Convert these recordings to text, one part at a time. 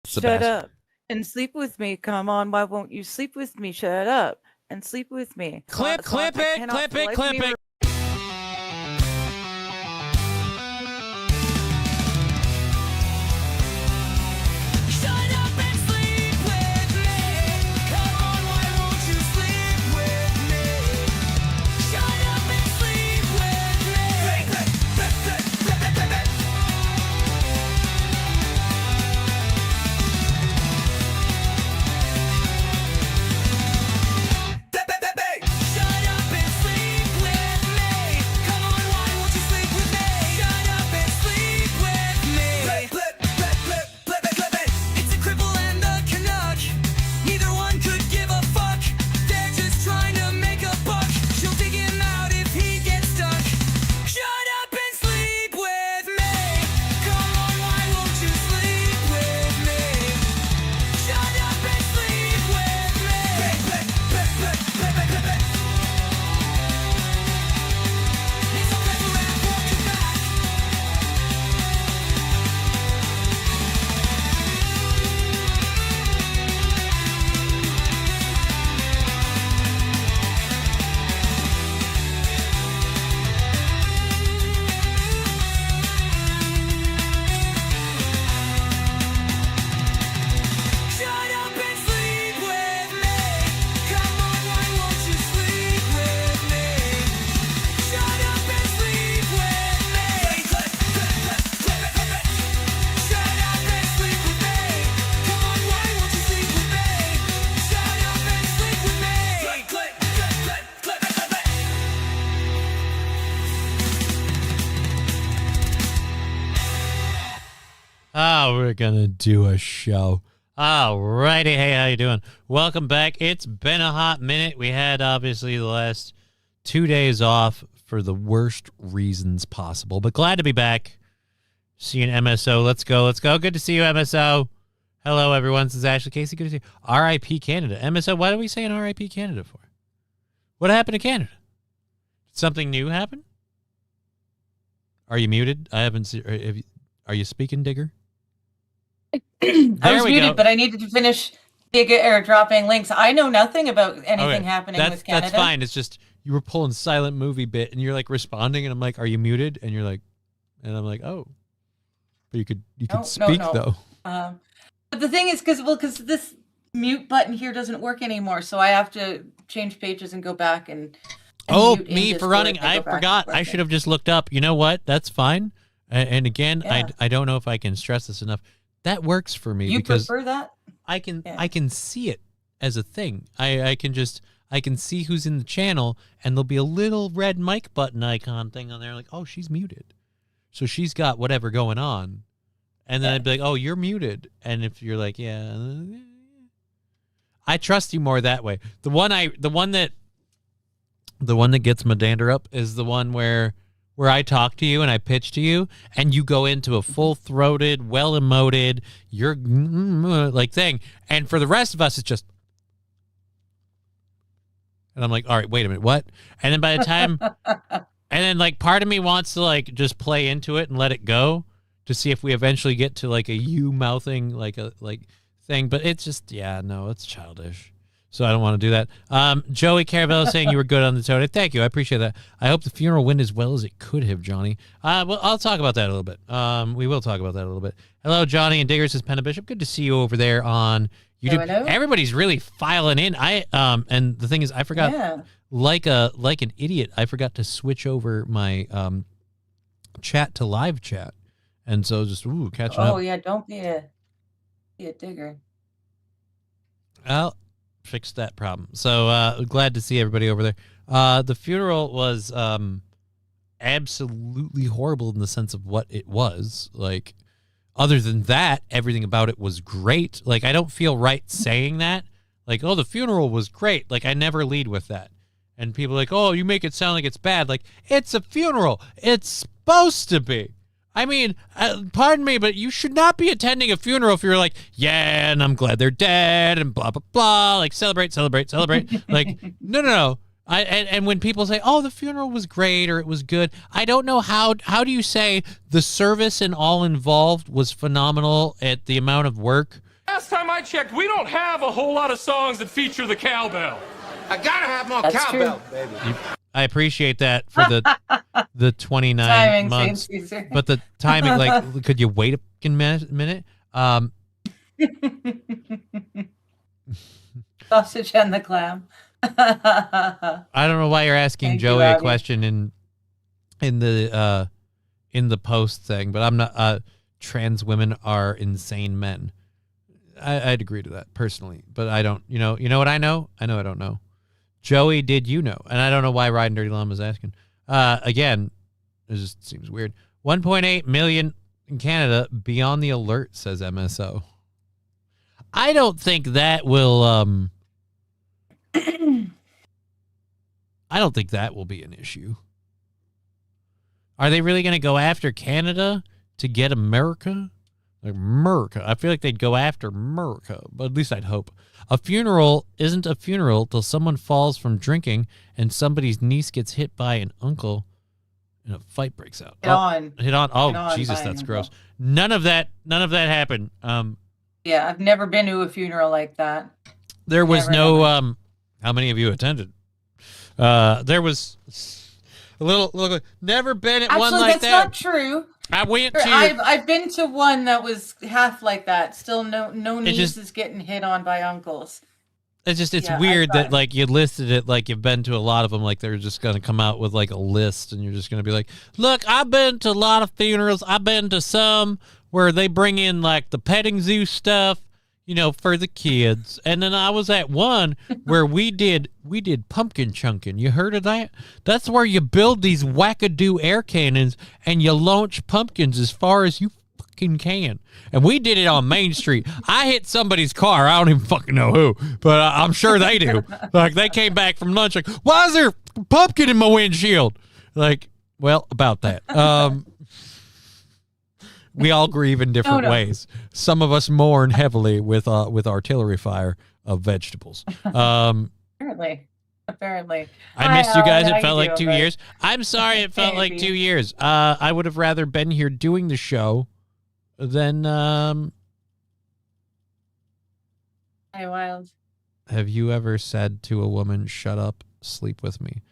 Shut up and sleep with me. Come on, why won't you sleep with me? Shut up and sleep with me. Clip it. Oh, we're gonna do a show. Alrighty, hey, how you doing? Welcome back. It's been a hot minute. We had obviously the last 2 days off for the worst reasons possible, but glad to be back. Seeing MSO, let's go. Good to see you, MSO. Hello, everyone. This is Ashley Casey. Good to see you. R.I.P. Canada. MSO, what are we saying R.I.P. Canada for? What happened to Canada? Did something new happen? Are you muted? I haven't seen. Are you speaking, Digger? I was muted, but I needed to finish dropping links. I know nothing about anything happening with Canada. That's fine. It's just you were pulling silent movie bit, and you're like responding, and I'm like, "Are you muted?" And you're like, and I'm like, "Oh," but you could speak though. But the thing is, because this mute button here doesn't work anymore, so I have to change pages and go back and me for running. I forgot. I should have just looked up. You know what? That's fine. And again, I don't know if I can stress this enough. That works for me. You because prefer that? I can see it as a thing. I can see who's in the channel, and there'll be a little red mic button icon thing on there, like, oh, she's muted, so she's got whatever going on, and then I'd be like, oh, you're muted, and if you're like, yeah, I trust you more that way. The one that gets my dander up is the one where I talk to you and I pitch to you and you go into a full-throated, well-emoted, you're like thing. And for the rest of us, it's just, and I'm like, all right, wait a minute, what? And then by the time, and then like part of me wants to like just play into it and let it go to see if we eventually get to like a you mouthing like a thing. But it's just, yeah, no, it's childish. So I don't want to do that. Joey Caravello saying you were good on the Toad. Thank you. I appreciate that. I hope the funeral went as well as it could have, Johnny. Well, I'll talk about that a little bit. We will talk about that a little bit. Hello, Johnny and Diggers. This is Penna Bishop. Good to see you over there on YouTube. Hello. Everybody's really filing in. And the thing is, I forgot, like an idiot, I forgot to switch over my chat to live chat. And so just, catching up. Oh, yeah, don't be a digger. Well, fix that problem. So glad to see everybody over there. The funeral was absolutely horrible in the sense of what it was. Like, other than that, everything about it was great. Like, I don't feel right saying that. Like, oh, the funeral was great. Like, I never lead with that. And people are like, oh, you make it sound like it's bad. Like, it's a funeral. It's supposed to be. I mean, pardon me, but you should not be attending a funeral if you're like, yeah, and I'm glad they're dead and blah, blah, blah. Like, celebrate. Like, no. And when people say, oh, the funeral was great or it was good, I don't know how do you say the service and all involved was phenomenal at the amount of work last time I checked, we don't have a whole lot of songs that feature the cowbell. I gotta have more That's cowbell, baby. I appreciate that for the 29 Timing, months. St. Caesar. But the timing, like, could you wait a fucking minute? Sausage and the clam. I don't know why you're asking Thank you, Joey a Abby. question in the post thing, but I'm not. Trans women are insane men. I'd agree to that personally, but I don't. You know what I know? I know I don't know. Joey, did you know? And I don't know why Riding Dirty Llama is asking. Again, it just seems weird. 1.8 million in Canada. Be on the alert, says MSO. I don't think that will. I don't think that will be an issue. Are they really going to go after Canada to get America? Like America. I feel like they'd go after America, but at least I'd hope. A funeral isn't a funeral till someone falls from drinking and somebody's niece gets hit by an uncle and a fight breaks out. Hit on. Hit on. Oh, Hit on Jesus, by that's an gross. uncle. None of that happened. Yeah, I've never been to a funeral like that. There was Never, no how many of you attended? There was a little never been at one Actually, like that's that. not true. I went to I've been to one that was half like that. Still, no It just- nieces getting hit on by uncles. it's Yeah, weird I that thought- like you listed it like you've been to a lot of them, like they're just gonna come out with like a list and you're just gonna be like, look, I've been to a lot of funerals. I've been to some where they bring in like the petting zoo stuff, for the kids. And then I was at one where we did pumpkin chunking. You heard of that? That's where you build these wackadoo air cannons and you launch pumpkins as far as you fucking can. And we did it on Main Street. I hit somebody's car. I don't even fucking know who, but I'm sure they do. Like they came back from lunch like, why is there a pumpkin in my windshield? Like, well, about that. We all grieve in different no. ways. Some of us mourn heavily with artillery fire of vegetables. Apparently. I missed you guys. How It you felt like doing, 2 bud? years. I'm sorry it felt like Maybe. 2 years. I would have rather been here doing the show than Hey, Wild. have you ever said to a woman, shut up, sleep with me?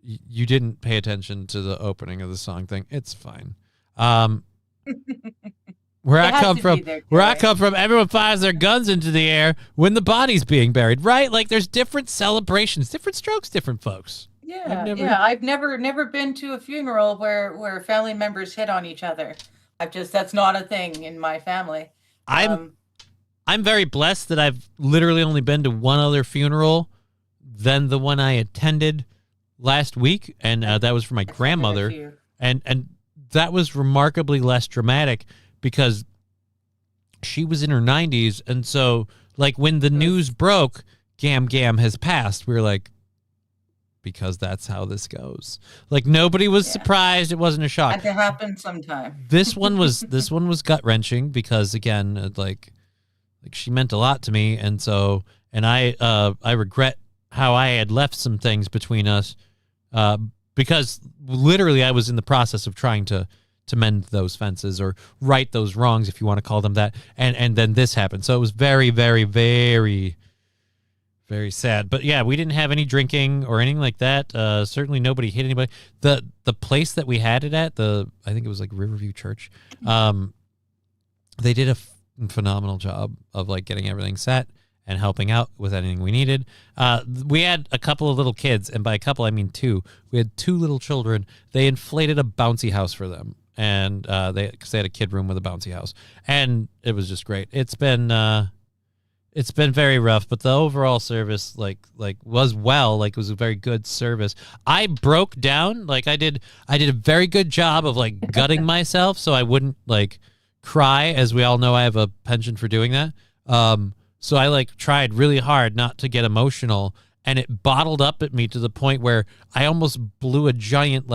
You didn't pay attention to the opening of the song thing. It's fine. Where It I has come to from, be there, where I Joey. come from, everyone fires their guns into the air when the body's being buried, right? Like there's different celebrations, different strokes, different folks. I've never been to a funeral where family members hit on each other. That's not a thing in my family. I'm very blessed that I've literally only been to one other funeral than the one I attended last week, and that was for my grandmother, and that was remarkably less dramatic because she was in her 90s, and so like when the news broke, Gam has passed, we were like, because that's how this goes. Like nobody was surprised; it wasn't a shock. Had to happen sometime. This one was gut wrenching because again, like she meant a lot to me, and I regret how I had left some things between us, because literally I was in the process of trying to mend those fences or right those wrongs, if you want to call them that, and then this happened. So it was very, very, very, very sad. But yeah, we didn't have any drinking or anything like that. Certainly nobody hit anybody. The place that we had it at, I think it was like Riverview Church. They did a phenomenal job of like getting everything set and helping out with anything we needed. We had a couple of little kids, and by a couple I mean two. We had two little children. They inflated a bouncy house for them, and because they had a kid room with a bouncy house, and it was just great. It's been very rough, but the overall service was it was a very good service. I broke down, I did a very good job of like gutting myself so I wouldn't like cry. As we all know, I have a penchant for doing that. So I tried really hard not to get emotional, and it bottled up at me to the point where I almost blew a giant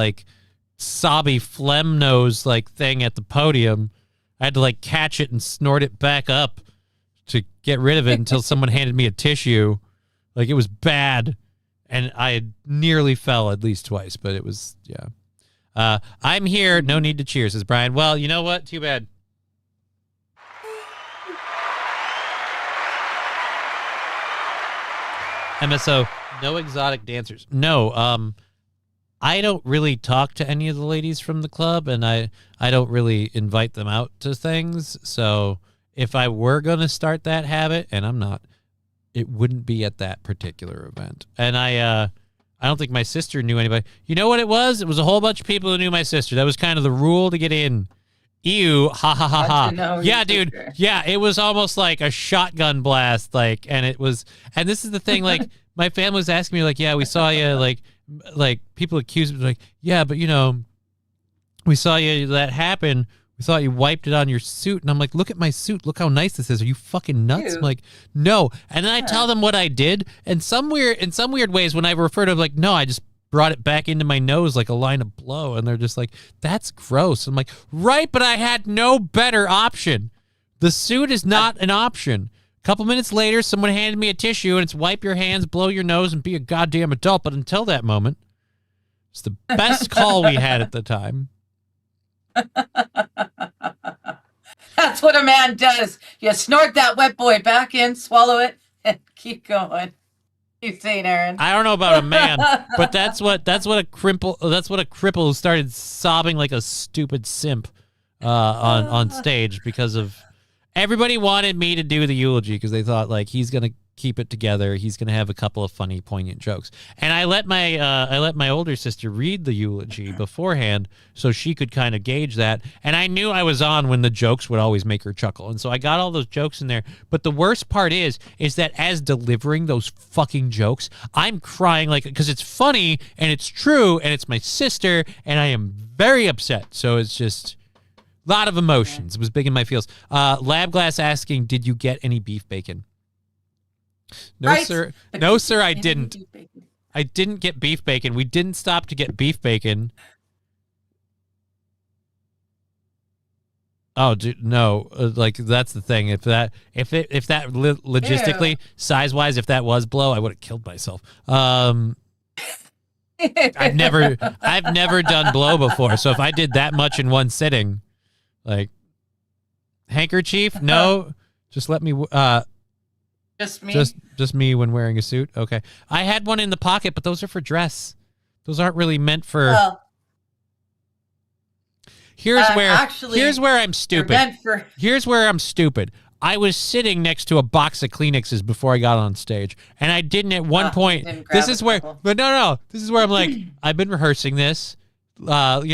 sobby phlegm nose thing at the podium. I had to catch it and snort it back up to get rid of it until someone handed me a tissue. It was bad, and I nearly fell at least twice, but it was, yeah. I'm here. No need to cheer, says Brian. Well, you know what? Too bad. MSO, no exotic dancers. No, I don't really talk to any of the ladies from the club, and I don't really invite them out to things. So if I were going to start that habit, and I'm not, it wouldn't be at that particular event. And I don't think my sister knew anybody. You know what it was? It was a whole bunch of people who knew my sister. That was kind of the rule to get in. Ew, ha ha ha ha. Yeah, dude. Sister. Yeah, it was almost like a shotgun blast, like, and it was, and this is the thing, like, my family was asking me, like, yeah, we saw you, like people accused me, like, yeah, but you know, we saw you that happen. We thought you wiped it on your suit, and I'm like, look at my suit. Look how nice this is. Are you fucking nuts? Ew. I'm like, no. And then I tell them what I did, and in some weird ways, when I refer to it, like, no, I just brought it back into my nose like a line of blow, and they're just like, that's gross. I'm like, right, but I had no better option. The suit is not an option. A couple minutes later, someone handed me a tissue, and it's wipe your hands, blow your nose, and be a goddamn adult. But until that moment, it's the best call we had at the time. That's what a man does. You snort that wet boy back in, swallow it, and keep going. Keep saying, Aaron. I don't know about a man, but that's what a cripple who started sobbing like a stupid simp on stage because of everybody wanted me to do the eulogy because they thought like he's gonna keep it together, he's gonna have a couple of funny, poignant jokes, and I let my older sister read the eulogy beforehand so she could kind of gauge that, and I knew I was on when the jokes would always make her chuckle, and so I got all those jokes in there. But the worst part is that as delivering those fucking jokes, I'm crying like because it's funny and it's true and it's my sister and I am very upset. So it's just a lot of emotions. It was big in my feels. Lab Glass asking, did you get any beef bacon? No, Right. sir. No, sir, I didn't. I didn't get beef bacon. We didn't stop to get beef bacon. Oh, dude, no. Like that's the thing. If that logistically, size-wise, if that was blow, I would have killed myself. I've never done blow before. So if I did that much in one sitting, like handkerchief, no, just let me Just me. Just me when wearing a suit. Okay. I had one in the pocket, but those are for dress. Those aren't really meant for. Well, here's actually, where I'm they're stupid. meant for. Here's where I'm stupid. I was sitting next to a box of Kleenexes before I got on stage, and I didn't at one point. didn't grab This is a where, couple. but no. This is where I'm like, I've been rehearsing this. You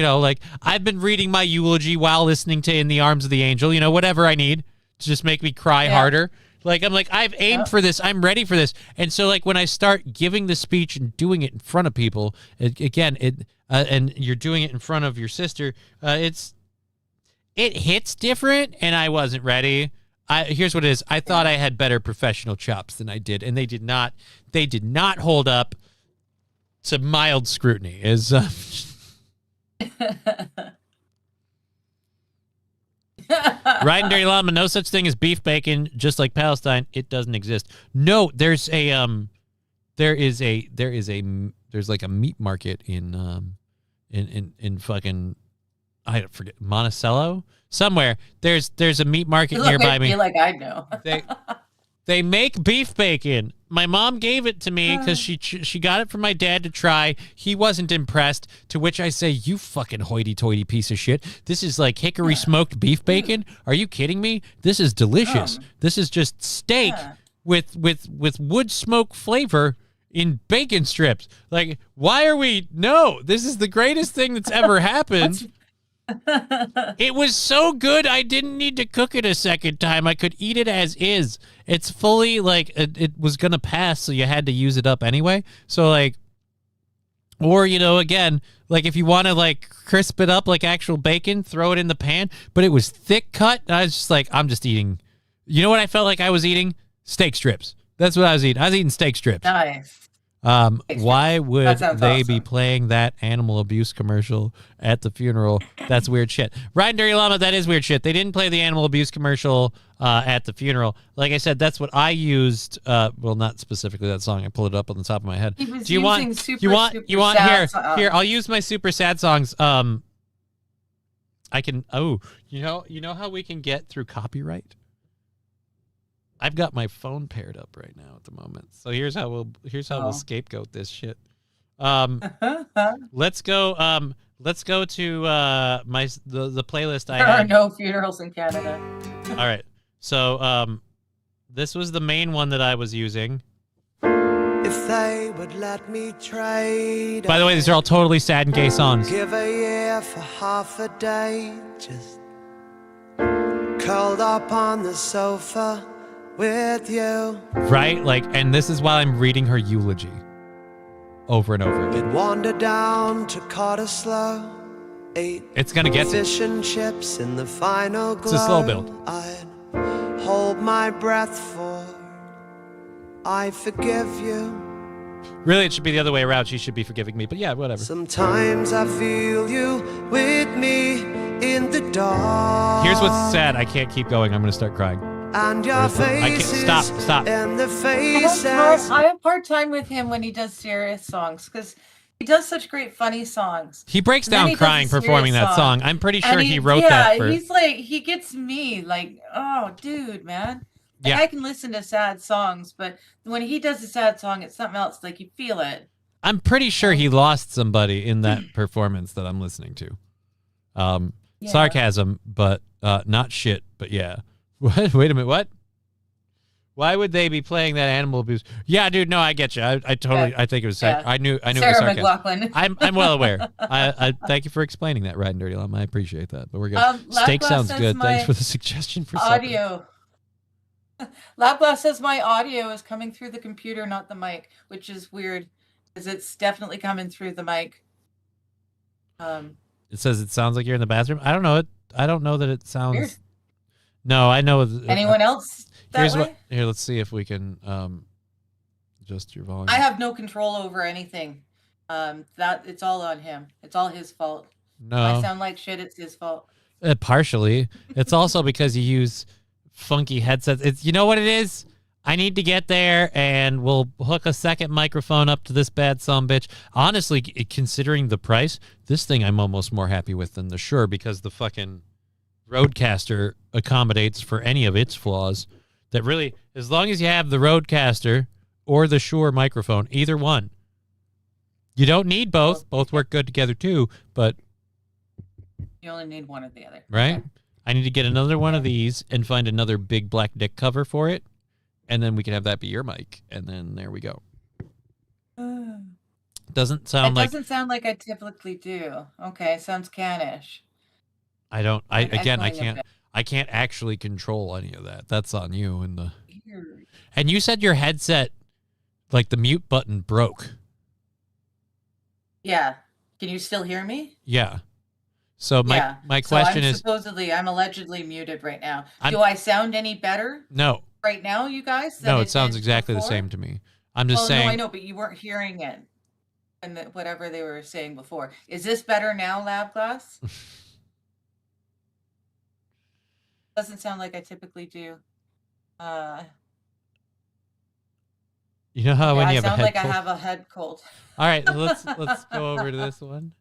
know, like I've been reading my eulogy while listening to "In the Arms of the Angel." You know, whatever I need to just make me cry harder. Like, I'm like, I've aimed for this. I'm ready for this. And so, like, when I start giving the speech and doing it in front of people, and you're doing it in front of your sister, it hits different, and I wasn't ready. Here's what it is. I thought I had better professional chops than I did, and they did not hold up to mild scrutiny. Riding Dirty Llama, no such thing as beef bacon, just like Palestine, it doesn't exist. No, there's like a meat market in fucking, I forget, Monticello somewhere. There's a meat market nearby I me. feel like I know. They make beef bacon. My mom gave it to me because she got it from my dad to try. He wasn't impressed, to which I say, you fucking hoity-toity piece of shit. This is like hickory smoked beef bacon? Are you kidding me? This is delicious. This is just steak with wood smoke flavor in bacon strips. Like, why are we... No, this is the greatest thing that's ever happened. It was so good, I didn't need to cook it a second time. I could eat it as is. It's fully, like, it was going to pass, so you had to use it up anyway. So, like, or, you know, again, like, if you want to, like, crisp it up like actual bacon, throw it in the pan. But it was thick cut. I was just like, I'm just eating. You know what I felt like I was eating? Steak strips. That's what I was eating. I was eating steak strips. Nice. Why would they sounds be awesome. playing that animal abuse commercial at the funeral? That's weird shit. Riding Dirty Llama, that is weird shit. They didn't play the animal abuse commercial at the funeral. Like I said, that's what I used. Well, not specifically that song. I pulled it up on the top of my head. He was Do you want? using You want? super You want? sad songs. Here. I'll use my super sad songs. I can. Oh, you know how we can get through copyright? I've got my phone paired up right now at the moment. So here's how we'll scapegoat this shit. Let's go to the playlist I There are had. no funerals in Canada. All right. So this was the main one that I was using. If they would let me trade. By the way, these are all totally sad and gay songs. Give a year for half a day. Just curled up on the sofa with you. Right? Like, and this is while I'm reading her eulogy over and over again. We'd wander down to Cottesloe. Ate It's gonna get to fish and chips in the final glow. It's a slow build. I'd hold my breath for I forgive you. Really, it should be the other way around. She should be forgiving me, but yeah, whatever. Sometimes I feel you with me in the dark. Here's what's sad. I can't keep going. I'm gonna start crying. And your I can't faces stop. and the I faces. have a hard time with him when he does serious songs because he does such great funny songs. He breaks And then down he does crying a serious performing that song. I'm pretty sure And he wrote that for. he's like, he gets me like, oh, dude, man. Like, Yeah. I can listen to sad songs, but when he does a sad song, it's something else. Like, you feel it. I'm pretty sure he lost somebody in that performance that I'm listening to. Yeah. Sarcasm, but not shit. But yeah. What? Wait a minute. What? Why would they be playing that animal abuse? Yeah, dude. No, I get you. I totally. Yeah. I think it was. Yeah. I knew. It was Sarah sarcasm. McLaughlin. I'm well aware. I thank you for explaining that, Rad and Dirty Llama. I appreciate that. But we're good. Steak Lapglass sounds says good. Thanks my for the suggestion for supper. audio. Lapglass says my audio is coming through the computer, not the mic, which is weird because it's definitely coming through the mic. It says it sounds like you're in the bathroom. I don't know it. I don't know that it sounds. Weird. No, I know. Anyone else? Here's That what. way? Here, let's see if we can adjust your volume. I have no control over anything. That it's all on him. It's all his fault. If I No, sound like shit, it's his fault. partially. It's also because you use funky headsets. It's you know what it is. I need to get there, and we'll hook a second microphone up to this bad sumbitch. Honestly, considering the price, this thing I'm almost more happy with than the Shure because the fucking Rodecaster accommodates for any of its flaws. That really, as long as you have the Rodecaster or the Shure microphone, either one. You don't need both. Both work good together too, but You only need one or the other. right? Okay. I need to get another one of these and find another big black dick cover for it, and then we can have that be your mic, and then there we go. Doesn't sound It like doesn't sound like I typically do. Okay, sounds canish. I don't. Like Again, I echoing a can't. bit. I can't actually control any of that. That's on you and the. Weird. And you said your headset, like the mute button broke. Yeah. Can you still hear me? Yeah. So my Yeah. my So question I'm is supposedly I'm allegedly muted right now. I'm- Do I sound any better no, right now, you guys? than no. It sounds did exactly the before? same to me. I'm just Well, saying. no, I know, but you weren't hearing it. And whatever they were saying before. Is this better now, Lab Glass? Doesn't sound like I typically do. You know how Yeah, when I you have a sound head like cold? I have a head cold. All right, let's go over to this one.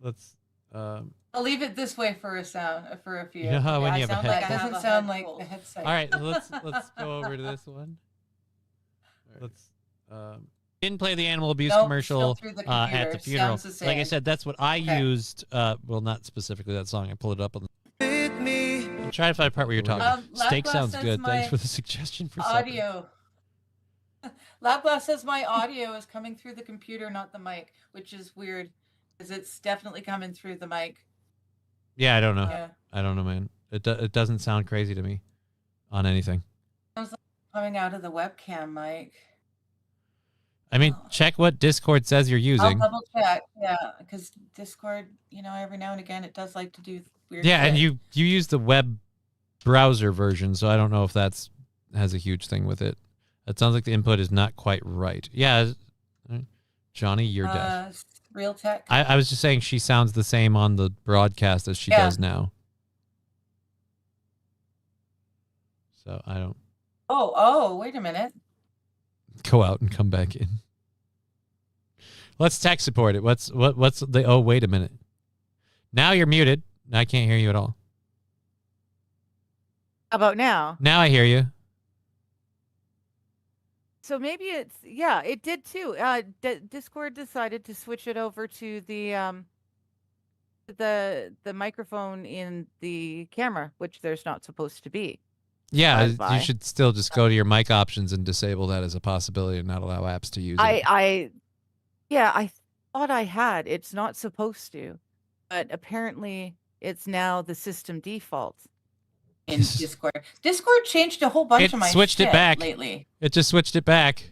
Let's. I'll leave it this way for a few. You know how when I you have a sound head like cold? doesn't sound like the headset. All right, let's go over to this one. Let's. Didn't play the animal abuse Nope, commercial still through the at computer. the funeral. Sounds the Like I same. said, that's what I Okay. used. Well, not specifically that song. I pulled it up on. With me. I'm trying to find a part where you're talking. Steak Lapglass sounds says good. Thanks my for the suggestion for supper. Audio. Lapglass says my audio is coming through the computer, not the mic, which is weird because it's definitely coming through the mic. Yeah, I don't know. Yeah. I don't know, man. It doesn't sound crazy to me on anything. Coming out of the webcam mic. I mean, check what Discord says you're I'll using. double check. Yeah, because Discord, every now and again it does like to do weird Yeah, and shit. you use the web browser version, so I don't know if that's has a huge thing with it. It sounds like the input is not quite right. Yeah, Johnny, you're deaf. Real tech. I was just saying she sounds the same on the broadcast as she Yeah. does now. So I don't Oh, wait a minute. go out and come back in. Let's tech support it. What's the oh wait a minute. Now you're muted. I can't hear you at all. How about now? Now I hear you. So maybe it did too. Discord decided to switch it over to the microphone in the camera, which there's not supposed to be. Yeah, you Bye. should still just go to your mic options and disable that as a possibility and not allow apps to use it. I thought I had. It's not supposed to, but apparently it's now the system default. In Discord. Discord changed a whole bunch It of my switched it shit back. lately. It just switched it back.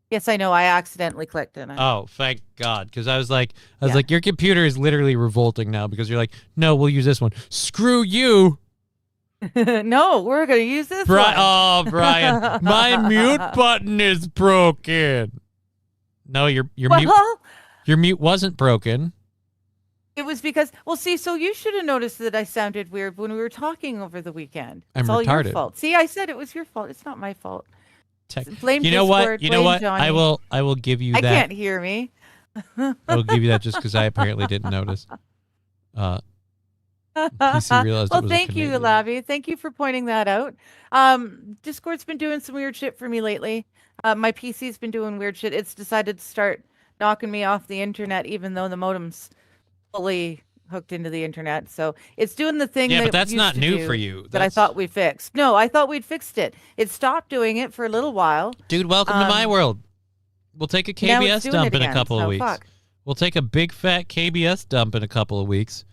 Yes, I know. I accidentally clicked it. Oh, thank God. Because I was like, Yeah. your computer is literally revolting now because you're like, no, we'll use this one. Screw you. No, we're gonna use this one. Oh, Brian, my mute button is broken. No, your mute wasn't broken. It was because, see, so you should have noticed that I sounded weird when we were talking over the weekend. I'm It's all retarded. your fault. See, I said it was your fault. It's not my fault. Blame You know what? Discord, You know blame what? I Johnny. will give you I that. can't hear me. I will give you that just because I apparently didn't notice. PC realized it Well, was a thank you, Canadian. Lavi. Thank you for pointing that out. Discord's been doing some weird shit for me lately. My PC's been doing weird shit. It's decided to start knocking me off the internet, even though the modem's fully hooked into the internet. So it's doing the thing. Yeah, that but that's it not used to new do for you. That I thought we fixed. No, I thought we'd fixed it. It stopped doing it for a little while. Dude, welcome to my world. We'll take a Now it's KBS doing dump it in a again, couple of so weeks. fuck. We'll take a big fat KBS dump in a couple of weeks.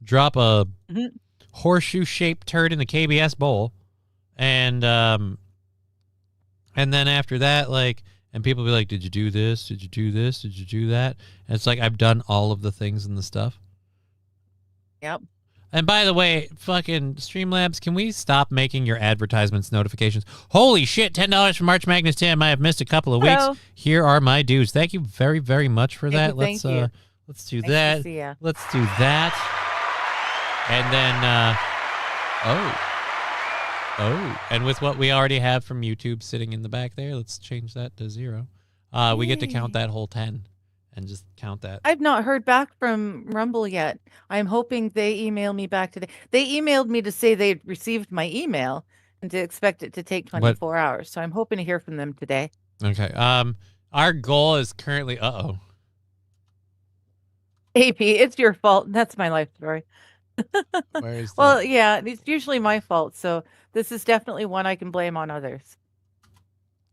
Drop a Mhm. horseshoe-shaped turd in the KBS bowl, and then after that, and people be like, "Did you do this? Did you do this? Did you do that?" And it's like I've done all of the things and the stuff. Yep. And by the way, fucking Streamlabs, can we stop making your advertisements notifications? Holy shit, $10 from March Magnus Tim. I have missed a couple of Hello. weeks. Here are my dues. Thank you very, very much for that. Thank you. Let's do Nice to that. see ya. Let's do that. And then and with what we already have from YouTube sitting in the back there, let's change that to 0. We get to count Yay. that whole 10 and just count that. I've not heard back from Rumble yet. I'm hoping they email me back today. They emailed me to say they'd received my email and to expect it to take 24 hours. So I'm hoping to hear from them today. Okay. Our goal is currently AP, it's your fault. That's my life story. Where is Well, yeah, it's usually my fault. So this is definitely one I can blame on others.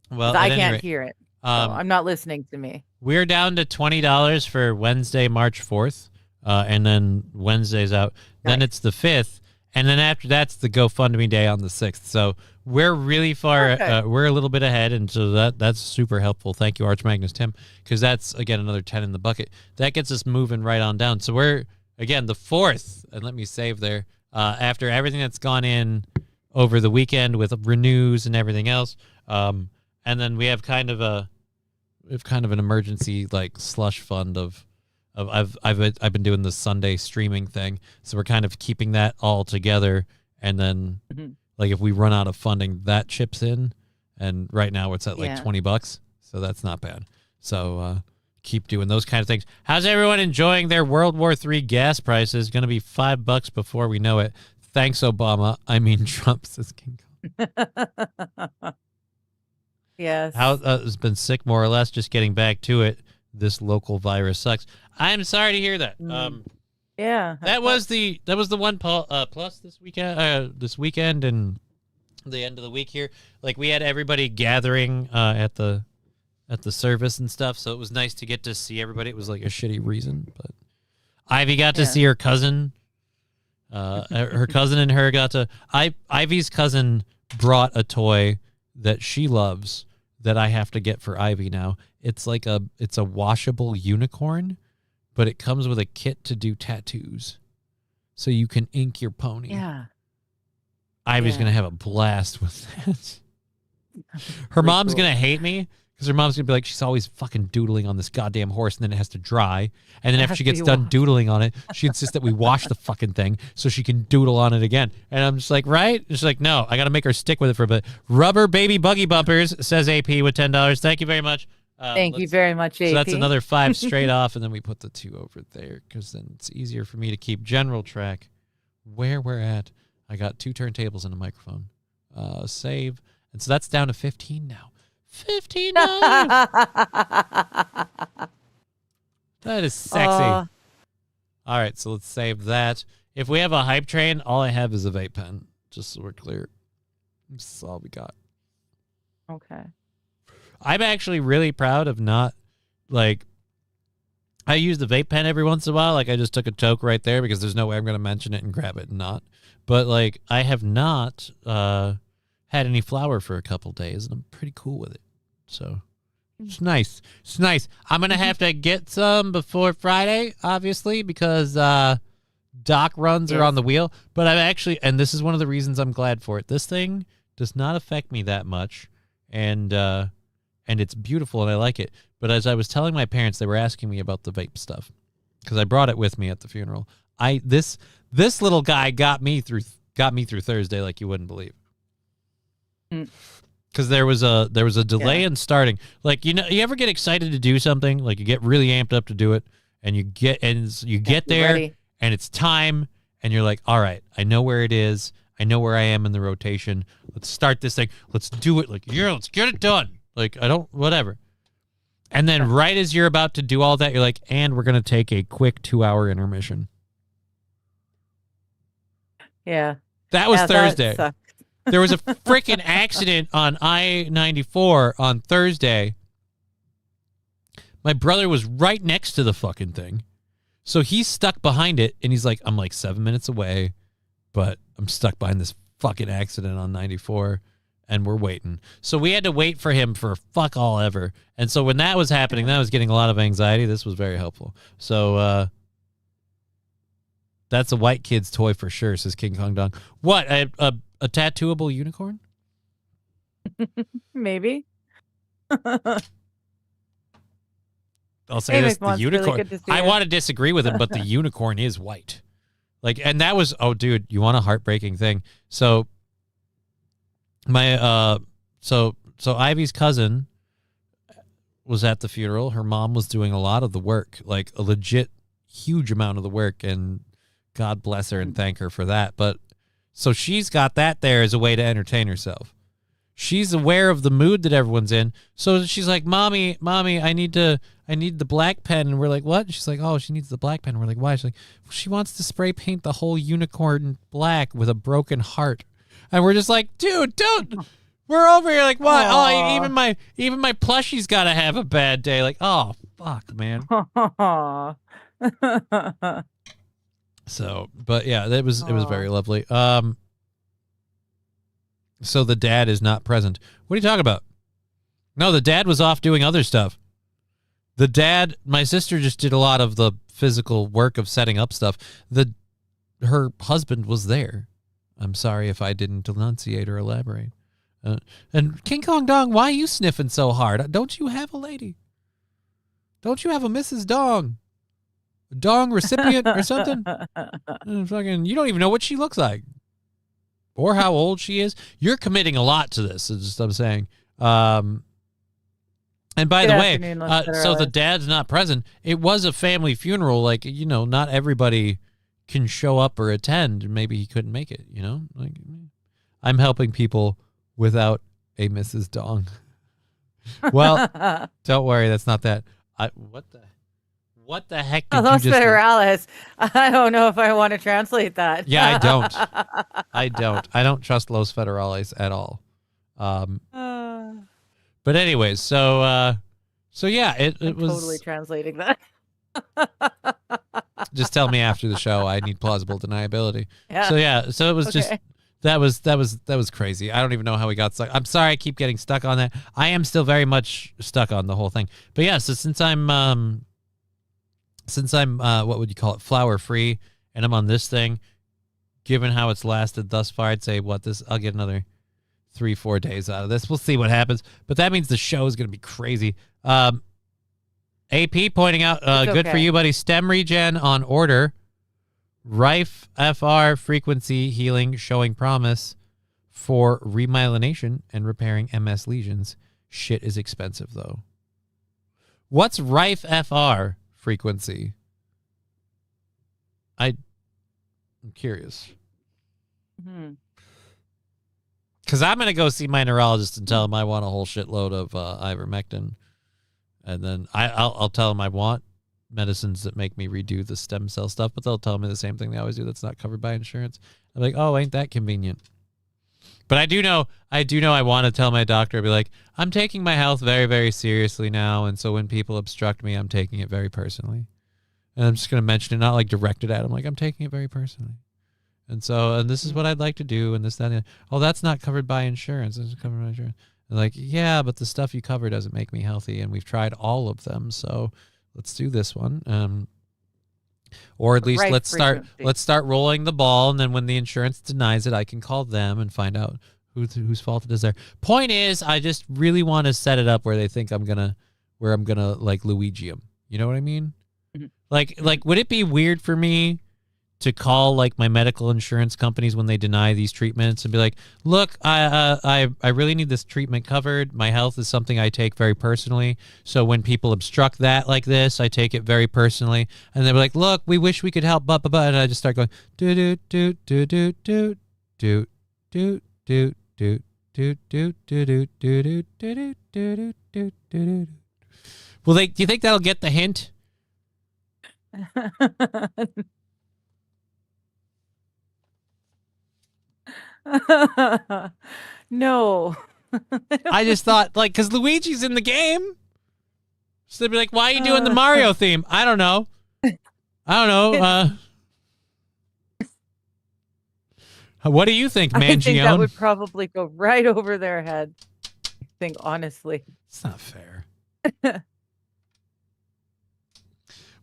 well, I at any can't rate, hear it. So Um, I'm not listening to me. we're down to $20 for Wednesday, March 4th, and then Wednesday's out. Then Nice. it's the 5th, and then after that's the GoFundMe day on the 6th. So we're really far. Okay. We're a little bit ahead, and so that's super helpful. Thank you, Arch Magnus Tim, because that's again another 10 in the bucket. That gets us moving right on down. So we're again the 4th, and let me save there. After everything that's gone in over the weekend with renews and everything else, and then we have kind of an emergency slush fund of I've been doing the Sunday streaming thing, so we're kind of keeping that all together, and then Mhm. if we run out of funding, that chips in, and right now it's at Yeah. $20, so that's not bad. So keep doing those kind of things. How's everyone enjoying their World War III gas prices? Going to be $5 before we know it. Thanks, Obama. I mean Trump, says King Kong. Yes. How has been sick more or less. Just getting back to it. This local virus sucks. I'm sorry to hear that. Yeah. That was the one plus this weekend and the end of the week here. We had everybody gathering at the service and stuff, so it was nice to get to see everybody. It was a shitty reason, but Ivy got to see her cousin. Her cousin and her got to. Ivy's cousin brought a toy that she loves that I have to get for Ivy now. It's it's a washable unicorn, but it comes with a kit to do tattoos, so you can ink your pony. Yeah. Ivy's Yeah. gonna have a blast with that. Her Really mom's cool. gonna hate me because her mom's gonna be like, she's always fucking doodling on this goddamn horse, and then it has to dry, and then It after has she to gets be done washed. doodling on it, she insists that we wash the fucking thing so she can doodle on it again. And I'm just like, right? And she's like, no, I gotta make her stick with it for a bit. Rubber baby buggy bumpers, says AP with $10. Thank you very much. Thank you very much, AP. So that's another 5 straight off, and then we put the 2 over there because then it's easier for me to keep general track where we're at. I got 2 turntables and a microphone. Save. And so that's down to 15 now. $15. That is sexy. Oh, All right, so let's save that. If we have a hype train, all I have is a vape pen, just so we're clear. That's all we got. okay. I'm actually really proud of not, like, I use the vape pen every once in a while. Like, I just took a toke right there because there's no way I'm going to mention it and grab it and not. But, like, I have not had any flour for a couple days, and I'm pretty cool with it. So, it's nice. It's nice. I'm going to have to get some before Friday, obviously, because dock runs are on the wheel. But I'm actually, and this is one of the reasons I'm glad for it. This thing does not affect me that much, and it's beautiful, and I like it. But as I was telling my parents, they were asking me about the vape stuff because I brought it with me at the funeral. This little guy got me through Thursday like you wouldn't believe. Because there was a delay in starting. Like, you ever get excited to do something? Like, you get really amped up to do it, and you get there, ready. and it's time, and you're like, all right, I know where it is. I know where I am in the rotation. Let's start this thing. Let's do it. Like, let's get it done. Like, whatever. And then right as you're about to do all that, you're like, and we're going to take a quick 2-hour intermission. Yeah. That was Yeah, Thursday. That sucked. There was a freaking accident on I-94 on Thursday. My brother was right next to the fucking thing. So he's stuck behind it, and he's like, I'm like 7 minutes away, but I'm stuck behind this fucking accident on 94, and we're waiting. So we had to wait for him for fuck all ever. And so when that was happening, that was getting a lot of anxiety. This was very helpful. So that's a white kid's toy for sure, says King Kong Dong. What, a tattooable unicorn? Maybe. I'll say Hey, this: the McMon's really unicorn. good to see I you. want to disagree with him, but the unicorn is white. Like, and that was, oh, dude, you want a heartbreaking thing? So, my so Ivy's cousin was at the funeral. Her mom was doing a lot of the work, like a legit huge amount of the work, and God bless her and thank her for that. But so she's got that there as a way to entertain herself. She's aware of the mood that everyone's in. So she's like, Mommy, I need the black pen. And we're like, what? She's like, oh, she needs the black pen. And we're like, why? She's like, well, she wants to spray paint the whole unicorn black with a broken heart. And we're just like, dude, don't. We're over here like, what? Oh, even my plushie's got to have a bad day. Like, oh, fuck, man. So, but yeah, it was very lovely. So the dad is not present. What are you talking about? No, the dad was off doing other stuff. The dad, my sister just did a lot of the physical work of setting up stuff. Her husband was there. I'm sorry if I didn't enunciate or elaborate. And King Kong Dong, why are you sniffing so hard? Don't you have a lady? Don't you have a Mrs. Dong? A Dong recipient or something? Fucking, you don't even know what she looks like. Or how old she is. You're committing a lot to this, is what I'm saying. And by the way, so the dad's not present. It was a family funeral. Like, not everybody can show up or attend. Maybe he couldn't make it, Like, I'm helping people without a Mrs. Dong. Well, don't worry. That's not that. What the heck did Los you just... Federales. I don't know if I want to translate that. Yeah, I don't. I don't trust Los Federales at all. But anyways, so yeah, it was totally translating that. Just tell me after the show. I need plausible deniability. Yeah. So it was just that was crazy. I don't even know how we got stuck. I'm sorry, I keep getting stuck on that. I am still very much stuck on the whole thing. But yeah, so since I'm what would you call it, flour free, and I'm on this thing, given how it's lasted thus far, I'd say I'll get another 3-4 days out of this. We'll see what happens, but that means the show is going to be crazy. AP pointing out, good for you, buddy. Stem regen on order. Rife FR frequency healing showing promise for remyelination and repairing MS lesions. Shit is expensive though. What's Rife FR frequency? I'm curious. Because I'm going to go see my neurologist and tell him I want a whole shitload of ivermectin. And then I'll tell them I want medicines that make me redo the stem cell stuff, but they'll tell me the same thing they always do that's not covered by insurance. I'm like, oh, ain't that convenient? But I do know I want to tell my doctor, I'll be like, I'm taking my health very, very seriously now, and so when people obstruct me, I'm taking it very personally. And I'm just going to mention it, not like direct it at them, like I'm taking it very personally. And so, and this is what I'd like to do, and this, that, and the, oh, that's not covered by insurance. This is covered by insurance. And like, yeah, but the stuff you cover doesn't make me healthy, and we've tried all of them, so let's do this one. Or at least Right let's frequency. start rolling the ball, and then when the insurance denies it, I can call them and find out whose fault it is there. Point is, I just really want to set it up where they think I'm gonna like Luigi them. You know what I mean? Mhm. Like, would it be weird for me to call like my medical insurance companies when they deny these treatments and be like, look, I really need this treatment covered. My health is something I take very personally. So when people obstruct that like this, I take it very personally. And they're like, look, we wish we could help, but and I just start going do do do do do do do do do do do do do do do do do do do. Well, do you think that'll get the hint? No. I just thought, like, because Luigi's in the game. So they'd be like, why are you doing the Mario theme? I don't know. What do you think, I think that Mangione? would probably go right over their head. I think, honestly. It's not fair.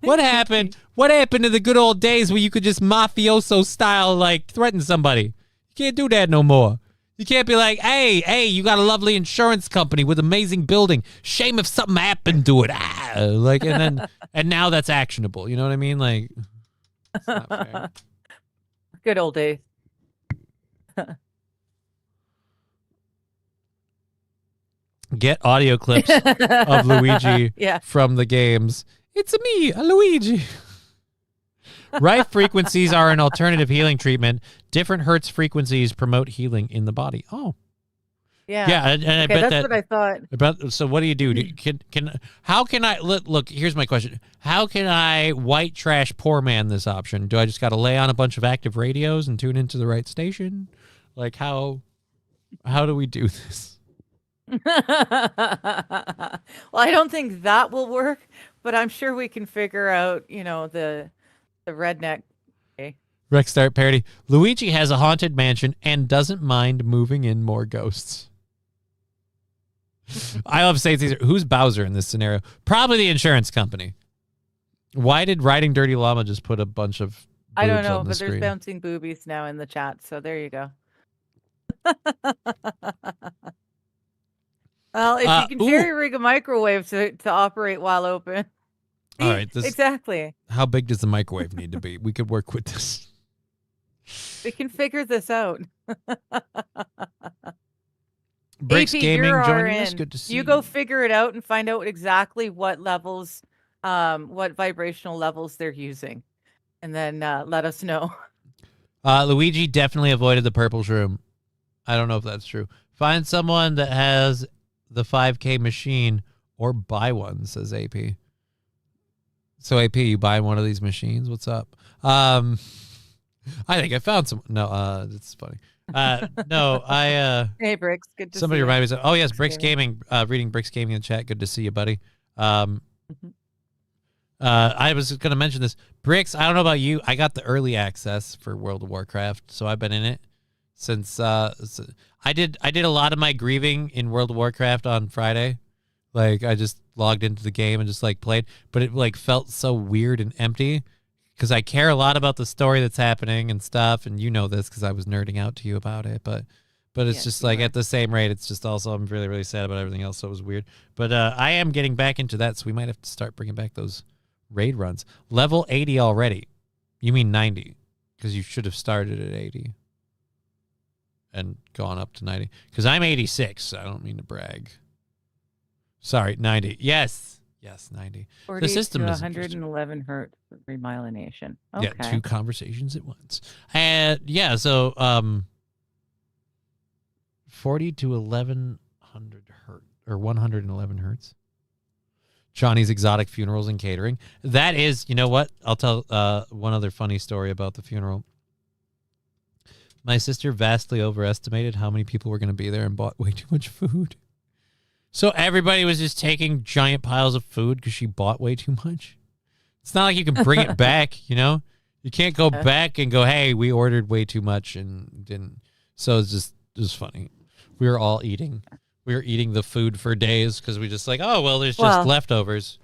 What happened? What happened to the good old days where you could just mafioso style, like, threaten somebody? You can't do that no more. You can't be like, hey, you got a lovely insurance company with amazing building. Shame if something happened to it. Like, and now that's actionable. You know what I mean? Like, it's not fair. Good old days. Get audio clips of Luigi Yeah. from the games. It's me, a Luigi. Right frequencies are an alternative healing treatment. Different hertz frequencies promote healing in the body. Oh, Yeah. yeah, and I Okay, bet that's that. what I thought. So what do you do? How can I look? Here's my question: how can I white trash poor man this option? Do I just got to lay on a bunch of active radios and tune into the right station? Like how do we do this? Well, I don't think that will work, but I'm sure we can figure out, the redneck. Rex Start parody. Luigi has a haunted mansion and doesn't mind moving in more ghosts. I love saying these. Who's Bowser in this scenario? Probably the insurance company. Why did Riding Dirty Llama just put a bunch of I don't boobs know, on the but there's screen? bouncing boobies now in the chat, so there you go. Well, if you can ooh. jerry rig a microwave to operate while open. All right, Exactly. how big does the microwave need to be? We could work with this. We can figure this out. Bricks AP, Gaming you're joining us. RN. Good to see You go figure it out and find out exactly what levels, what vibrational levels they're using, and then let us know. Luigi definitely avoided the purple shroom. I don't know if that's true. Find someone that has the 5K machine or buy one, says AP. So AP, you buy one of these machines? What's up? I think I found some. No, it's funny. No, Hey, Bricks, good to somebody see you. reminded me. Oh yes, Bricks Bricks Gaming. Gaming. Reading Bricks Gaming in the chat. Good to see you, buddy. I was going to mention this. Bricks, I don't know about you. I got the early access for World of Warcraft, so I've been in it since. I did a lot of my grieving in World of Warcraft on Friday. Like I just logged into the game and just like played, but it like felt so weird and empty because I care a lot about the story that's happening and stuff, and you know this because I was nerding out to you about it, but it's Yes, just you like were. at the same rate, it's just also I'm really, really sad about everything else, so it was weird. But I am getting back into that, so we might have to start bringing back those raid runs. Level 80 already. You mean 90, because you should have started at 80 and gone up to 90, because I'm 86. I don't mean to brag. Sorry, 90. Yes, 90. 40 system to is interesting. 111 hertz for remyelination. Okay. Yeah, two conversations at once. And yeah, so 40 to 1100 hertz or 111 hertz. Johnny's Exotic Funerals and Catering. That is, you know what? I'll tell one other funny story about the funeral. My sister vastly overestimated how many people were going to be there and bought way too much food. So everybody was just taking giant piles of food because she bought way too much. It's not like you can bring it back, you know? You can't go back and go, hey, we ordered way too much and didn't. So it was funny. We were all eating. We were eating the food for days because we just like, oh, well, there's just leftovers.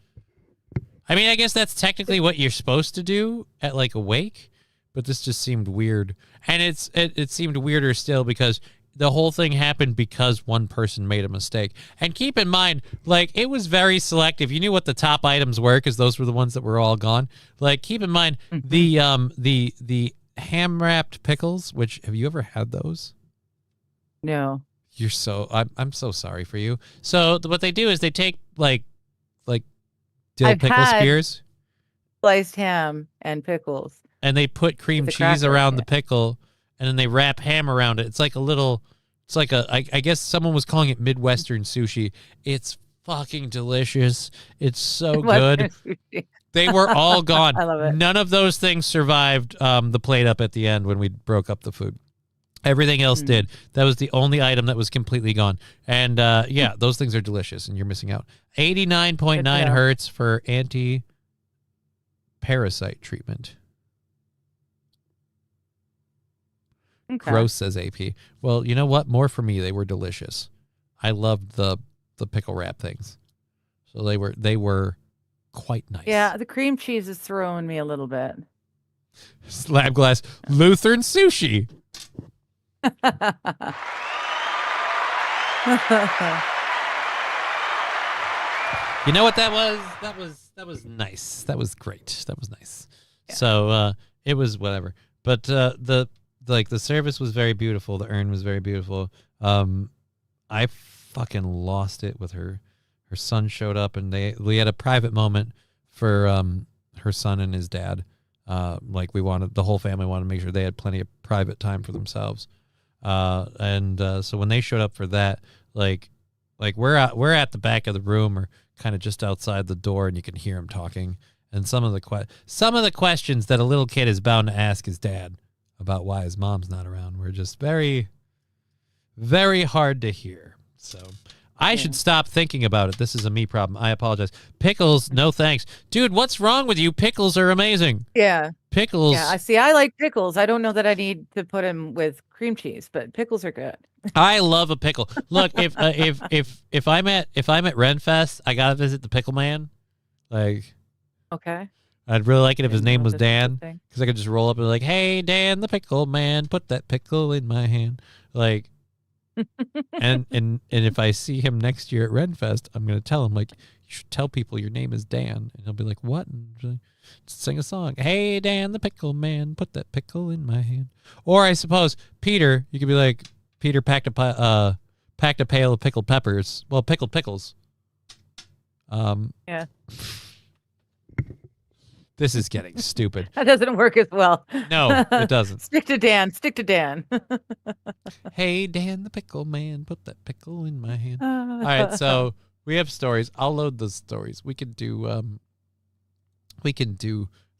I mean, I guess that's technically what you're supposed to do at like a wake, but this just seemed weird. And it seemed weirder still because the whole thing happened because one person made a mistake. And keep in mind, like, it was very selective. You knew what the top items were because those were the ones that were all gone. Like, keep in mind the ham wrapped pickles. Which, have you ever had those? No. I'm so sorry for you. So what they do is they take like dill pickle spears, sliced ham and pickles, and they put cream cheese around the pickle, and then they wrap ham around it. It's like I guess someone was calling it Midwestern sushi. It's fucking delicious. It's so good. They were all gone. I love it. None of those things survived the plate up at the end when we broke up the food. Everything else did. That was the only item that was completely gone. And yeah, those things are delicious, and you're missing out. 89.9 hertz for anti-parasite treatment. Okay. Gross, says AP. Well, you know what? More for me. They were delicious. I loved the pickle wrap things. So they were quite nice. Yeah, the cream cheese is throwing me a little bit. Slab glass Lutheran sushi. You know what that was? That was nice. That was great. That was nice. Yeah. So it was whatever. But the service was very beautiful. The urn was very beautiful. I fucking lost it with her. Her son showed up, and we had a private moment for her son and his dad. The whole family wanted to make sure they had plenty of private time for themselves. So when they showed up for that, like we're at the back of the room or kind of just outside the door, and you can hear him talking. And some of the questions that a little kid is bound to ask his dad about why his mom's not around were just very, very hard to hear. So I should stop thinking about it. This is a me problem. I apologize. Pickles, no thanks. Dude, what's wrong with you? Pickles are amazing. Yeah. Pickles. Yeah, I like pickles. I don't know that I need to put them with cream cheese, but pickles are good. I love a pickle. Look, if I'm at Renfest, I gotta visit the Pickle Man. Like, okay. I'd really like it if his name was Dan, because I could just roll up and be like, "Hey, Dan, the Pickle Man, put that pickle in my hand." Like, and if I see him next year at Renfest, I'm gonna tell him, like, you should tell people your name is Dan, and he'll be like, "What?" And sing a song. Hey, Dan, the Pickle Man, put that pickle in my hand. Or I suppose Peter, you could be like, Peter packed a pail of pickled peppers. Well, pickled pickles. Yeah. This is getting stupid. That doesn't work as well. No, it doesn't. Stick to Dan. Hey, Dan, the Pickle Man, put that pickle in my hand. All right, so we have stories. I'll load the stories. We can do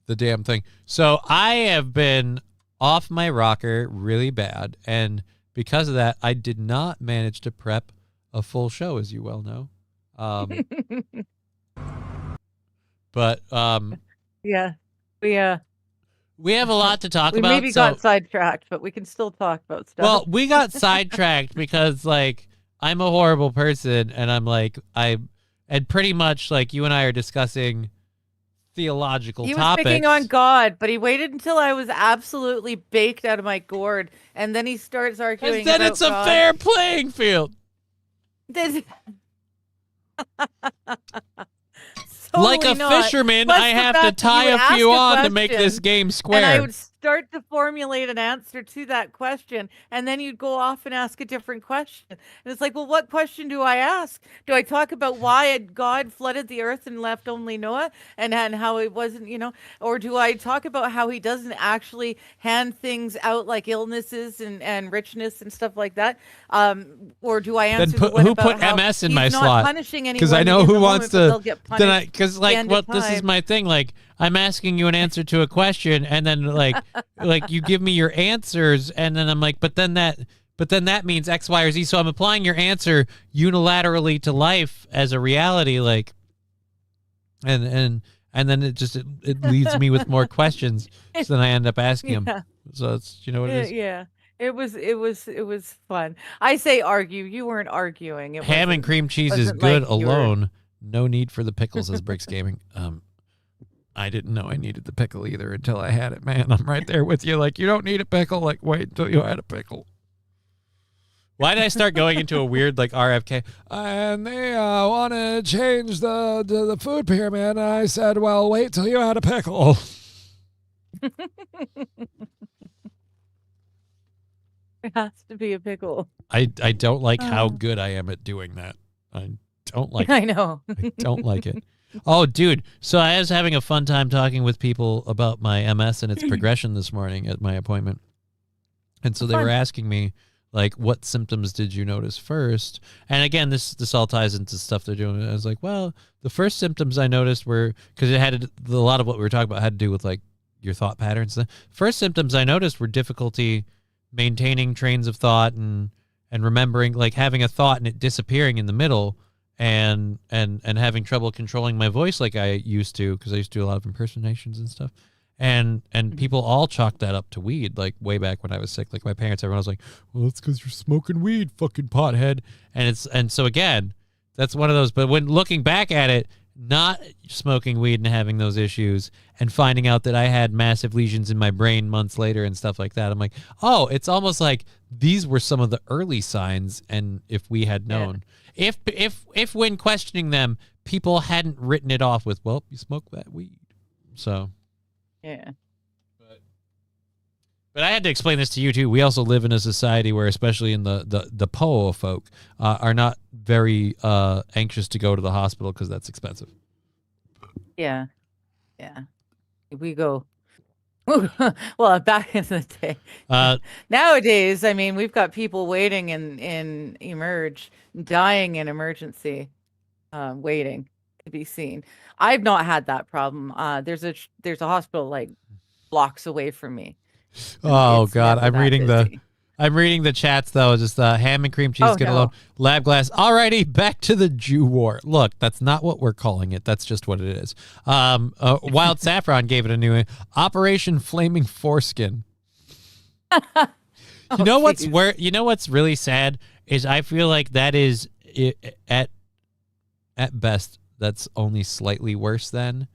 the damn thing. So I have been off my rocker really bad, and because of that, I did not manage to prep a full show, as you well know. But yeah, we have a lot to talk about. We maybe got sidetracked, but we can still talk about stuff. Well, we got sidetracked because, like, I'm a horrible person, and and pretty much, like, you and I are discussing theological topics. He was picking on God, but he waited until I was absolutely baked out of my gourd, and then he starts arguing. And then about it's a God. fair playing field. Like a fisherman, I have to tie a few on to make this game square. And I would start to formulate an answer to that question, and then you'd go off and ask a different question. And it's like, well, what question do I ask? Do I talk about why God flooded the earth and left only Noah, and how it wasn't, or do I talk about how he doesn't actually hand things out like illnesses and richness and stuff like that? Or do I answer the one who about put how MS in he's my not slot? punishing anyone Because I know in who the wants moment, but to. they'll get punished Because at the end of this is time. my thing. Like, I'm asking you an answer to a question, and then like you give me your answers, and then I'm like, but then that means X, Y, or Z. So I'm applying your answer unilaterally to life as a reality, like, and then it leads me with more questions. So then I end up asking them. Yeah. So it's what it is. Yeah. It was fun. I say argue. You weren't arguing. It Ham and wasn't- cream cheese is wasn't good like you were- alone. No need for the pickles, says Bricks Gaming. I didn't know I needed the pickle either until I had it, man. I'm right there with you. Like, you don't need a pickle. Like, wait until you had a pickle. Why did I start going into a weird, like, RFK? And they want to change the food pyramid. And I said, well, wait till you had a pickle. It has to be a pickle. I don't like how Oh. good I am at doing that. I don't like it. I know. I don't like it. Oh, dude. So I was having a fun time talking with people about my MS and its progression this morning at my appointment. And so they were Fun. asking me, like, what symptoms did you notice first? And again, this all ties into stuff they're doing. I was like, well, the first symptoms I noticed were, because it had a lot of what we were talking about had to do with, like, your thought patterns. The first symptoms I noticed were difficulty maintaining trains of thought and remembering, like, having a thought and it disappearing in the middle. And having trouble controlling my voice like I used to, because I used to do a lot of impersonations and stuff. And people all chalked that up to weed, like way back when I was sick. Like my parents, everyone was like, well, it's because you're smoking weed, fucking pothead. And so again, that's one of those. But when looking back at it, not smoking weed and having those issues and finding out that I had massive lesions in my brain months later and stuff like that, I'm like, oh, it's almost like these were some of the early signs. And if we had known, if when questioning them, people hadn't written it off with, well, you smoke that weed. So, Yeah. but I had to explain this to you too. We also live in a society where, especially in the POA folk, are not very anxious to go to the hospital because that's expensive. Yeah. Yeah. We go. Well, back in the day. Nowadays, I mean, we've got people waiting in Emerge, dying in emergency, waiting to be seen. I've not had that problem. There's a hospital like blocks away from me. Oh It's God, never I'm that reading busy. I'm reading the chats though. Just ham and cream cheese, Oh, get no. alone. Lab glass. Alrighty, back to the Jew war. Look, that's not what we're calling it. That's just what it is. Wild Saffron gave it a new Operation Flaming Foreskin. You know what's geez. You know what's really sad is I feel like that is at best that's only slightly worse than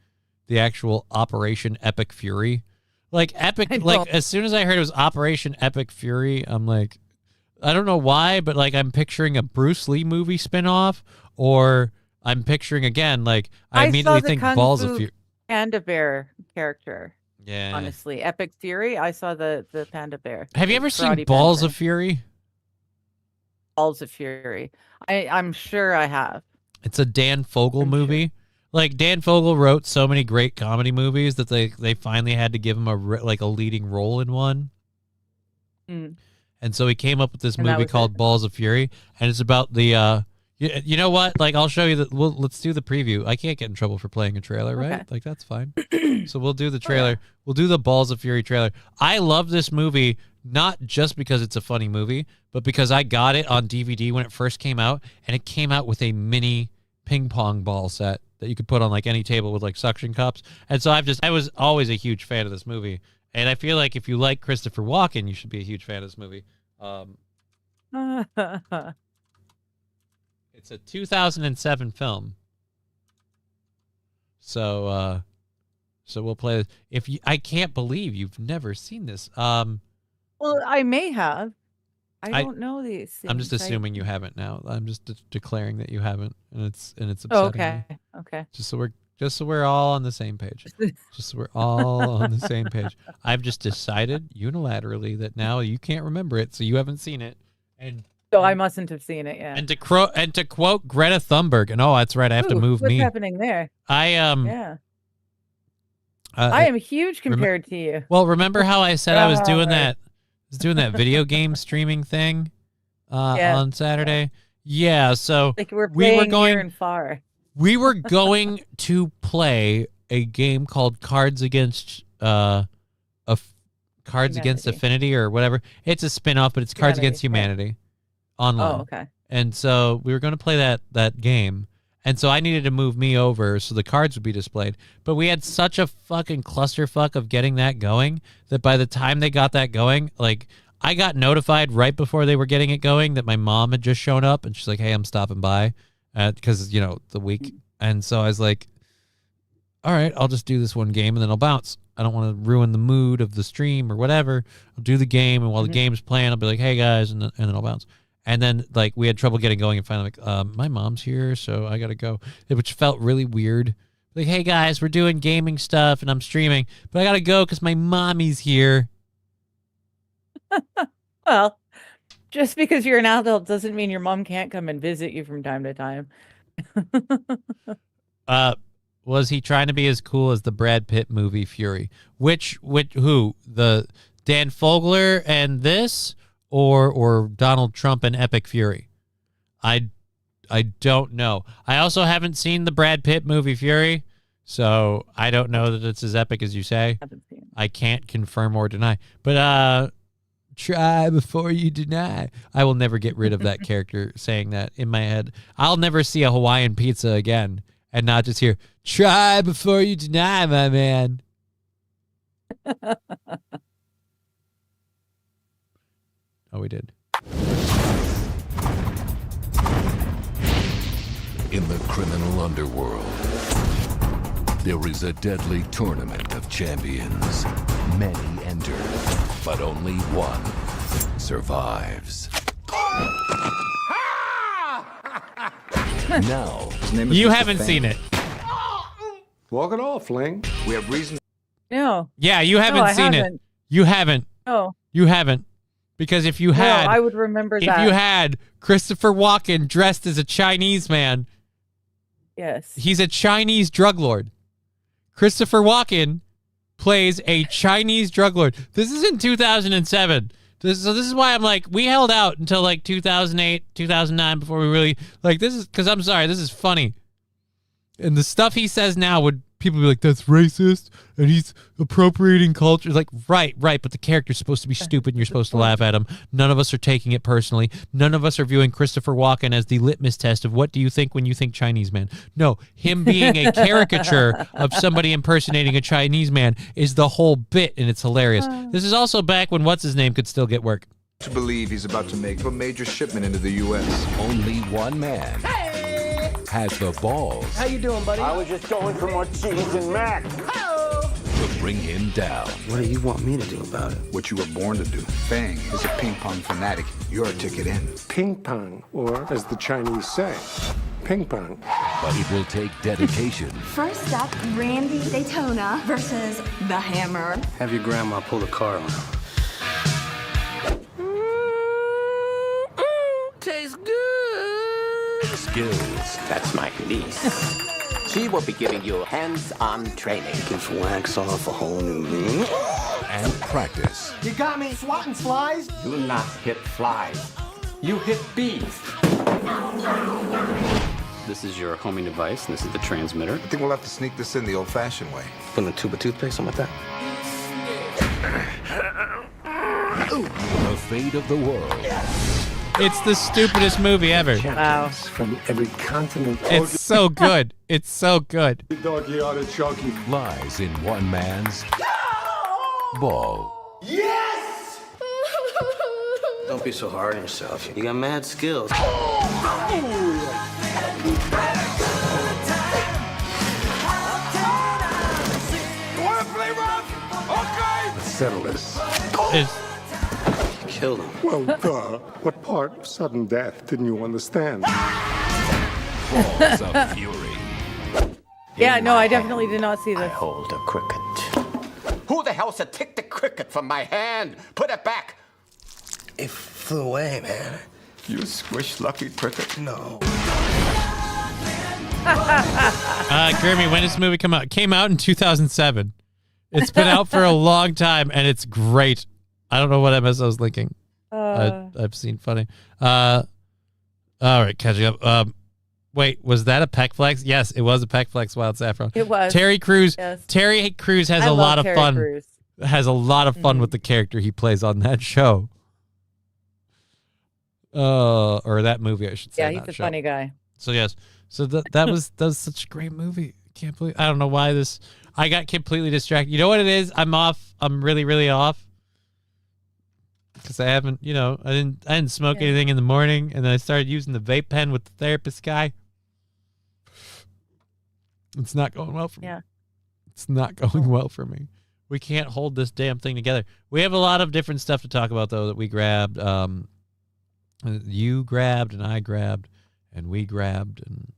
the actual Operation Epic Fury. Like Epic, I know. like as soon as I heard it was Operation Epic Fury, I'm like, I don't know why, but like I'm picturing a Bruce Lee movie spinoff, or I'm picturing again like I I saw immediately the think Kung Balls of Fu Fury. Panda Bear character. Yeah. Honestly, Epic Fury. I saw the Panda Bear. Have you the ever seen Karate Balls Panda. of Fury? Balls of Fury? I'm sure I have. It's a Dan Fogel I'm sure. movie. Like Dan Fogel wrote so many great comedy movies that they finally had to give him a leading role in one. Mm. And so he came up with this And that movie was called it. Balls of Fury, and it's about the you know what? Like I'll show you that. Let's do the preview. I can't get in trouble for playing a trailer, right? Okay. Like that's fine. So we'll do the trailer. We'll do the Balls of Fury trailer. I love this movie not just because it's a funny movie, but because I got it on DVD when it first came out, and it came out with a mini ping pong ball set that you could put on like any table with like suction cups. And so I was always a huge fan of this movie. And I feel like if you like Christopher Walken, you should be a huge fan of this movie. It's a 2007 film. So we'll play this. I can't believe you've never seen this. Well, I may have. I I- don't know these things. I'm just I- assuming you haven't now. I'm just declaring that you haven't, and it's upsetting Oh, me. okay. Okay. Just so we're Just so we're all on the same page. Just so we're all on the same page. I've just decided unilaterally that now you can't remember it, so you haven't seen it. And So I mustn't have seen it yet. and to quote Greta Thunberg, and that's right, I have to Ooh, move what's me. happening there? I I am huge compared to you. Well, remember how I said I was doing Right. that video game streaming thing on Saturday? Yeah, so Like we're we playing were going near and far. we were going to play a game called Cards Against Humanity. Affinity or whatever. It's a spin-off, but it's Cards Against Humanity, Humanity online. Oh, okay. And so we were going to play that game. And so I needed to move me over so the cards would be displayed. But we had such a fucking clusterfuck of getting that going that by the time they got that going, like I got notified right before they were getting it going that my mom had just shown up and she's like, "Hey, I'm stopping by," because the week. And so I was like, "All right, I'll just do this one game and then I'll bounce. I don't want to ruin the mood of the stream or whatever. I'll do the game, and while the game's playing, I'll be like, 'Hey guys,' and then I'll bounce." And then, like, we had trouble getting going, and finally, like, my mom's here, so I gotta go, which felt really weird. Like, "Hey guys, we're doing gaming stuff, and I'm streaming, but I gotta go because my mommy's here." Well, just because you're an adult doesn't mean your mom can't come and visit you from time to time. Was he trying to be as cool as the Brad Pitt movie Fury? Who? The Dan Fogler and this, or Donald Trump and Epic Fury? I don't know. I also haven't seen the Brad Pitt movie Fury, so I don't know that it's as epic as you say. Haven't seen it. I can't confirm or deny. But try before you deny. I will never get rid of that character saying that in my head. I'll never see a Hawaiian pizza again and not just hear, "Try before you deny, my man." Oh, we did. In the criminal underworld, there is a deadly tournament of champions. Many enter, but only one survives. Now, You haven't seen it. Walk it off, Fling. We have reason. No. Yeah, you haven't I seen it. haven't. You haven't. No. You haven't. Because if you had, No, I would remember if that. you had Christopher Walken dressed as a Chinese man, Yes. he's a Chinese drug lord. Christopher Walken plays a Chinese drug lord. This is in 2007. So this is why I'm like, we held out until like 2008, 2009 before we really, like, this is, because I'm sorry, this is funny. And the stuff he says now would, people be like, "That's racist, and he's appropriating culture." Like, right, but the character's supposed to be stupid and you're supposed to laugh at him. None of us are taking it personally. None of us are viewing Christopher Walken as the litmus test of what do you think when you think Chinese man. No, him being a caricature of somebody impersonating a Chinese man is the whole bit, and it's hilarious. This is also back when what's-his-name could still get work. To believe he's about to make a major shipment into the U.S. only one man has the balls How you doing, buddy? I was just going for more cheese and mac. to bring him down. What do you want me to do about it? What you were born to do. Fang is a ping pong fanatic. You're a ticket in. Ping pong, or as the Chinese say, ping pong. But it will take dedication First up, Randy Daytona versus The Hammer. Have your grandma pull the car around. Tastes good. skills That's my niece. She will be giving you hands-on training. Gives wax off a whole new meaning. and practice. You got me swatting flies? Do not hit flies. You hit bees. This is your homing device, and this is the transmitter. I think we'll have to sneak this in the old-fashioned way. Put in a tube of toothpaste, something like that. The fate of the world. It's the stupidest movie ever. Wow. From every continent. It's so good. It's so good. Doggy on a chunky. Lies in one man's ball. Don't be so hard on yourself. You got mad skills. Settle this. It's, Killed him. Well, duh. What part of sudden death didn't you understand? Balls of Fury. Yeah, In no, my I definitely hand, did not see I this. hold a cricket. Who the hell said take the cricket from my hand? Put it back. It flew away, man. You squished Lucky Cricket? No. Grammy, when did this movie come out? It came out in 2007. It's been out for a long time, and it's great. I don't know what MSO was thinking. I've seen funny. All right, catching up. Wait, was that a Peck Flex? Yes, it was a Peck Flex. Wild Saffron. It was. Terry Crews. Yes. Terry Crews has I a love lot of Terry fun. Crews. Has a lot of fun with the character he plays on that show. Or that movie, I should say. Yeah, he's not a show. funny guy. So yes, so that was such a great movie. Can't believe I don't know why this. I got completely distracted. You know what it is? I'm off. I'm really, really off because I haven't. You know, I didn't smoke anything in the morning, and then I started using the vape pen with the therapist guy. It's not going well for me. Yeah. It's not going well for me. We can't hold this damn thing together. We have a lot of different stuff to talk about though that we grabbed. You grabbed and I grabbed. And we grabbed, and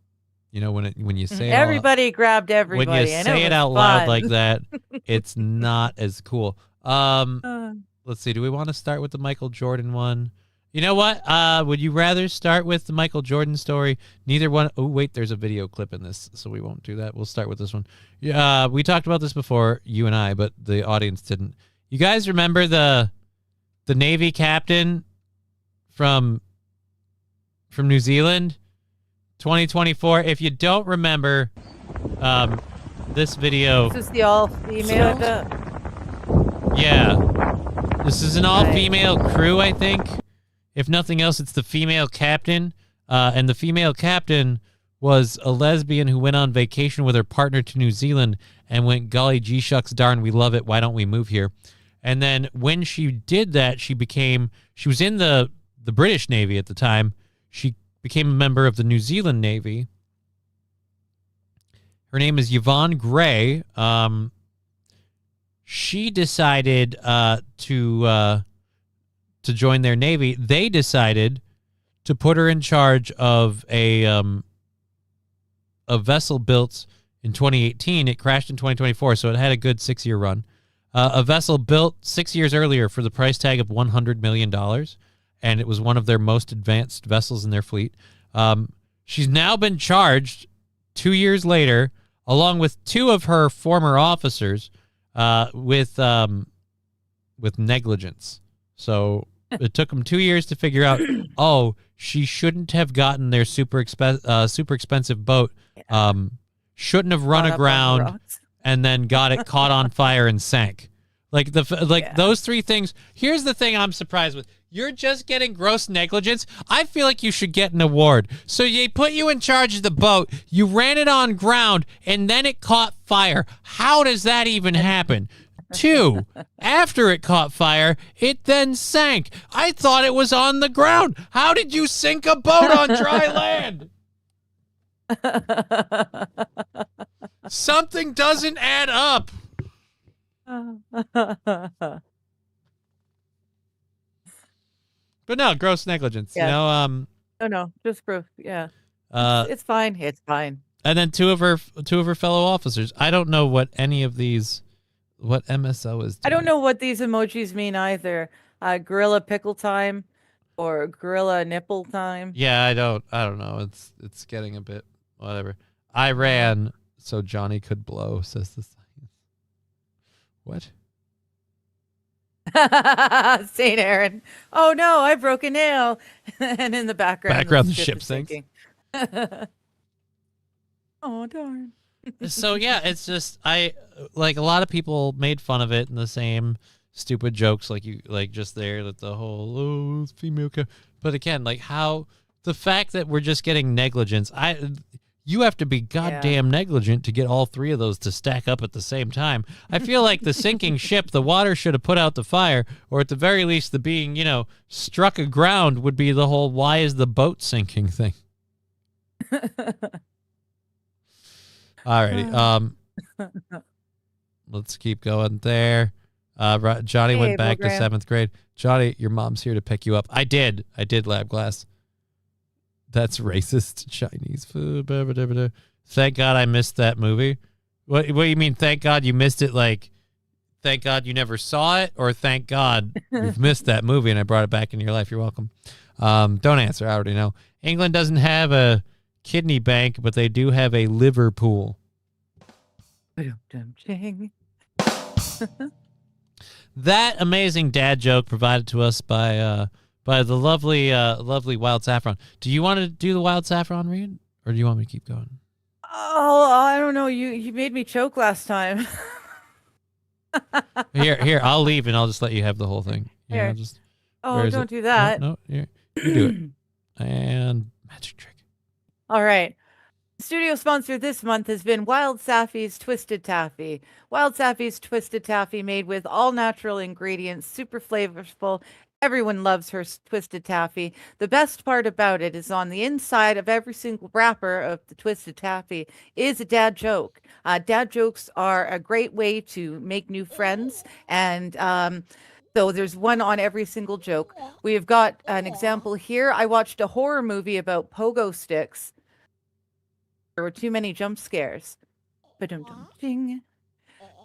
you know when you say everybody grabbed everybody. when you and say it was out loud fun. like that, it's not as cool. Let's see. Do we want to start with the Michael Jordan one? You know what? Would you rather start with the Michael Jordan story? Neither one. Oh wait, there's a video clip in this, so we won't do that. We'll start with this one. Yeah, we talked about this before, you and I, but the audience didn't. You guys remember the Navy captain from New Zealand? 2024. If you don't remember this video, This is the all-female. yeah, this is an all-female crew, I think. If nothing else, it's the female captain, and the female captain was a lesbian who went on vacation with her partner to New Zealand and went, golly gee shucks darn, we love it, why don't we move here? And then when she did that, she was in the British Navy at the time. She became a member of the New Zealand Navy. Her name is Yvonne Gray. She decided to join their Navy. They decided to put her in charge of a vessel built in 2018. It crashed in 2024, so it had a good 6-year run. A vessel built 6 years earlier for the price tag of $100 million. And it was one of their most advanced vessels in their fleet. She's now been charged 2 years later, along with 2 of her former officers, with negligence. So it took them 2 years to figure out, oh, she shouldn't have gotten their super expensive boat. Shouldn't have run aground and then got it caught on fire and sank. Those 3 things. Here's the thing I'm surprised with. You're just getting gross negligence. I feel like you should get an award. So they put you in charge of the boat. You ran it on ground, and then it caught fire. How does that even happen? 2, after it caught fire, it then sank. I thought it was on the ground. How did you sink a boat on dry land? Something doesn't add up. But no, gross negligence. Yeah. You know, No, just proof. Yeah. uh, It's fine. It's fine. and then two of her fellow officers. I don't know what any of these, what MSO is doing. I don't know what these emojis mean either. Gorilla pickle time or gorilla nipple time. Yeah, I don't know. It's getting a bit whatever. I ran so Johnny could blow, says the science. What? St. Aaron. Oh no, I broke a nail. And in the background, The ship is sinks. sinking. Oh darn. So yeah, it's just a lot of people made fun of it in the same stupid jokes just there that the whole it's female but again, how the fact that we're just getting negligence, you have to be goddamn negligent to get all 3 of those to stack up at the same time. I feel like the sinking ship, the water should have put out the fire, or at the very least the being, struck aground would be the whole why is the boat sinking thing. Alrighty. Let's keep going there. Johnny went back to 7th grade. Johnny, your mom's here to pick you up. I did, Lab Glass. That's racist Chinese food. Thank God I missed that movie. What do you mean? Thank God you missed it? Like, thank God you never saw it, or thank God you've missed that movie and I brought it back into your life. You're welcome. Don't answer. I already know. England doesn't have a kidney bank, but they do have a Liverpool. That amazing dad joke provided to us by the lovely Wild Saffron. Do you want to do the Wild Saffron read, or do you want me to keep going? Oh, I don't know. You made me choke last time. Here, I'll leave and I'll just let you have the whole thing. Here. Just, don't do that. No, here, you do it. And magic trick. All right. Studio sponsor this month has been Wild Saffy's Twisted Taffy. Wild Saffy's Twisted Taffy, made with all natural ingredients, super flavorful. Everyone loves her Twisted Taffy. The best part about it is on the inside of every single wrapper of the Twisted Taffy is a dad joke. Dad jokes are a great way to make new friends, and so there's one on every single joke. We have got an example here. I watched a horror movie about pogo sticks. There were too many jump scares. Ba-dum-dum-ding.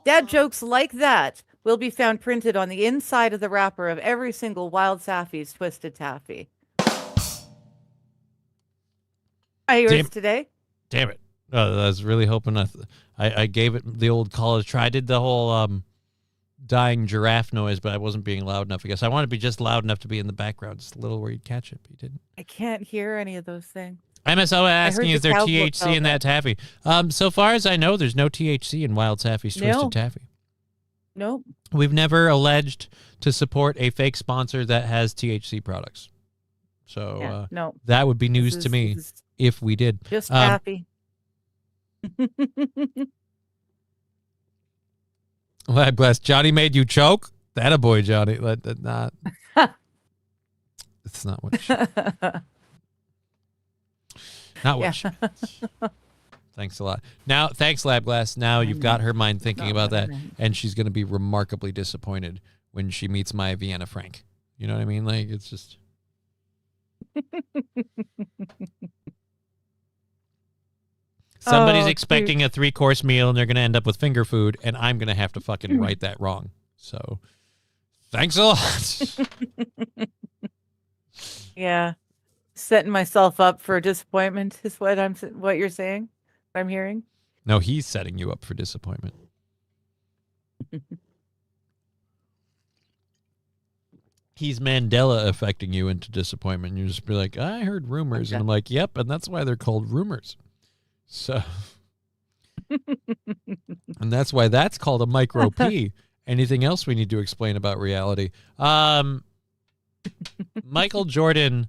Dad jokes like that will be found printed on the inside of the wrapper of every single Wild Saffy's Twisted Taffy. Are yours today? Damn it. I was really hoping I gave it the old college try. I did the whole dying giraffe noise, but I wasn't being loud enough, I guess. I wanted to be just loud enough to be in the background, just a little where you'd catch it, but you didn't. I can't hear any of those things. MSO asking, is there THC in that taffy? So far as I know, there's no THC in Wild Saffy's Twisted Taffy. Nope. We've never alleged to support a fake sponsor that has THC products. So no. That would be news to me if we did. Just taffy. Lad bless. Johnny made you choke? That a boy, Johnny. Not. It's not what she... Not what she means. Thanks a lot. Now, thanks, Lab Glass. Now you've got her mind thinking about that, and she's going to be remarkably disappointed when she meets my Vienna Frank. You know what I mean? Like, it's just... Somebody's expecting a 3-course meal, and they're going to end up with finger food, and I'm going to have to fucking write that wrong. So, thanks a lot. Yeah. Setting myself up for disappointment is what you're saying, what I'm hearing. No, he's setting you up for disappointment. He's Mandela affecting you into disappointment. You just be like, I heard rumors. Okay. And I'm like, yep, and that's why they're called rumors. So, and that's why that's called a micro P. Anything else we need to explain about reality? Michael Jordan...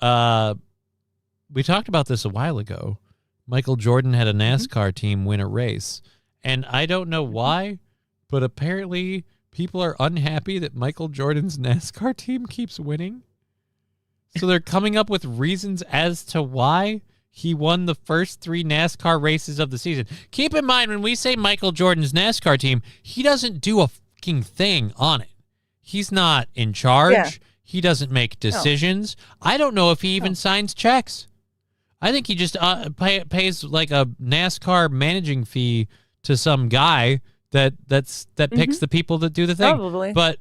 we talked about this a while ago. Michael Jordan had a NASCAR team win a race, and I don't know why, but apparently people are unhappy that Michael Jordan's NASCAR team keeps winning. So they're coming up with reasons as to why he won the first 3 NASCAR races of the season. Keep in mind, when we say Michael Jordan's NASCAR team, he doesn't do a fucking thing on it. He's not in charge. Yeah. He doesn't make decisions. No. I don't know if he even signs checks. I think he just pays like a NASCAR managing fee to some guy that picks the people that do the thing. Probably. But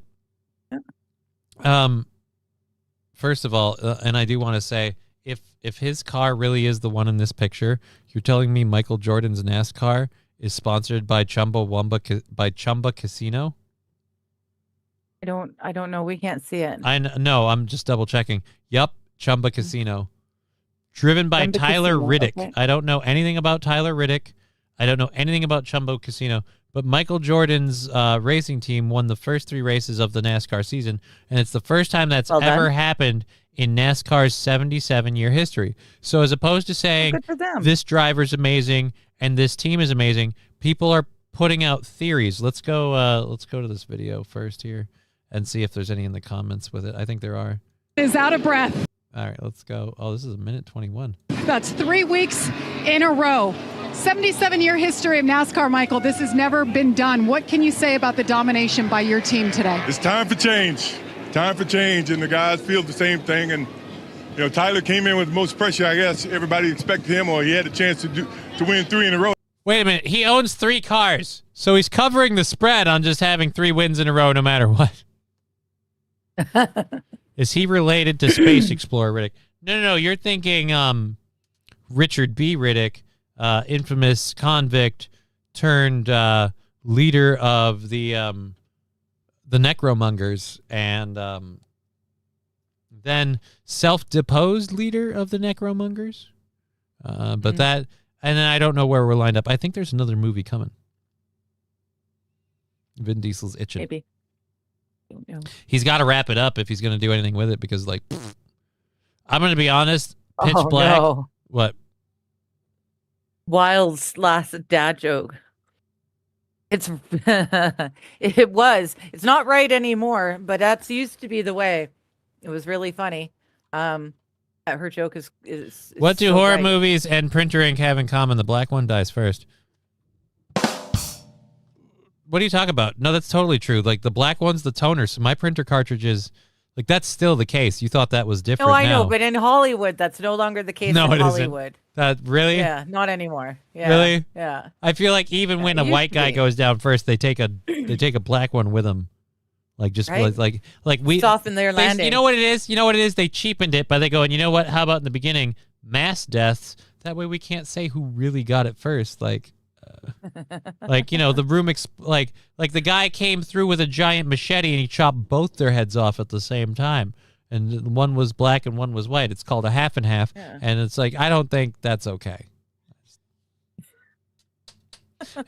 first of all, and I do want to say, if his car really is the one in this picture, you're telling me Michael Jordan's NASCAR is sponsored by Chumba Casino? I don't know. We can't see it. No, I'm just double checking. Yep, Chumba Casino. Driven by Tyler Riddick. Okay. I don't know anything about Tyler Riddick. I don't know anything about Chumba Casino. But Michael Jordan's racing team won the first 3 races of the NASCAR season, and it's the first time that's ever happened in NASCAR's 77-year history. So as opposed to saying this driver's amazing and this team is amazing, people are putting out theories. Let's go to this video first here and see if there's any in the comments with it. I think there are. Is out of breath. All right, let's go. Oh, this is a minute 21. That's 3 weeks in a row. 77-year history of NASCAR, Michael. This has never been done. What can you say about the domination by your team today? It's time for change. Time for change, and the guys feel the same thing, and You know, Tyler came in with most pressure. I guess everybody expected him, or he had a chance to win 3 in a row. Wait a minute. He owns 3 cars, so he's covering the spread on just having 3 wins in a row, no matter what. Is he related to Space Explorer Riddick? No. You're thinking Richard B. Riddick, infamous convict turned leader of the Necromongers, and then self-deposed leader of the Necromongers. But that, and then I don't know where we're lined up. I think there's another movie coming. Vin Diesel's itching. Maybe. Don't know. He's got to wrap it up if he's going to do anything with it, because, like, I'm going to be honest. Pitch Black. No. What? Wild's last dad joke. It's it was. It's not right anymore, but that's used to be the way. It was really funny. Her joke is What do so horror right. movies and printer ink have in common? The black one dies first. What are you talking about? No, that's totally true. Like, the black one's the toner, so my printer cartridges, like, that's still the case. You thought that was different. No, I now. know, but in Hollywood, that's no longer the case. No, in it isn't. Hollywood. That really? Yeah, not anymore. Yeah, Really? Yeah. I feel like even when it a used white to guy be. goes down first, they take a black one with them. Like, just Right? like we Soften their they- landing. You know what it is? You know what it is? They cheapened it by they going, you know what? How about in the beginning, mass deaths? That way we can't say who really got it first. Like, like, you know, the room, like the guy came through with a giant machete and he chopped both their heads off at the same time. And one was black and one was white. It's called a half and half. Yeah. And it's like, I don't think that's okay.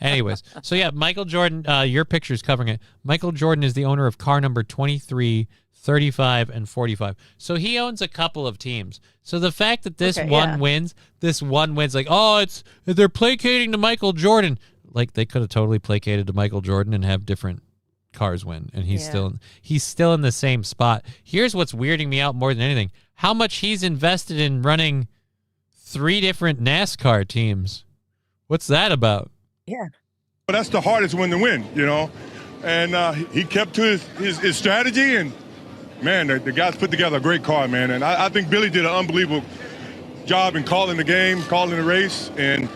Anyways, so yeah, Michael Jordan, your picture's covering it. Michael Jordan is the owner of car number 23, 35, and 45. So he owns a couple of teams. So the fact that this one wins, like, oh, they're placating to Michael Jordan. Like, they could have totally placated to Michael Jordan and have different cars win, and he's still in the same spot. Here's what's weirding me out more than anything: how much he's invested in running 3 different NASCAR teams. What's that about? Yeah. But that's the hardest one to win, you know. And he kept to his strategy, and man, the guys put together a great car, man. And I think Billy did an unbelievable job in calling the game, calling the race, and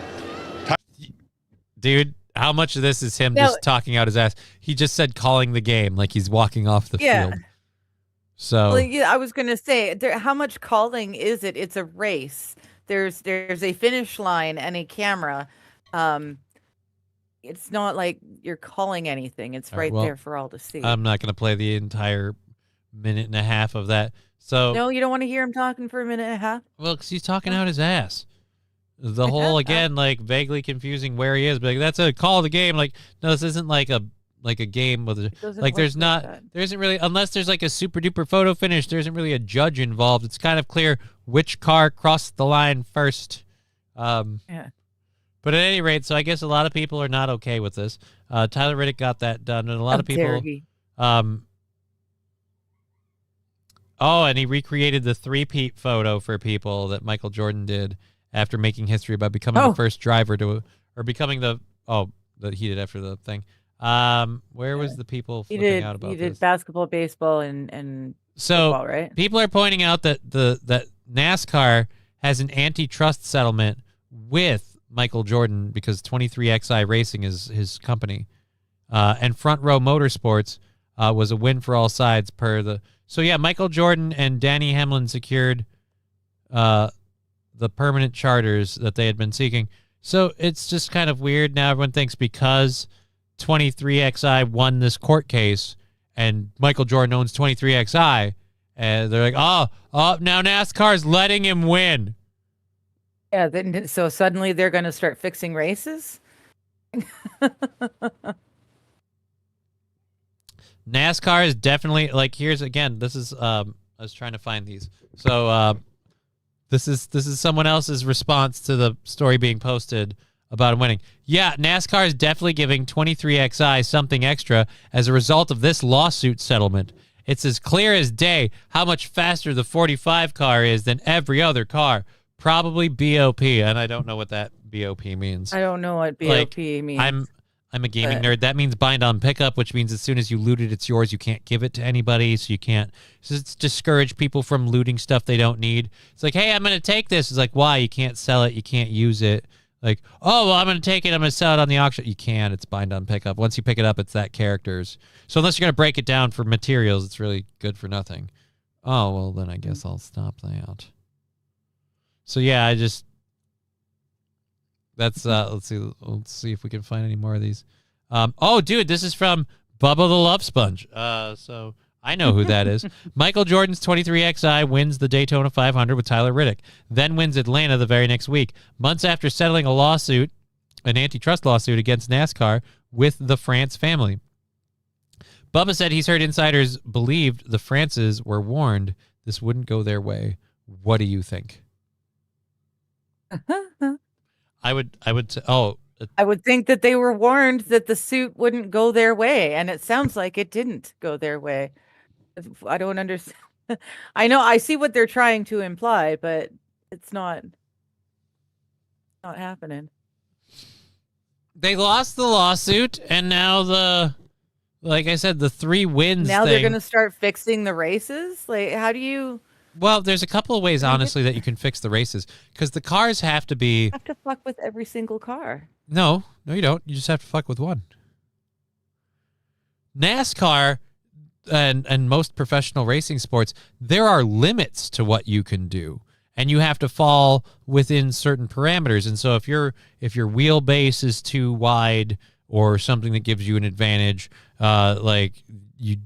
dude, how much of this is him Now- just talking out his ass? He just said calling the game like he's walking off the field. So Well, yeah, I was going to say, how much calling is it? It's a race. There's a finish line and a camera. It's not like you're calling anything. It's All right, right well, there for all to see. I'm not going to play the entire minute and a half of that. So No, you don't want to hear him talking for a minute and a half? well, because he's talking out his ass. The whole, again, like, vaguely confusing where he is, but like, that's a call of the game. Like, no, this isn't like a game with doesn't like, work there's like not, that. there isn't really, unless there's like a super duper photo finish, there isn't really a judge involved. It's kind of clear which car crossed the line first. Yeah. But at any rate, so I guess a lot of people are not okay with this. Tyler Riddick got that done, and a lot of How dare people. he. Oh, and he recreated the three-peat photo for people that Michael Jordan did after making history by becoming the first driver to, or becoming that he did after the thing. Where was the people flipping out about He this? did basketball, baseball, and So football, right? people are pointing out that that NASCAR has an antitrust settlement with Michael Jordan because 23XI Racing is his company, and Front Row Motorsports was a win for all sides per the. So yeah, Michael Jordan and Danny Hamlin secured the permanent charters that they had been seeking. So it's just kind of weird. Now everyone thinks because 23XI won this court case and Michael Jordan owns 23XI, and they're like, oh, now NASCAR's letting him win. Yeah. So suddenly they're going to start fixing races. NASCAR is definitely like, here's again, this is I was trying to find these. So this is someone else's response to the story being posted about him winning. Yeah, NASCAR is definitely giving 23XI something extra as a result of this lawsuit settlement. It's as clear as day how much faster the 45 car is than every other car. Probably BOP, and I don't know what that BOP means. I don't know what BOP Like, means. I'm a gaming nerd. That means bind on pickup, which means as soon as you loot it, it's yours. You can't give it to anybody, so you can't. So it's discourage people from looting stuff they don't need. It's like, hey, I'm going to take this. It's like, why? You can't sell it. You can't use it. Like, oh, well, I'm going to take it. I'm going to sell it on the auction. You can. It's bind on pickup. Once you pick it up, it's that character's. So unless you're going to break it down for materials, it's really good for nothing. Oh, well, then I guess I'll stop that. So, yeah, I just... That's let's see if we can find any more of these. Oh, dude, this is from Bubba the Love Sponge. So I know who that is. Michael Jordan's 23XI wins the Daytona 500 with Tyler Riddick, then wins Atlanta the very next week, months after settling a lawsuit, an antitrust lawsuit against NASCAR with the France family. Bubba said he's heard insiders believed the Frances were warned this wouldn't go their way. What do you think? I would think that they were warned that the suit wouldn't go their way, and it sounds like it didn't go their way. I don't understand. I know I see what they're trying to imply, but it's not happening. They lost the lawsuit, and now like I said, the 3 wins. Now they're going to start fixing the races. Like, how do you? Well, there's a couple of ways, honestly, that you can fix the races, because the cars have to be... You have to fuck with every single car. No, you don't. You just have to fuck with one. NASCAR and most professional racing sports, there are limits to what you can do, and you have to fall within certain parameters. And so if your wheelbase is too wide or something that gives you an advantage, like you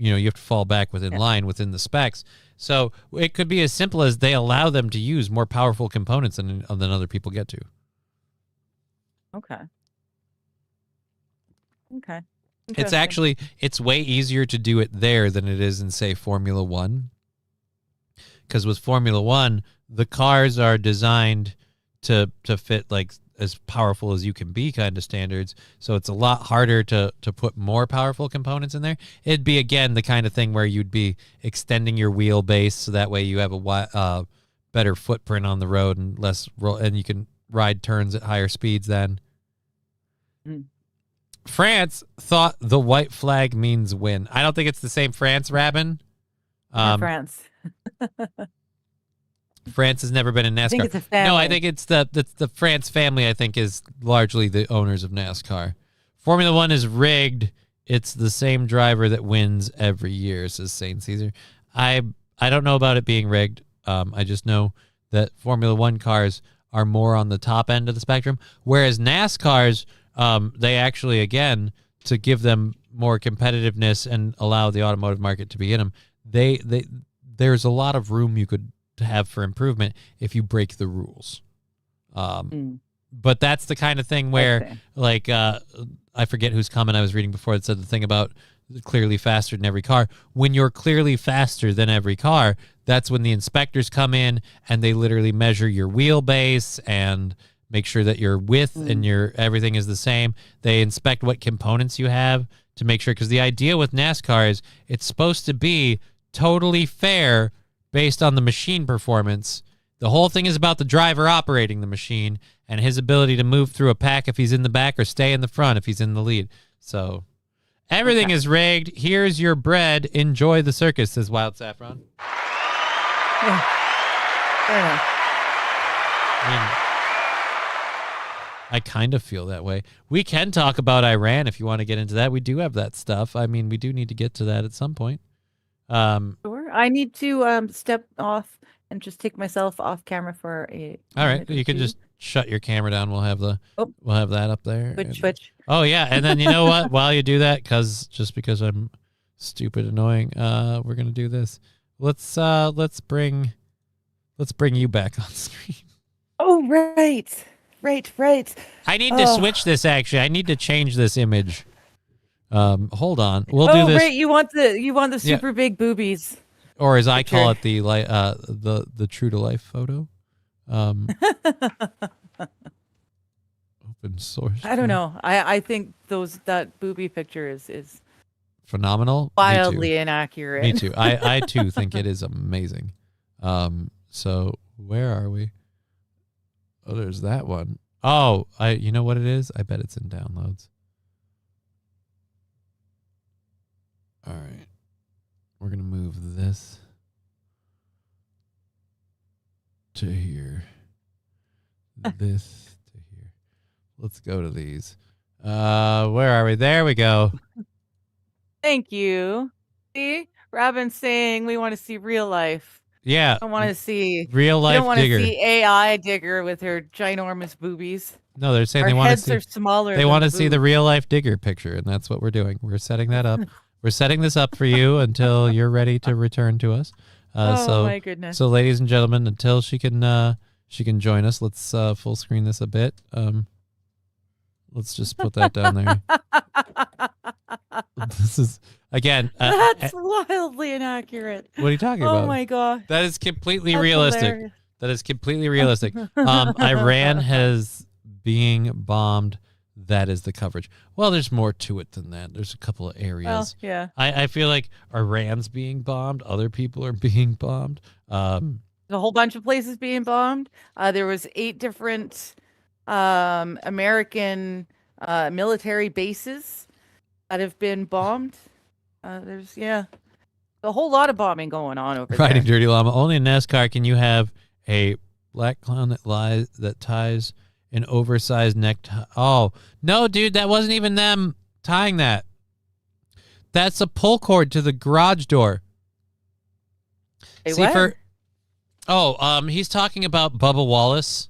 have to fall back within line within the specs. So it could be as simple as they allow them to use more powerful components than other people get to. Okay. It's way easier to do it there than it is in, say, Formula One. Because with Formula One, the cars are designed to fit like as powerful as you can be kind of standards. So it's a lot harder to put more powerful components in there. It'd be, again, the kind of thing where you'd be extending your wheelbase so that way you have a better footprint on the road and and you can ride turns at higher speeds then. France thought the white flag means win. I don't think it's the same France, Rabin. France. France has never been in NASCAR. I think it's a family. No, I think it's the France family, I think, is largely the owners of NASCAR. Formula One is rigged. It's the same driver that wins every year, says St. Caesar. I don't know about it being rigged. I just know that Formula One cars are more on the top end of the spectrum, whereas NASCARs, they actually, again, to give them more competitiveness and allow the automotive market to be in them, there's a lot of room you could to have for improvement if you break the rules. But that's the kind of thing where, like, I forget whose comment I was reading before that said the thing about clearly faster than every car. When you're clearly faster than every car, that's when the inspectors come in and they literally measure your wheelbase and make sure that your width and your everything is the same. They inspect what components you have to make sure, because the idea with NASCAR is it's supposed to be totally fair based on the machine performance. The whole thing is about the driver operating the machine and his ability to move through a pack if he's in the back or stay in the front if he's in the lead. So everything is rigged. Here's your bread. Enjoy the circus, says Wild Saffron. Yeah. I kind of feel that way. We can talk about Iran if you want to get into that. We do have that stuff. I mean, we do need to get to that at some point. Sure. I need to step off and just take myself off camera for a. All right, you can just shut your camera down. We'll have we'll have that up there. Twitch. Oh yeah, and then you know what? While you do that, because I'm stupid annoying, we're gonna do this. Let's bring you back on screen. Oh right. I need to switch this. Actually, I need to change this image. Hold on. We'll do this. Right. You want the super big boobies, or as I call it, the true to life photo. Open source. I don't know. I think that booby picture is phenomenal. Wildly inaccurate. Me too. I too think it is amazing. So where are we? Oh, there's that one. Oh, you know what it is? I bet it's in downloads. All right. We're going to move this to here. This to here. Let's go to these. Where are we? There we go. Thank you. See, Robin's saying we want to see real life. Yeah. I want to see real life we don't want to Digger. see AI Digger with her ginormous boobies. No, they're saying Our they want to heads see. are smaller. They than want to the see the boobs. real life Digger picture, and that's what we're doing. We're setting that up. We're setting this up for you until you're ready to return to us. Oh, my goodness. So, ladies and gentlemen, until she can join us, let's full screen this a bit. Let's just put that down there. This is again. That's wildly inaccurate. What are you talking about? Oh my god. That is completely That's realistic. hilarious. That is completely realistic. Iran has being bombed. That is the coverage. Well, there's more to it than that. There's a couple of areas. Well, yeah. I feel like Iran's being bombed. Other people are being bombed. A whole bunch of places being bombed. There was 8 different American military bases that have been bombed. There's a whole lot of bombing going on over Riding there. Dirty Llama. Only in NASCAR can you have a black clown that ties an oversized necktie. Oh no, dude, that wasn't even them tying that. That's a pull cord to the garage door. Hey, what? He's talking about Bubba Wallace.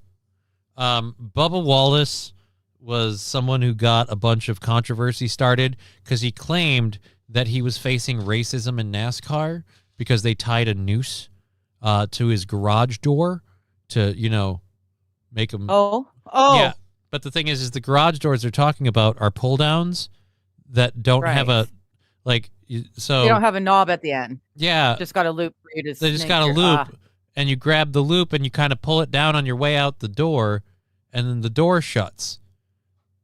Bubba Wallace was someone who got a bunch of controversy started because he claimed that he was facing racism in NASCAR because they tied a noose to his garage door to, make him. Oh. Yeah. But the thing is the garage doors they're talking about are pull downs that don't have a, so. You don't have a knob at the end. Yeah. Just got a loop for you to They just snake got a your- loop, and you grab the loop and you kind of pull it down on your way out the door, and then the door shuts.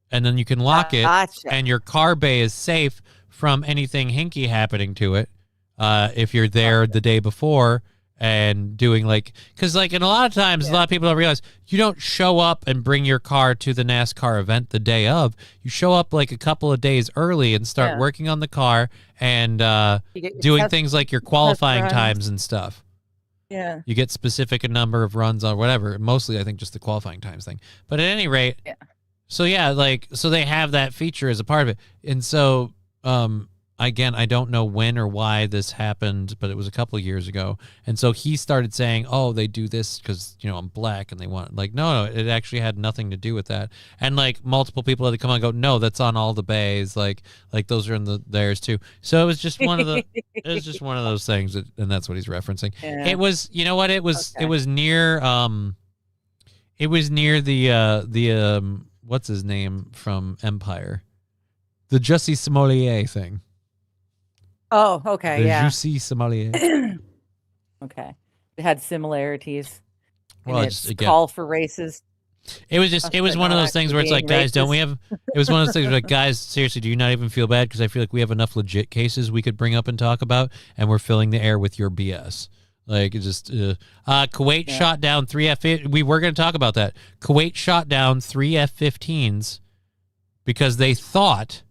And then you can lock it, Gotcha. and your car bay is safe from anything hinky happening to it if you're there the day before and doing because in a lot of times, a lot of people don't realize you don't show up and bring your car to the NASCAR event the day of. You show up a couple of days early and start working on the car and You get your doing test- things like your qualifying runs. times and stuff. Yeah. You get specific a number of runs on whatever. Mostly, I think, just the qualifying times thing. But at any rate, so they have that feature as a part of it. And so, again, I don't know when or why this happened, but it was a couple of years ago. And so he started saying, "Oh, they do this because I'm black, and they want no, it actually had nothing to do with that." And multiple people had to come on and go, "No, that's on all the bays. Like those are in theirs too." So it was just one of the. It was just one of those things, and that's what he's referencing. Yeah. It was, it was, it was near, it was near the what's his name from Empire, the Jussie Smollett thing. Oh, okay, The yeah. Jussie Smollett. Okay. It had similarities. Well, in it's, its again, call for races. It was just, it was But one of not those things where it's actually like, guys, don't we being have, it was one of those things where guys, seriously, do you not even feel bad? Because I feel like we have enough legit cases we could bring up and talk about, and we're filling the air with your BS. It's just, Kuwait shot down 3 F-15s. We were going to talk about that. Kuwait shot down 3 F-15s because they thought,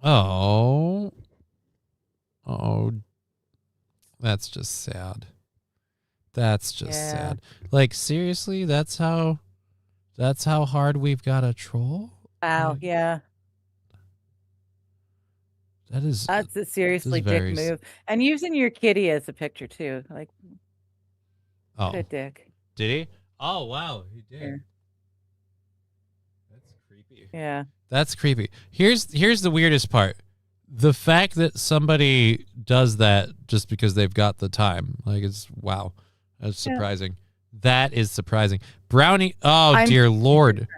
oh, that's just sad. That's just sad. Seriously, that's how hard we've got to troll? Wow, yeah. That's a seriously very dick move. And using your kitty as a picture too. Oh. What a dick. Did he? Oh, wow, he did. Yeah. That's creepy. Yeah. That's creepy. Here's the weirdest part. The fact that somebody does that just because they've got the time. It's wow. That's surprising. That is surprising. Brownie, dear Lord.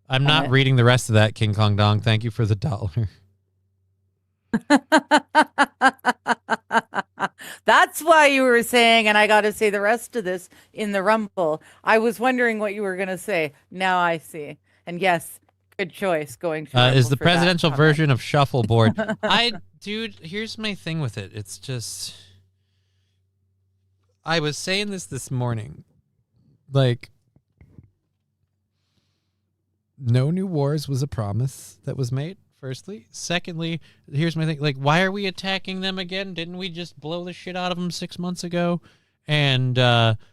I'm not reading the rest of that, King Kong Dong. Thank you for the $1. That's why you were saying, and I got to say the rest of this in the Rumble. I was wondering what you were going to say. Now I see. And yes, good choice going to is the for that presidential comment. version of shuffleboard. Dude, here's my thing with it. It's just, I was saying this morning. No New Wars was a promise that was made firstly. Secondly, here's my thing. Like, why are we attacking them again? Didn't we just blow the shit out of them 6 months ago and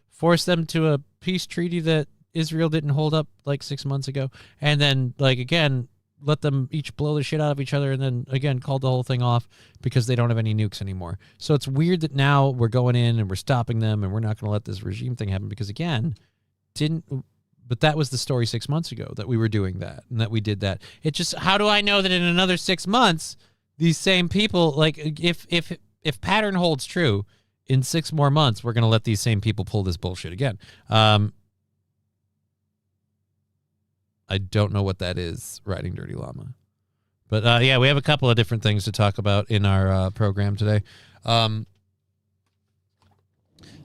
force them to a peace treaty that Israel didn't hold up like 6 months ago? And then, like, again, let them each blow the shit out of each other and then, again, called the whole thing off because they don't have any nukes anymore. So it's weird that now we're going in and we're stopping them and we're not going to let this regime thing happen because, again, but that was the story 6 months ago that we were doing that and that we did that. It just, how do I know that in another 6 months, these same people, like if pattern holds true, in 6 more months, we're going to let these same people pull this bullshit again. I don't know what that is, Riding Dirty Llama. But yeah, we have a couple of different things to talk about in our program today.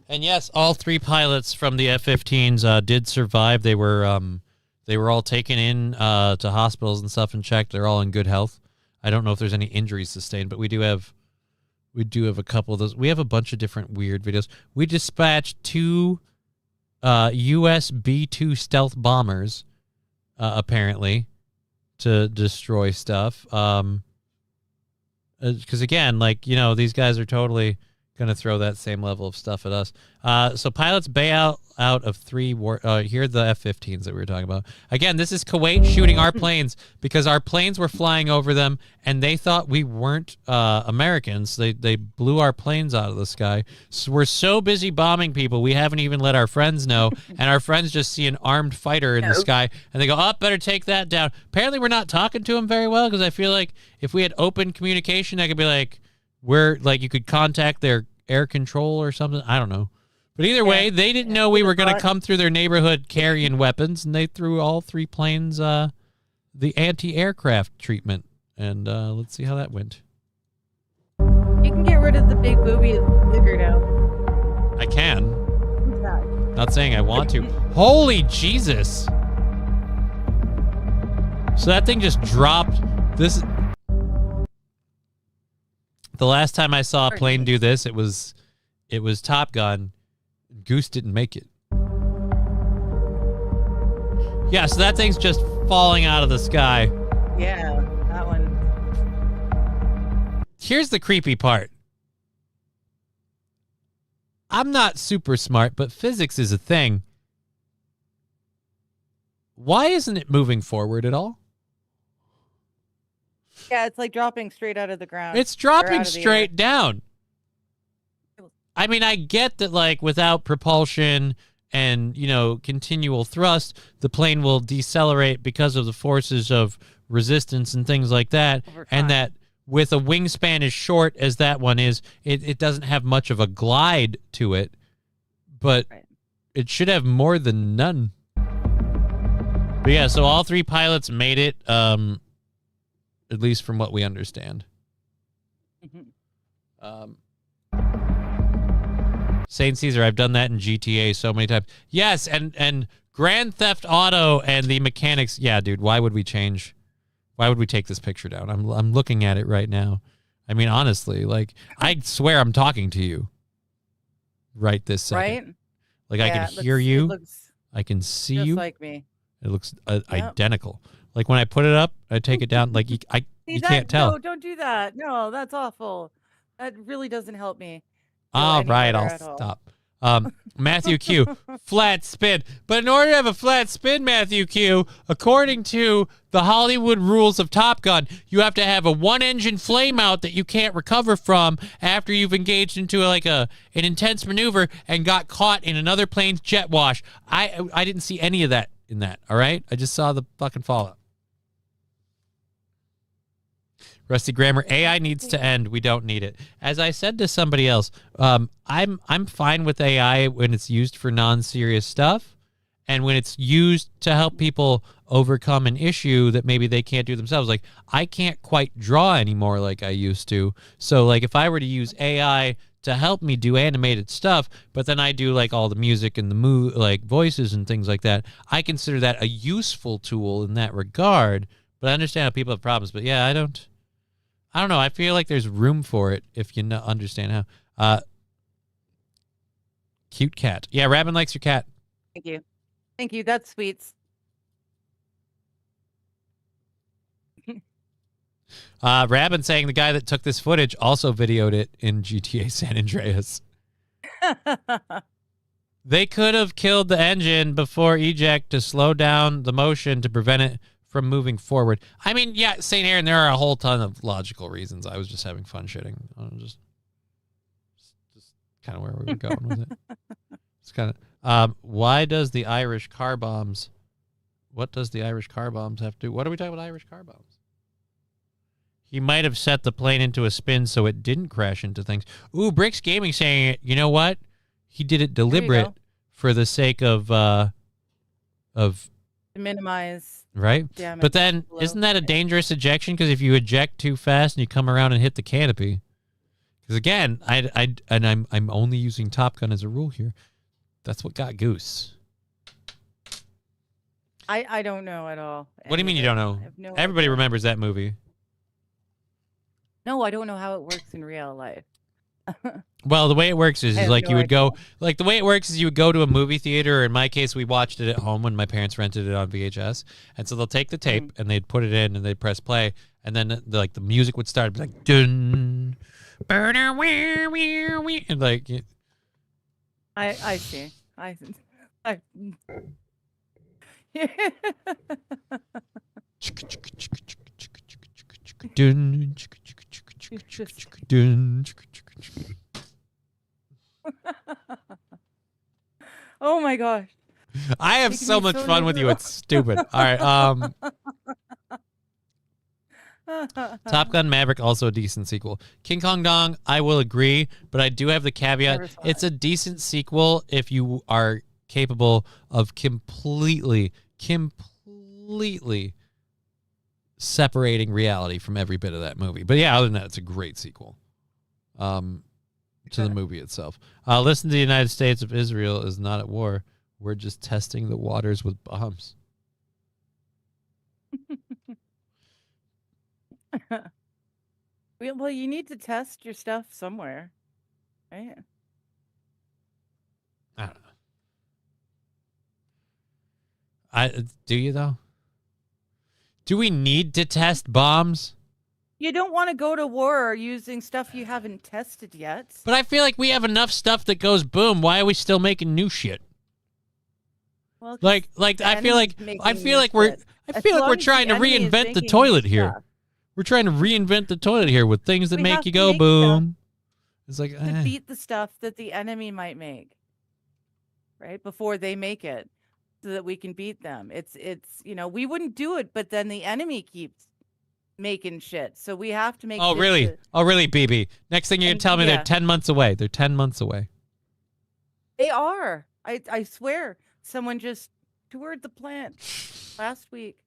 And yes, all 3 pilots from the F-15s did survive. They were all taken in to hospitals and stuff and checked. They're all in good health. I don't know if there's any injuries sustained, but we do have a couple of those. We have a bunch of different weird videos. We dispatched 2 U.S. B-2 stealth bombers, apparently, to destroy stuff. Because again, like, you know, these guys are totally going to throw that same level of stuff at us. So pilots bail out of 3 here are the F-15s that we were talking about. Again, this is Kuwait shooting our planes because our planes were flying over them and they thought we weren't Americans. They blew our planes out of the sky. So we're so busy bombing people, we haven't even let our friends know. And our friends just see an armed fighter in the sky and they go, oh, better take that down. Apparently we're not talking to them very well because I feel like if we had open communication, I could be like, you could contact their air control or something. I don't know. But either way, they didn't know we were going to come through their neighborhood carrying weapons, and they threw all 3 planes the anti-aircraft treatment. And let's see how that went. You can get rid of the big booby liquor now. I can. Not saying I want to. Holy Jesus! So that thing just dropped. This. The last time I saw a plane do this, it was Top Gun. Goose didn't make it. Yeah, so that thing's just falling out of the sky. Yeah, that one. Here's the creepy part. I'm not super smart, but physics is a thing. Why isn't it moving forward at all? Yeah, it's like dropping straight out of the ground. It's dropping straight down. I mean, I get that, like, without propulsion and, you know, continual thrust, the plane will decelerate because of the forces of resistance and things like that. And that with a wingspan as short as that one is, it doesn't have much of a glide to it. But it should have more than none. But yeah, so all 3 pilots made it, at least from what we understand. Saint Caesar, I've done that in GTA so many times. Yes, and Grand Theft Auto and the mechanics. Yeah, dude, why would we change? Why would we take this picture down? I'm looking at it right now. I mean, honestly, like, I swear I'm talking to you right this second. Right? Like, I can hear you. I can see just you. like me. It looks identical. Like, when I put it up, I take it down. Like, you can't tell. No, don't do that. No, that's awful. That really doesn't help me. All right, I'll stop. Matthew Q, flat spin. But in order to have a flat spin, Matthew Q, according to the Hollywood rules of Top Gun, you have to have a 1-engine flameout that you can't recover from after you've engaged into an intense maneuver and got caught in another plane's jet wash. I didn't see any of that in that, all right? I just saw the fucking fallout. Rusty Grammar, AI needs to end. We don't need it. As I said to somebody else, I'm fine with AI when it's used for non-serious stuff and when it's used to help people overcome an issue that maybe they can't do themselves. Like, I can't quite draw anymore like I used to. So, like, if I were to use AI to help me do animated stuff, but then I do, like, all the music and the voices and things like that, I consider that a useful tool in that regard. But I understand how people have problems. But, yeah, I don't know. I feel like there's room for it if you understand how. Cute cat. Yeah, Rabin likes your cat. Thank you. Thank you. That's sweets. Rabin saying the guy that took this footage also videoed it in GTA San Andreas. They could have killed the engine before eject to slow down the motion to prevent it from moving forward. I mean, yeah, St. Aaron, there are a whole ton of logical reasons. I was just having fun shitting. Just kind of where we were going with it. It's kind of why does the Irish car bombs? What does the Irish car bombs have to do? What are we talking about Irish car bombs? He might have set the plane into a spin so it didn't crash into things. Ooh, Bricks Gaming saying, you know what? He did it deliberate for the sake of To minimize right. damage. But then, isn't that a dangerous ejection? Because if you eject too fast and you come around and hit the canopy, because again, I'm only using Top Gun as a rule here. That's what got Goose. I don't know at all. What do you mean you don't know? I have no Everybody idea. remembers that movie. No, I don't know how it works in real life. Well, the way it works is I have like no you would idea. go, like the way it works is you would go to a movie theater, or in my case, we watched it at home when my parents rented it on VHS. And so they'll take the tape and they'd put it in and they'd press play. And then the music would start, it'd be like, dun, and like, I see. I dun, dun. Oh my gosh. I have Making so me much so fun with you. nervous. It's stupid. All right. Top Gun Maverick, also a decent sequel. King Kong Dong, I will agree, but I do have the caveat. Never saw It's a decent sequel if you are capable of completely separating reality from every bit of that movie. But yeah, other than that, it's a great sequel to the movie itself. Listen to the United States of Israel is not at war. We're just testing the waters with bombs. Well, you need to test your stuff somewhere, right? I don't know. Do you though? Do we need to test bombs? You don't want to go to war using stuff you haven't tested yet. But I feel like we have enough stuff that goes boom. Why are we still making new shit? Well, 'cause Like the I feel like enemy's I making feel new like we're shit. I As feel like long we're as trying to enemy is reinvent the making new toilet here. stuff. We're trying to reinvent the toilet here with things that We make have you to go make boom. It's like To beat the stuff that the enemy might make, right? Before they make it, so that we can beat them. It's we wouldn't do it, but then the enemy keeps making shit. So we have to make Oh shit really? to- Oh really, BB? Next thing you're gonna And- tell me yeah. they're 10 months away. They're 10 months away. They are. I swear. Someone just toured the plant last week.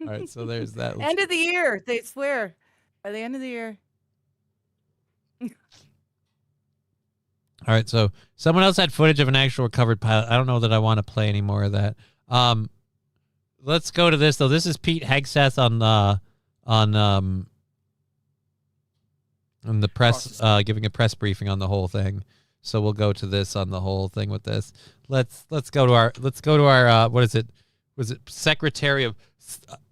All right, so there's that. End of the year, they swear. By the end of the year. All right, so someone else had footage of an actual recovered pilot. I don't know that I want to play any more of that. Let's go to this though. This is Pete Hegseth on the press, giving a press briefing on the whole thing. So we'll go to this on the whole thing with this. Let's go to our what is it? Was it Secretary of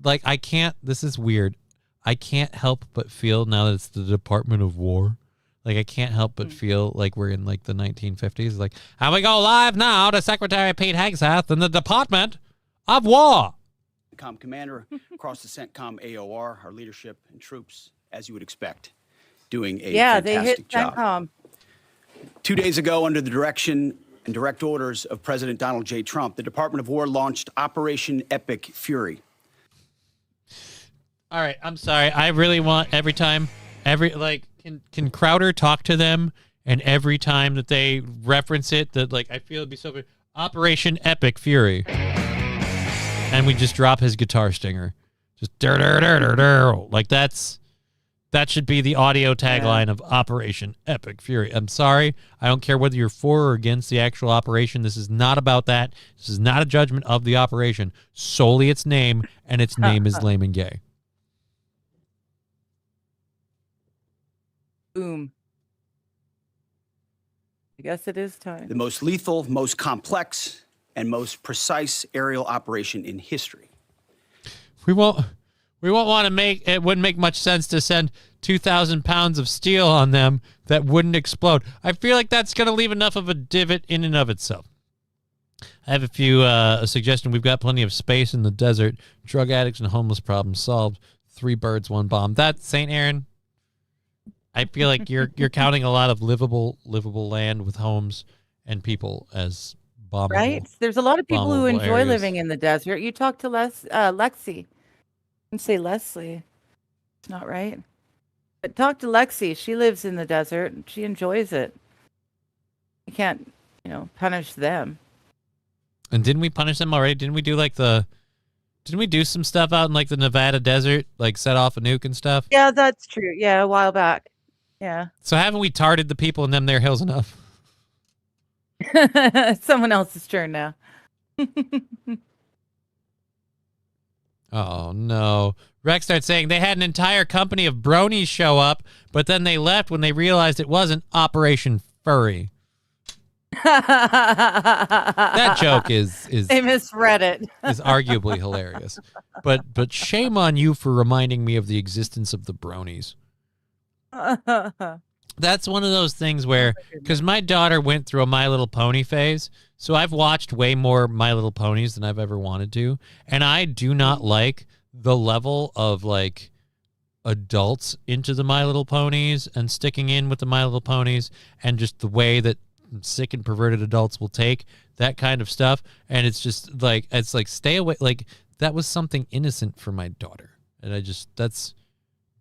I can't. This is weird. I can't help but feel now that it's the Department of War. Like I can't help but feel like we're in like the 1950s. Like, and we go live now to Secretary Pete Hegseth in the Department of War. COM commander across the CENTCOM AOR, our leadership and troops, as you would expect, doing a they fantastic hit job. CENTCOM. 2 days ago, under the direction and direct orders of President Donald J. Trump, the Department of War launched Operation Epic Fury. All right, I'm sorry. I really want can Crowder talk to them, and every time that they reference it, that I feel it'd be so good. Operation Epic Fury, and we just drop his guitar stinger, just that should be the audio tagline of Operation Epic Fury. I'm sorry. I don't care whether you're for or against the actual operation. This is not about that. This is not a judgment of the operation. Solely its name, and its name is lame and gay. Boom. I guess it is time. The most lethal, most complex, and most precise aerial operation in history. We won't We won't want to make it. Wouldn't make much sense to send 2,000 pounds of steel on them that wouldn't explode. I feel like that's going to leave enough of a divot in and of itself. I have a suggestion. We've got plenty of space in the desert. Drug addicts and homeless problem solved. 3 birds, 1 bomb. That's St. Aaron. I feel like you're counting a lot of livable land with homes and people as bombable. Right? There's a lot of people who bombable enjoy areas. living in the desert. You talk to Lexi. And say Leslie. It's not right. But talk to Lexi. She lives in the desert and she enjoys it. You can't, punish them. And didn't we punish them already? Didn't we do some stuff out in like the Nevada desert, like set off a nuke and stuff? Yeah, that's true. Yeah, a while back. Yeah. So haven't we tarted the people in them there hills enough? Someone else's turn now. Oh, no. Rex starts saying they had an entire company of bronies show up, but then they left when they realized it wasn't Operation Furry. That joke is They misread it. is arguably hilarious. But shame on you for reminding me of the existence of the bronies. That's one of those things where, because my daughter went through a My Little Pony phase, so I've watched way more My Little Ponies than I've ever wanted to, and I do not like the level of, like, adults into the My Little Ponies and sticking in with the My Little Ponies, and just the way that sick and perverted adults will take that kind of stuff, and it's just, like, stay away, like, that was something innocent for my daughter, and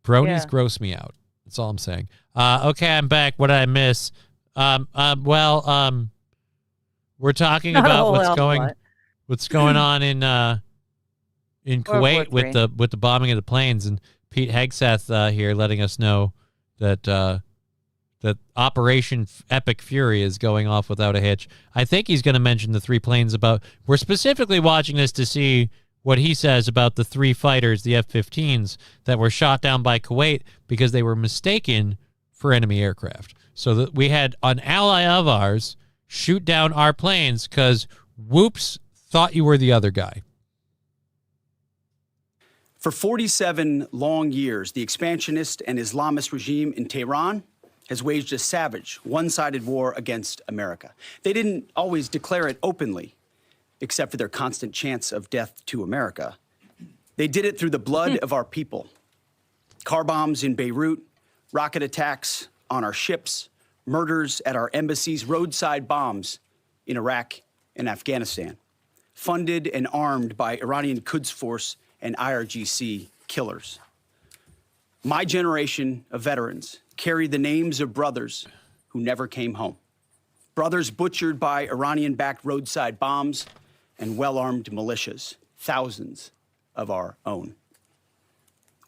bronies gross me out. That's all I'm saying. Okay, I'm back. What did I miss? We're talking about what's going on in Kuwait with the bombing of the planes, and Pete Hegseth here letting us know that that Operation Epic Fury is going off without a hitch. I think he's going to mention the 3 planes we're specifically watching this to see what he says about the 3 fighters, the F-15s, that were shot down by Kuwait because they were mistaken for enemy aircraft. So that we had an ally of ours shoot down our planes because, whoops, thought you were the other guy. For 47 long years, the expansionist and Islamist regime in Tehran has waged a savage, one-sided war against America. They didn't always declare it openly, except for their constant chants of death to America. They did it through the blood of our people. Car bombs in Beirut, rocket attacks on our ships, murders at our embassies, roadside bombs in Iraq and Afghanistan, funded and armed by Iranian Quds Force and IRGC killers. My generation of veterans carry the names of brothers who never came home. Brothers butchered by Iranian-backed roadside bombs and well-armed militias, thousands of our own.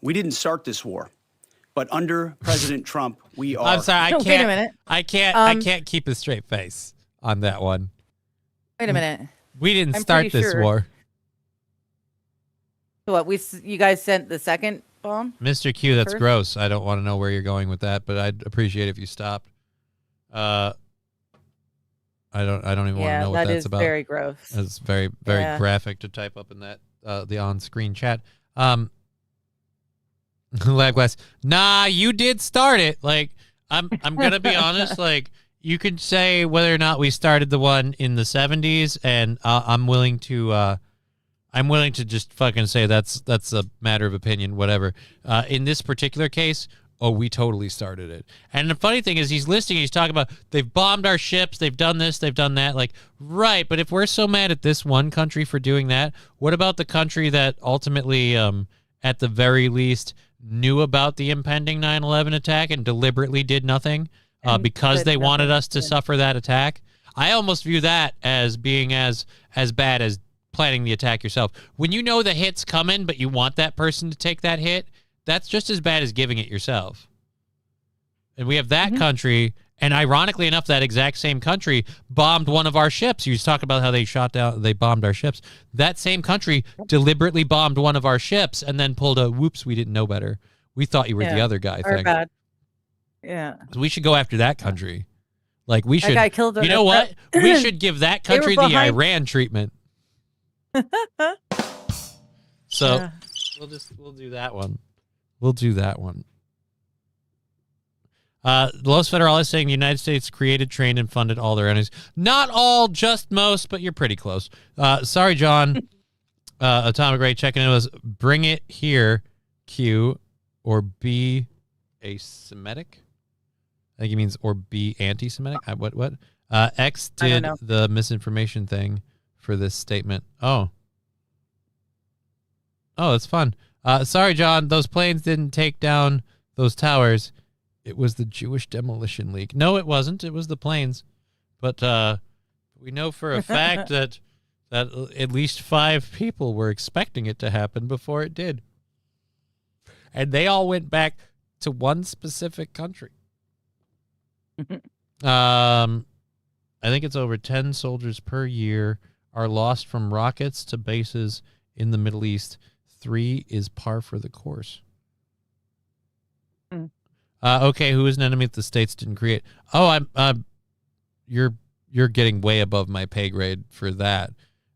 We didn't start this war, but under President Trump, we are. I'm sorry, I can't. Wait a minute. I can't keep a straight face on that one. Wait a minute. We didn't I'm start pretty this sure. war. So what? You guys sent the second bomb? Mr. Q, that's First? gross. I don't want to know where you're going with that, but I'd appreciate it if you stopped. I don't even want to know what that's about. Yeah, that is very gross. It's very, very graphic to type up in that the on-screen chat. Lagwest, nah, you did start it. Like, I'm gonna be honest. Like, you could say whether or not we started the one in the 70s, and I'm willing to just fucking say that's a matter of opinion, whatever. In this particular case, we totally started it. And the funny thing is, he's talking about they've bombed our ships, they've done this, they've done that. Like, right, but if we're so mad at this one country for doing that, what about the country that ultimately, at the very least, knew about the impending 9/11 attack and deliberately did nothing because they wanted us to suffer that attack? I almost view that as being as bad as planning the attack yourself. When you know the hit's coming, but you want that person to take that hit, that's just as bad as giving it yourself. And we have that country, and ironically enough, that exact same country bombed one of our ships. You was talking about how they bombed our ships. That same country deliberately bombed one of our ships and then pulled a, whoops, we didn't know better. We thought you were the other guy Our thing. bad. Yeah. So we should go after that country. Like, we should, That guy killed you know what? We should give that country the Iran treatment. So We'll do that one. We'll do that one. Los Federales saying the United States created, trained, and funded all their enemies. Not all, just most, but you're pretty close. Sorry, John. Atomic Ray checking in was bring it here, Q, or be asemitic. I think he means or be anti-Semitic. What? X did the misinformation thing for this statement. Oh, that's fun. Sorry, John. Those planes didn't take down those towers. It was the Jewish Demolition League. No, it wasn't. It was the planes. But we know for a fact that at least 5 people were expecting it to happen before it did. And they all went back to one specific country. I think it's over 10 soldiers per year are lost from rockets to bases in the Middle East. 3 is par for the course. Okay, who is an enemy that the states didn't create? Oh, you're getting way above my pay grade for that.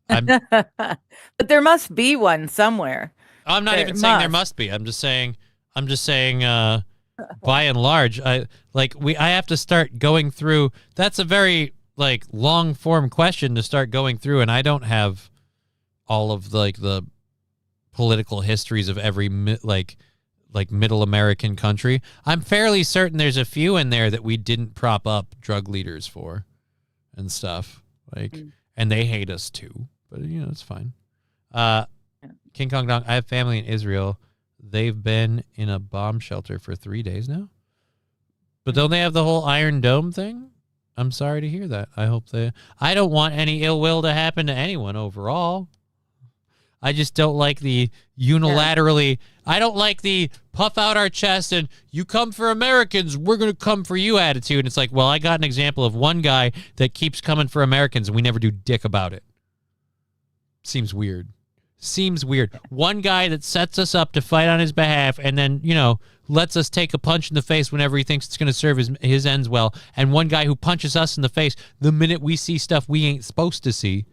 But there must be one somewhere. I'm not even saying there must be. I'm just saying by and large, I have to start going through. That's a very long form question to start going through, and I don't have all of the political histories of every middle American country. I'm fairly certain there's a few in there that we didn't prop up drug leaders for and stuff. And they hate us too. But it's fine. King Kong Dong, I have family in Israel. They've been in a bomb shelter for 3 days now. But don't they have the whole Iron Dome thing? I'm sorry to hear that. I don't want any ill will to happen to anyone overall. I just don't like the unilaterally, I don't like the puff out our chest and you come for Americans, we're going to come for you attitude. And it's like, well, I got an example of one guy that keeps coming for Americans and we never do dick about it. Seems weird. One guy that sets us up to fight on his behalf and then, lets us take a punch in the face whenever he thinks it's going to serve his ends well. And one guy who punches us in the face the minute we see stuff we ain't supposed to see.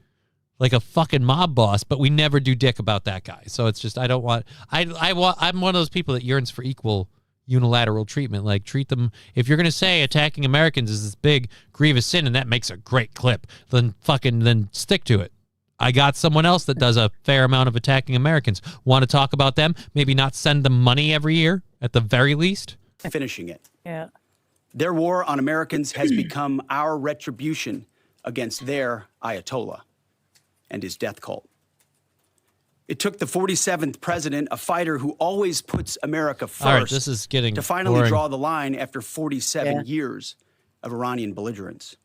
Like a fucking mob boss, but we never do dick about that guy. So it's just, I'm one of those people that yearns for equal unilateral treatment. Treat them, if you're going to say attacking Americans is this big, grievous sin, and that makes a great clip, then stick to it. I got someone else that does a fair amount of attacking Americans. Want to talk about them? Maybe not send them money every year, at the very least. Finishing it. Yeah. Their war on Americans has become our retribution against their Ayatollah and his death cult. It took the 47th president, a fighter who always puts America first, all right, this is getting to finally boring. draw the line after 47 years of Iranian belligerence.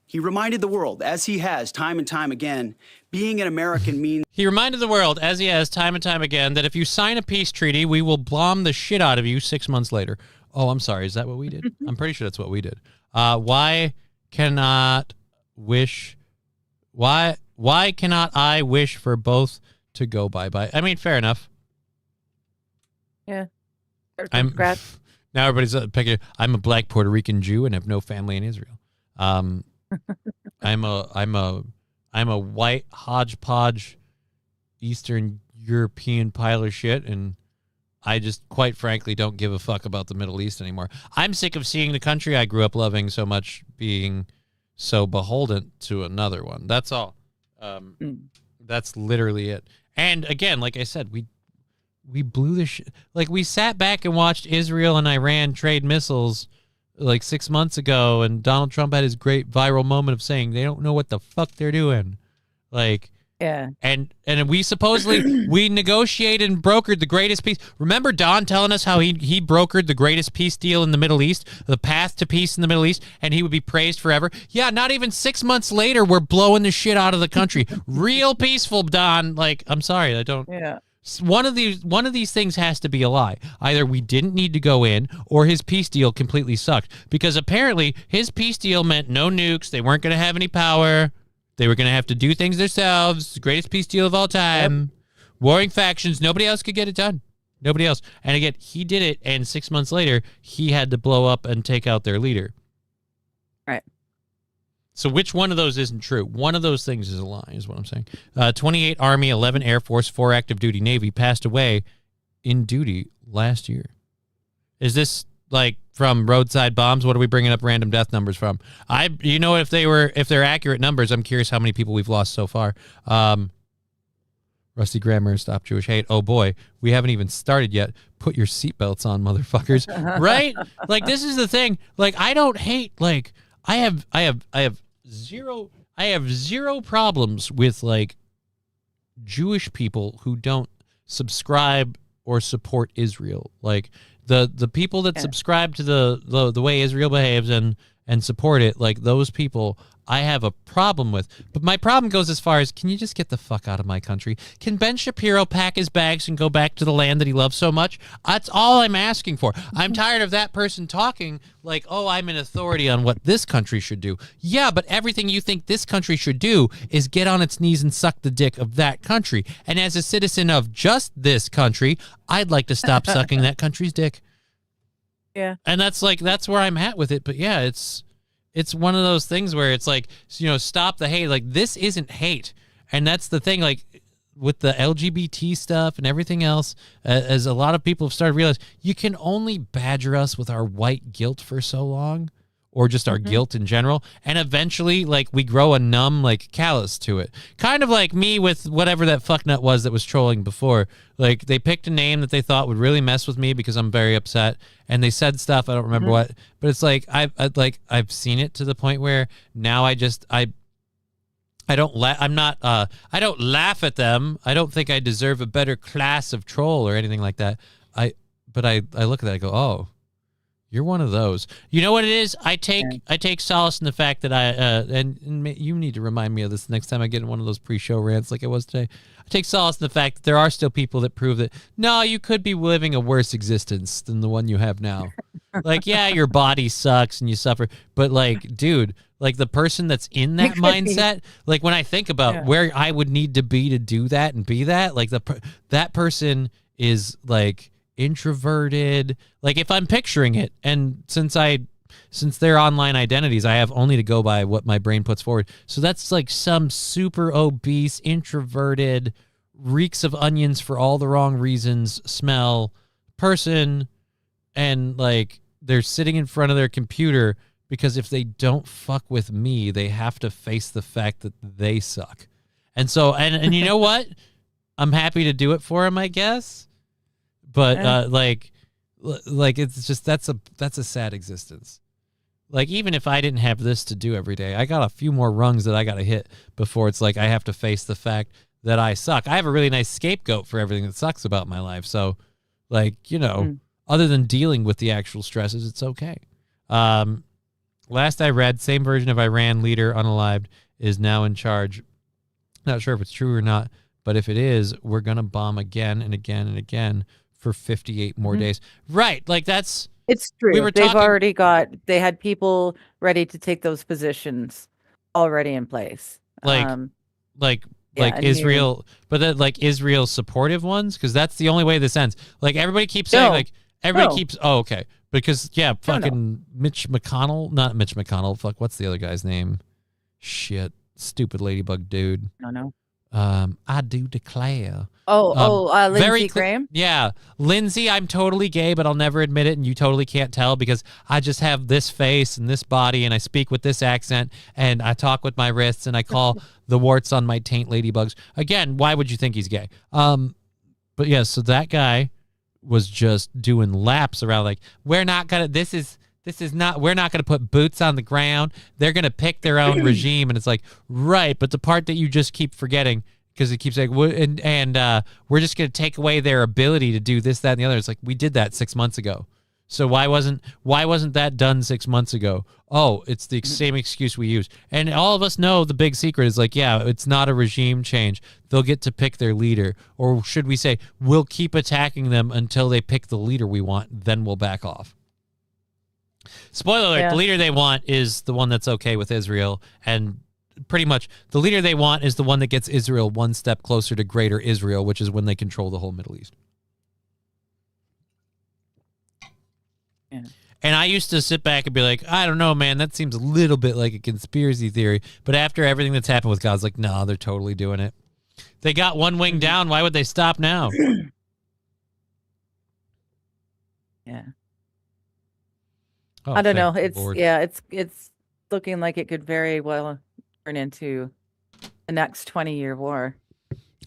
He reminded the world, as he has time and time again, being an American means... He reminded the world, as he has time and time again, that if you sign a peace treaty, we will bomb the shit out of you 6 months later. Oh, I'm sorry. Is that what we did? I'm pretty sure that's what we did. Why cannot I wish for both to go bye-bye? I mean, fair enough. Yeah. Now everybody's picking. I'm a black Puerto Rican Jew and have no family in Israel. I'm a white hodgepodge Eastern European pile of shit, and I just quite frankly don't give a fuck about the Middle East anymore. I'm sick of seeing the country I grew up loving so much being so beholden to another one. That's all. That's literally it. And again, like I said, we blew the shit. We sat back and watched Israel and Iran trade missiles 6 months ago, and Donald Trump had his great viral moment of saying they don't know what the fuck they're doing. Yeah. And we supposedly we negotiated and brokered the greatest peace. Remember Don telling us how he brokered the greatest peace deal in the Middle East, the path to peace in the Middle East, and he would be praised forever. Yeah, not even 6 months later, we're blowing the shit out of the country. Real peaceful, Don. I'm sorry, I don't. Yeah. One of these things has to be a lie. Either we didn't need to go in, or his peace deal completely sucked. Because apparently his peace deal meant no nukes. They weren't going to have any power. They were going to have to do things themselves. The greatest peace deal of all time. Yep. Warring factions. Nobody else could get it done. Nobody else. And again, he did it, and 6 months later, he had to blow up and take out their leader. Right. So which one of those isn't true? One of those things is a lie, is what I'm saying. 28 Army, 11 Air Force, 4 active duty Navy passed away in duty last year. Is this like from roadside bombs? What are we bringing up random death numbers from? You know, if they're accurate numbers, I'm curious how many people we've lost so far. Rusty Grammar, Stop Jewish Hate. Oh boy, we haven't even started yet. Put your seatbelts on, motherfuckers. Right? Like, this is the thing. Like, I don't hate. Like, I have zero problems with like Jewish people who don't subscribe or support Israel. Like the people that subscribe to the way Israel behaves and support it, like those people I have a problem with. But my problem goes as far as, can you just get the fuck out of my country? Can Ben Shapiro pack his bags and go back to the land that he loves so much? That's all I'm asking for. I'm tired of that person talking like, oh, I'm an authority on what this country should do. Yeah, but everything you think this country should do is get on its knees and suck the dick of that country. And as a citizen of just this country, I'd like to stop sucking that country's dick. Yeah. And that's where I'm at with it. But yeah, it's one of those things where it's like, you know, stop the hate. Like, this isn't hate. And that's the thing, like, with the LGBT stuff and everything else, as a lot of people have started to realize, you can only badger us with our white guilt for so long, or just our guilt in general. And eventually, like, we grow a numb, like, callous to it. Kind of like me with whatever that fucknut was that was trolling before. Like, they picked a name that they thought would really mess with me because I'm very upset. And they said stuff, I don't remember what. But it's like, I've seen it to the point where now I don't laugh at them. I don't think I deserve a better class of troll or anything like that. But I look at that, I go, oh, you're one of those. You know what it is? I take solace in the fact that and you need to remind me of this next time I get in one of those pre-show rants like it was today. I take solace in the fact that there are still people that prove that, no, you could be living a worse existence than the one you have now. Like, yeah, your body sucks and you suffer, but like, dude, like the person that's in that mindset, like when I think about where I would need to be to do that and be that, like that person is like introverted. Like, if I'm picturing it, and since they're online identities, I have only to go by what my brain puts forward. So that's like some super obese, introverted, reeks of onions for all the wrong reasons smell person, and like they're sitting in front of their computer because if they don't fuck with me, they have to face the fact that they suck. And so, and you know what? I'm happy to do it for them, I guess. But like it's just, that's a sad existence. Like, even if I didn't have this to do every day, I got a few more rungs that I got to hit before it's like I have to face the fact that I suck. I have a really nice scapegoat for everything that sucks about my life. So, like, you know, other than dealing with the actual stresses, it's okay. Last I read, same version of Iran leader unalived is now in charge. Not sure if it's true or not, but if it is, we're going to bomb again and again and again for 58 more days. Right. Like, it's true. They had people ready to take those positions already in place. Like Israel, but then like Israel supportive ones, because that's the only way this ends. Like, everybody keeps saying keeps. Oh, okay. Because fucking Mitch McConnell, not Mitch McConnell. Fuck, what's the other guy's name? Shit, stupid ladybug dude. I don't know. I do declare. Lindsey Graham? Yeah. Lindsey, I'm totally gay, but I'll never admit it, and you totally can't tell because I just have this face and this body, and I speak with this accent, and I talk with my wrists, and I call the warts on my taint ladybugs. Again, why would you think he's gay? But yeah, so that guy was just doing laps around like, we're not gonna put boots on the ground. They're going to pick their own regime. And it's like, right. But the part that you just keep forgetting, because it keeps like, we're just going to take away their ability to do this, that, and the other. It's like, we did that 6 months ago. So why wasn't that done 6 months ago? Oh, it's the same excuse we use. And all of us know the big secret is like, yeah, it's not a regime change. They'll get to pick their leader. Or should we say, we'll keep attacking them until they pick the leader we want, then we'll back off. Spoiler alert, the leader they want is the one that's okay with Israel, and pretty much the leader they want is the one that gets Israel one step closer to greater Israel, which is when they control the whole Middle East. Yeah. And I used to sit back and be like, I don't know, man, that seems a little bit like a conspiracy theory. But after everything that's happened with God, I was like, no, they're totally doing it. They got one wing down. Why would they stop now? Yeah. Oh, I don't know. thank It's Lord. it's looking like it could very well turn into the next 20-year war.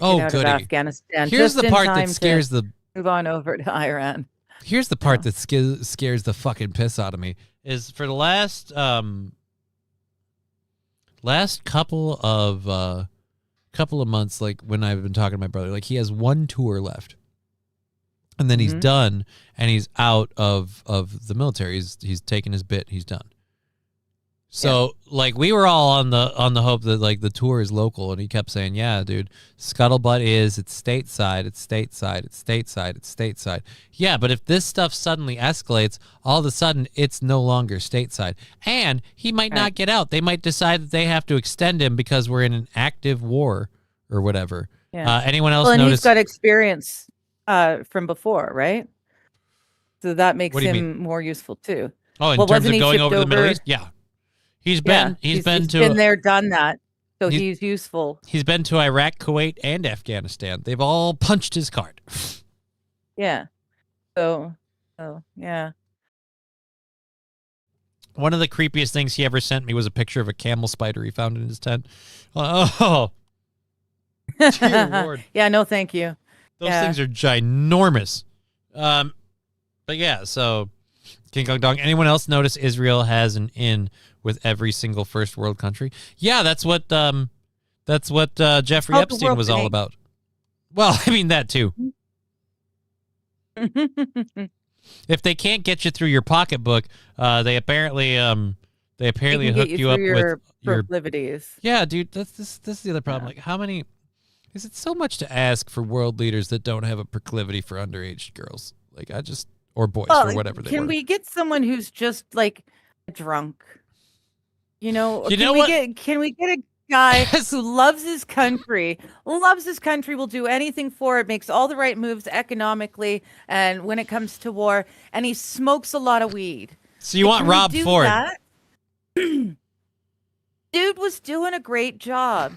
Oh, Get out of goody. Afghanistan. Here's just the in part that time to scares the move on over to Iran. Here's the part that scares the fucking piss out of me is for the last couple of months, like when I've been talking to my brother, like he has one tour left, and then he's done, and he's out of the military. He's taken his bit. He's done. So like we were all on the hope that like the tour is local, and he kept saying, "Yeah, dude, Scuttlebutt it's stateside, it's stateside, it's stateside, it's stateside." Yeah, but if this stuff suddenly escalates, all of a sudden it's no longer stateside, and he might not get out. They might decide that they have to extend him because we're in an active war or whatever. Yeah. Anyone else Well, and notice? he's got experience from before, right? So that makes What do you him more useful too. Oh, in Well, terms wasn't of he going shipped over to the Middle over- East, yeah. He's been he's to been there, done that. So He's- he's useful. He's been to Iraq, Kuwait, and Afghanistan. They've all punched his card. Yeah. So yeah. One of the creepiest things he ever sent me was a picture of a camel spider he found in his tent. Oh, dear Lord. Yeah, no thank you. Those Yeah. things are ginormous. But yeah, so King Kong Dong. Anyone else notice Israel has an in with every single first world country? Yeah, that's what Jeffrey the Epstein world was all today. about. Well, I mean that too. If they can't get you through your pocketbook, they apparently They can hook get you up through with your proclivities. Yeah, dude, this is the other problem. Like, how many? Is it so much to ask for world leaders that don't have a proclivity for underage girls? Like, or boys or whatever they Can were. we get someone who's just like drunk? You know, You know what? Can we get a guy who loves his country, will do anything for it, makes all the right moves economically, and when it comes to war, and he smokes a lot of weed. So you want Can we Rob do Ford? that? Dude was doing a great job.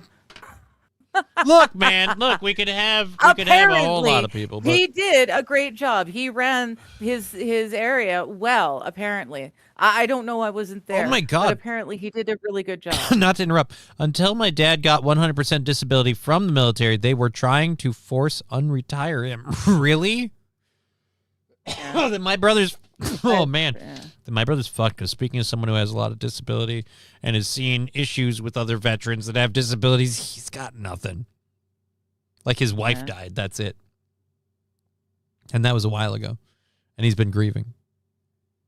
Look, man, we could have a whole lot of people. But He did a great job. He ran his area well, apparently. I don't know, I wasn't there. my God. But apparently he did a really good job. not to interrupt, until my dad got 100% disability from the military, they were trying to force unretire him. Really? Then my brother's. Oh man, then my brother's fucked. Because speaking of someone who has a lot of disability and has seen issues with other veterans that have disabilities, he's got nothing. Like his wife died. That's it. And that was a while ago, and he's been grieving.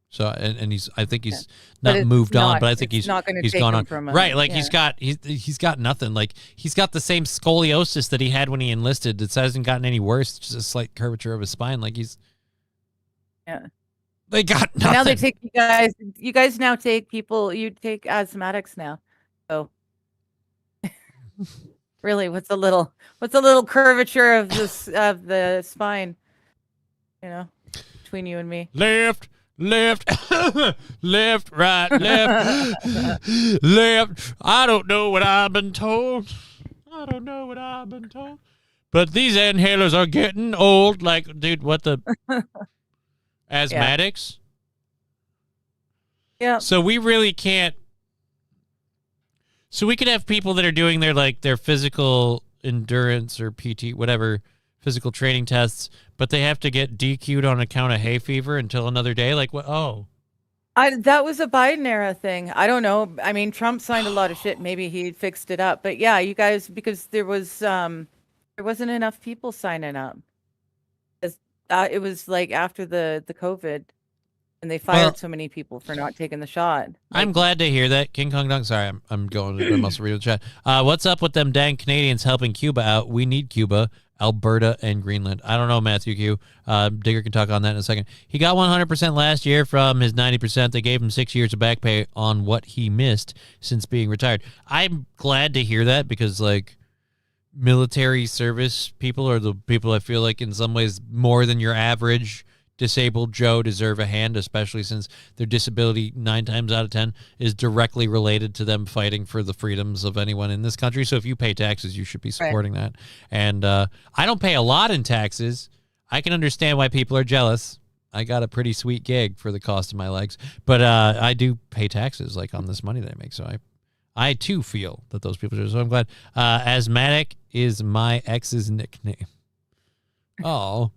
So and I think he's But not it's moved on, not- but I think it's not gonna he's take gone him on. from a- Right, like yeah. he's got nothing. Like he's got the same scoliosis that he had when he enlisted. It hasn't gotten any worse. It's just a slight curvature of his spine. Like Yeah. they got nothing. Now they take you guys now take people, you take asthmatics now. So really, what's a little curvature of the spine, you know, between you and me? Left, left, left, right, left, left. I don't know what I've been told. But these inhalers are getting old. Like, dude, what the asthmatics? Yeah. So we really can't. So we could have people that are doing their physical endurance or PT, whatever, physical training tests, but they have to get DQ'd on account of hay fever until another day. Like what? Oh, That was a Biden era thing. I don't know. I mean, Trump signed a lot of shit. Maybe he fixed it up. But yeah, you guys, because there wasn't enough people signing up. It was like after the COVID, and they fired so many people for not taking the shot. I'm glad to hear that. King Kong Dong. Sorry, I'm going to also read the chat. What's up with them dang Canadians helping Cuba out? We need Cuba, Alberta, and Greenland. I don't know, Matthew Q. Digger can talk on that in a second. He got 100% last year from his 90%. They gave him 6 years of back pay on what he missed since being retired. I'm glad to hear that because, like, military service people are the people I feel like in some ways more than your average disabled Joe deserve a hand, especially since their disability 9 times out of 10 is directly related to them fighting for the freedoms of anyone in this country. So if you pay taxes, you should be supporting that. And I don't pay a lot in taxes. I can understand why people are jealous. I got a pretty sweet gig for the cost of my legs, but I do pay taxes like on this money that I make. So I too feel that those people should. So I'm glad. Asthmatic is my ex's nickname. Oh.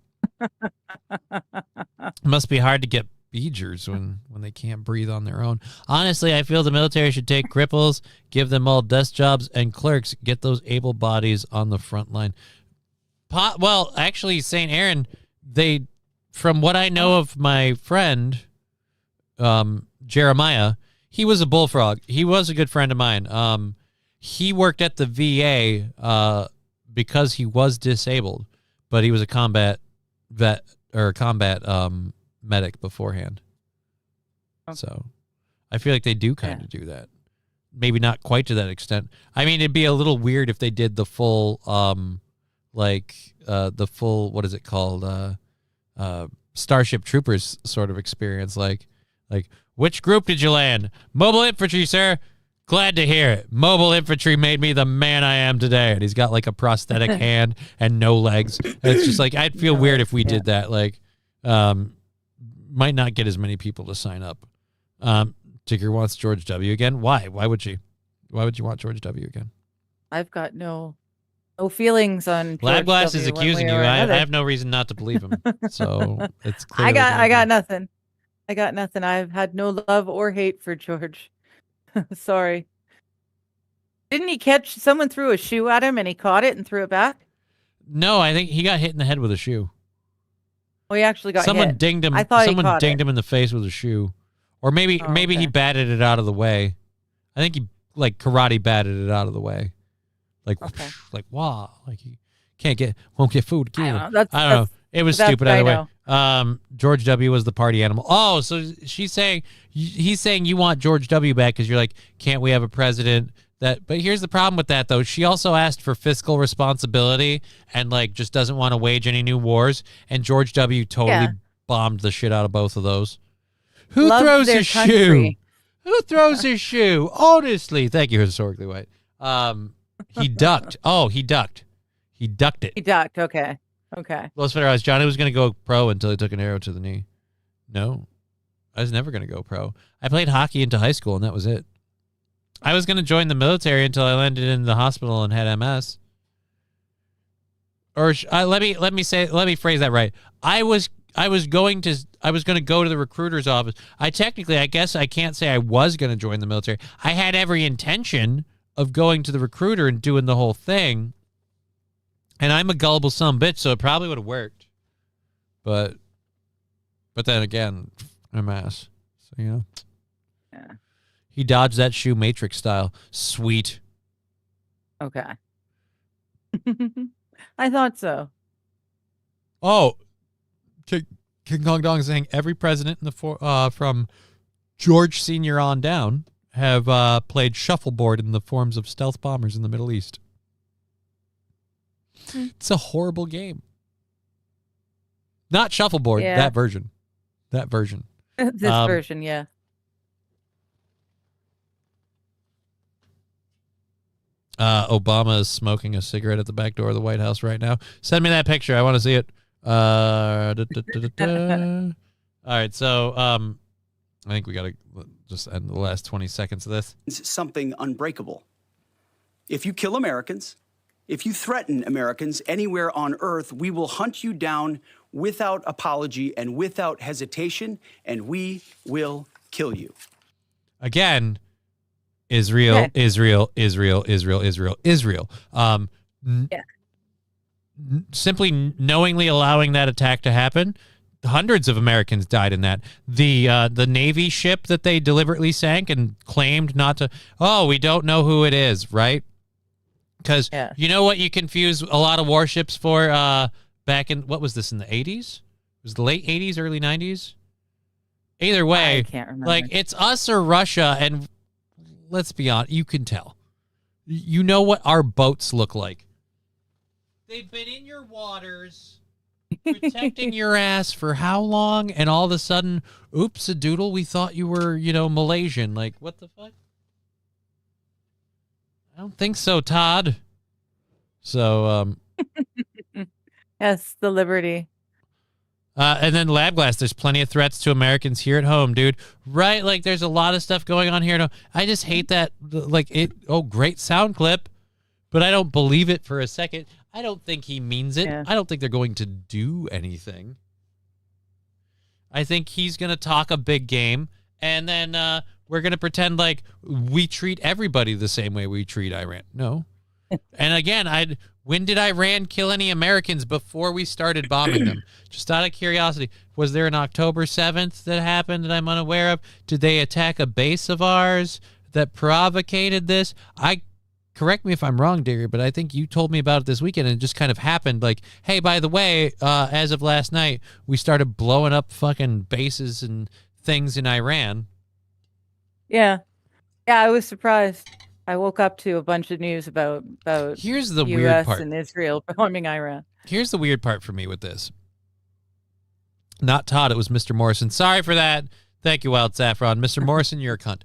Must be hard to get beegers when they can't breathe on their own. Honestly, I feel the military should take cripples, give them all desk jobs, and clerks, get those able bodies on the front line. Well, actually, St. Aaron, from what I know of my friend, Jeremiah, he was a bullfrog. He was a good friend of mine. He worked at the VA because he was disabled, but he was a combat vet or combat medic beforehand. So I feel like they do kind of do that. Maybe not quite to that extent. I mean, it'd be a little weird if they did the full, what is it called? Starship Troopers sort of experience. Like, which group did you land? Mobile Infantry, sir. Glad to hear it. Mobile Infantry made me the man I am today. And he's got like a prosthetic hand and no legs. And it's just like, I'd feel weird if we did that. Like, might not get as many people to sign up. Tigger wants George W. again. Why? Why would she? Why would you want George W. again? I've got no feelings on George Lab Glass W. is one accusing way you. or I another. have no reason not to believe him. So it's clear. I got nothing. I got nothing. I've had no love or hate for George. Sorry. Didn't he catch someone threw a shoe at him and he caught it and threw it back? No, I think he got hit in the head with a shoe. Oh, he actually got someone hit. dinged him. I thought someone he caught dinged it. him in the face with a shoe, or maybe okay. he batted it out of the way. I think he like karate batted it out of the way, like wow, like he won't get food. I I don't know. don't know. It was that's stupid what I either way. George W. was the party animal. Oh, so he's saying you want George W. back because you're like, can't we have a president that? But here's the problem with that though. She also asked for fiscal responsibility and like just doesn't want to wage any new wars. And George W. totally bombed the shit out of both of those. Who Love throws their his country. shoe? Who throws his shoe? Honestly, thank you, Historically White. He ducked. Oh, he ducked. He ducked it. He ducked. Okay. Los Federales, Johnny was going to go pro until he took an arrow to the knee. No, I was never going to go pro. I played hockey into high school, and that was it. I was going to join the military until I landed in the hospital and had MS. Or let me phrase that right. I was going to go to the recruiter's office. I guess I can't say I was going to join the military. I had every intention of going to the recruiter and doing the whole thing. And I'm a gullible son of a bitch, so it probably would have worked. But then again, MS. So, you know. Yeah. He dodged that shoe Matrix style. Sweet. Okay. I thought so. Oh, King Kong Dong saying every president in the from George Sr. on down have played shuffleboard in the forms of stealth bombers in the Middle East. It's a horrible game. Not shuffleboard, Yeah. that version. This version, yeah. Obama is smoking a cigarette at the back door of the White House right now. Send me that picture. I want to see it. All right, so I think we got to just end the last 20 seconds of this. It's something unbreakable. If you kill Americans, if you threaten Americans anywhere on earth, we will hunt you down without apology and without hesitation, and we will kill you. Again, Israel. Simply knowingly allowing that attack to happen, hundreds of Americans died in that. The Navy ship that they deliberately sank and claimed not to. Oh, we don't know who it is, right? Because you know what you confuse a lot of warships for back in, what was this, in the 80s? It was the late 80s, early 90s? Either way, I can't remember. like, it's us or Russia, and let's be honest, you can tell. You know what our boats look like. They've been in your waters Protecting your ass for how long? And all of a sudden, oops a doodle, we thought you were, Malaysian. Like, what the fuck? I don't think so, Todd. So, Yes, the Liberty. and then Labglass, there's plenty of threats to Americans here at home, dude. Right? Like, there's a lot of stuff going on here. No, I just hate that. Like, great sound clip, but I don't believe it for a second. I don't think he means it. Yeah. I don't think they're going to do anything. I think he's going to talk a big game, and then we're going to pretend like we treat everybody the same way we treat Iran. No. And again, when did Iran kill any Americans before we started bombing them? Just out of curiosity, was there an October 7th that happened that I'm unaware of? Did they attack a base of ours that provocated this? Correct me if I'm wrong, Digger, but I think you told me about it this weekend, and it just kind of happened. Like, hey, by the way, as of last night, we started blowing up fucking bases and things in Iran. Yeah. Yeah, I was surprised. I woke up to a bunch of news about Here's the US weird part. and Israel bombing Iran. Here's the weird part for me with this. Not Todd, it was Mr. Morrison. Sorry for that. Thank you, Wild Saffron. Mr. Morrison, you're a cunt.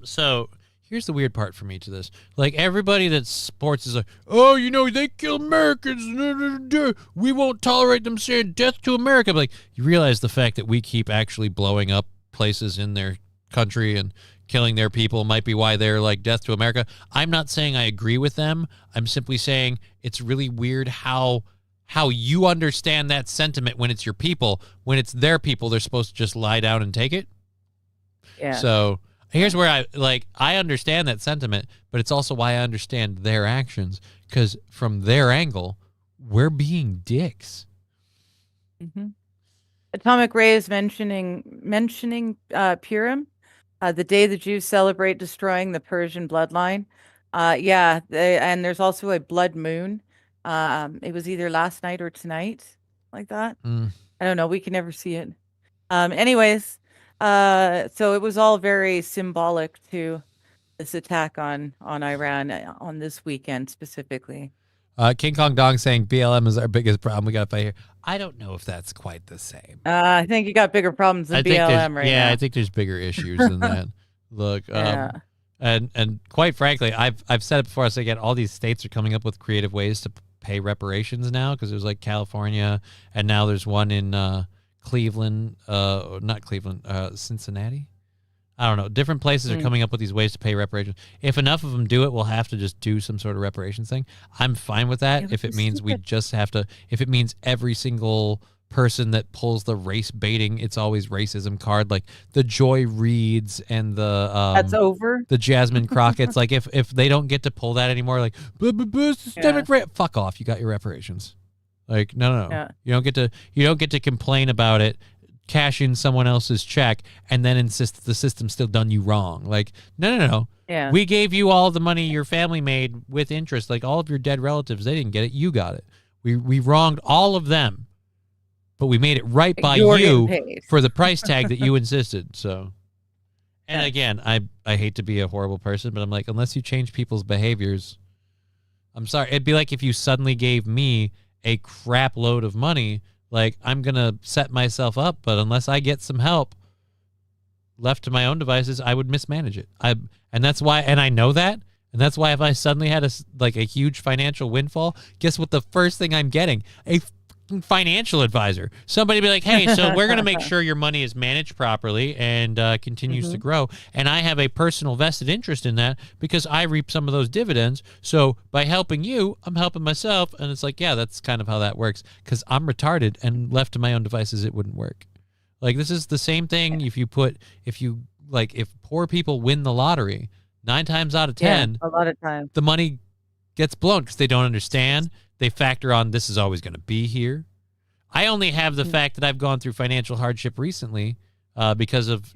So here's the weird part for me to this. Like, everybody that supports is like, oh, they kill Americans. We won't tolerate them saying death to America. But, like, you realize the fact that we keep actually blowing up places in their country and killing their people might be why they're like death to America. I'm not saying I agree with them. I'm simply saying it's really weird how you understand that sentiment when it's your people. When it's their people, they're supposed to just lie down and take it. Yeah. So here's where I understand that sentiment, but it's also why I understand their actions, because from their angle, we're being dicks. Mm-hmm. Atomic Ray is mentioning Purim, the day the Jews celebrate destroying the Persian bloodline. And there's also a blood moon. It was either last night or tonight, like that. I don't know. We can never see it. Anyways, so it was all very symbolic to this attack on Iran on this weekend specifically. King Kong Dong saying BLM is our biggest problem. We got to fight here. I don't know if that's quite the same. I think you got bigger problems than BLM right now. Yeah, I think there's bigger issues than that. Look, and quite frankly, I've said it before. I say again, all these states are coming up with creative ways to pay reparations now, because there's like California, and now there's one in Cleveland, not Cleveland, Cincinnati. I don't know. Different places are coming up with these ways to pay reparations. If enough of them do it, we'll have to just do some sort of reparations thing. I'm fine with that. If it means we just have to, if it means every single person that pulls the race baiting, it's always racism card, like the Joy Reids and the that's over. The Jasmine Crockett's, like if they don't get to pull that anymore, like systemic fuck off, you got your reparations. Like no. Yeah. You don't get to complain about it, cash in someone else's check, and then insist that the system's still done you wrong. Like, no. Yeah. We gave you all the money your family made with interest. Like, all of your dead relatives, they didn't get it. You got it. We wronged all of them, but we made it right by you for the price tag that you insisted. So, and again, I hate to be a horrible person, but I'm like, unless you change people's behaviors, I'm sorry. It'd be like if you suddenly gave me a crap load of money. Like, I'm going to set myself up, but unless I get some help left to my own devices, I would mismanage it. And that's why, and I know that, and that's why if I suddenly had a huge financial windfall, guess what the first thing I'm getting? A financial advisor. Somebody be like, hey, so we're going to make sure your money is managed properly and continues to grow. And I have a personal vested interest in that because I reap some of those dividends. So by helping you, I'm helping myself. And it's like, yeah, that's kind of how that works, because I'm retarded, and left to my own devices, it wouldn't work. Like, this is the same thing if poor people win the lottery, 9 times out of 10, a lot of times the money gets blown because they don't understand. They factor on, this is always going to be here. I only have the fact that I've gone through financial hardship recently because of,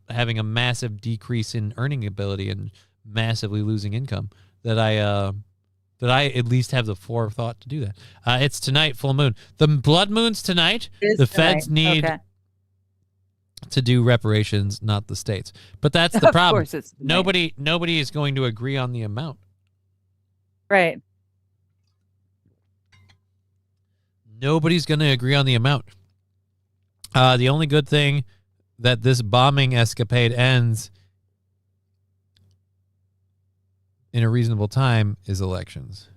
having a massive decrease in earning ability and massively losing income, that I at least have the forethought to do that. It's tonight, full moon. The blood moon's tonight. The feds need to do reparations, not the states. But that's the problem. Of course it's nobody is going to agree on the amount. Right. Nobody's going to agree on the amount. The only good thing that this bombing escapade ends in a reasonable time is elections.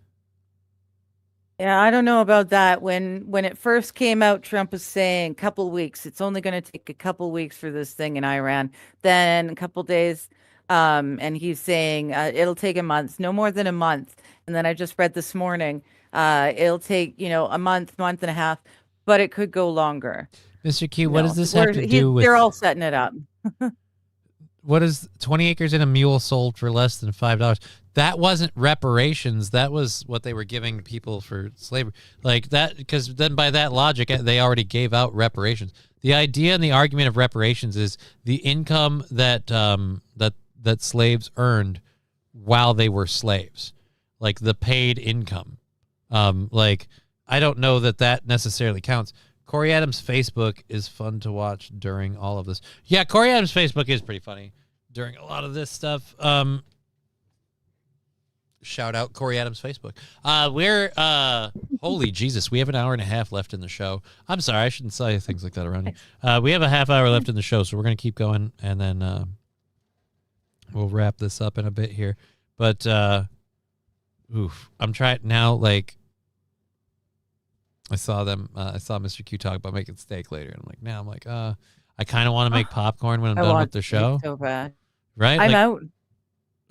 Yeah, I don't know about that. When it first came out, Trump was saying couple weeks. It's only going to take a couple weeks for this thing in Iran. Then a couple days, and he's saying it'll take a month, no more than a month. And then I just read this morning, it'll take a month and a half, but it could go longer. Mr. Q, what does this have to do with? They're all setting it up. What is 20 acres and a mule sold for less than $5? That wasn't reparations. That was what they were giving people for slavery. Like that, because then by that logic, they already gave out reparations. The idea and the argument of reparations is the income that that slaves earned while they were slaves, like the paid income. Like I don't know that necessarily counts. Corey Adams' Facebook is fun to watch during all of this. Yeah, Corey Adams' Facebook is pretty funny during a lot of this stuff. Shout out Corey Adams' Facebook. We're holy Jesus, we have an hour and a half left in the show. I'm sorry, I shouldn't say things like that around you. We have a half hour left in the show, so we're gonna keep going, and then we'll wrap this up in a bit here. But I'm trying now. Like I saw Mr. Q talk about making steak later, and I'm like, I kind of want to make popcorn when I'm done with the show. So bad. Right? I'm out.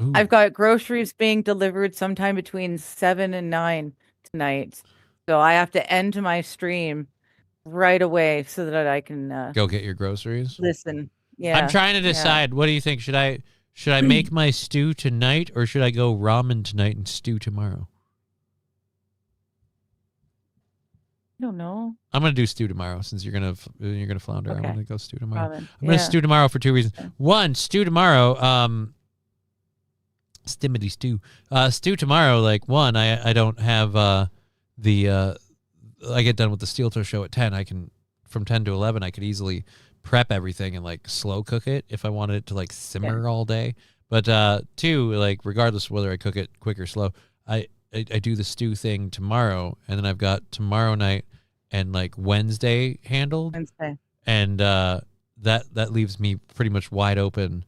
Ooh. I've got groceries being delivered sometime between 7 and 9 tonight. So I have to end my stream right away so that I can go get your groceries. Listen. Yeah. I'm trying to decide. What do you think? Should I make my stew tonight, or should I go ramen tonight and stew tomorrow? I don't know. I'm gonna do stew tomorrow since you're gonna flounder. Okay. I'm gonna go stew tomorrow. Ramen. I'm gonna stew tomorrow for two reasons. One, stew tomorrow. Stimmity stew. Stew tomorrow. Like one, I don't have I get done with the Steel Toe show at 10. I can from 10 to 11. I could easily prep everything and like slow cook it if I wanted it to like simmer all day. But two, like regardless of whether I cook it quick or slow, I do the stew thing tomorrow, and then I've got tomorrow night and like Wednesday handled. Wednesday. And that leaves me pretty much wide open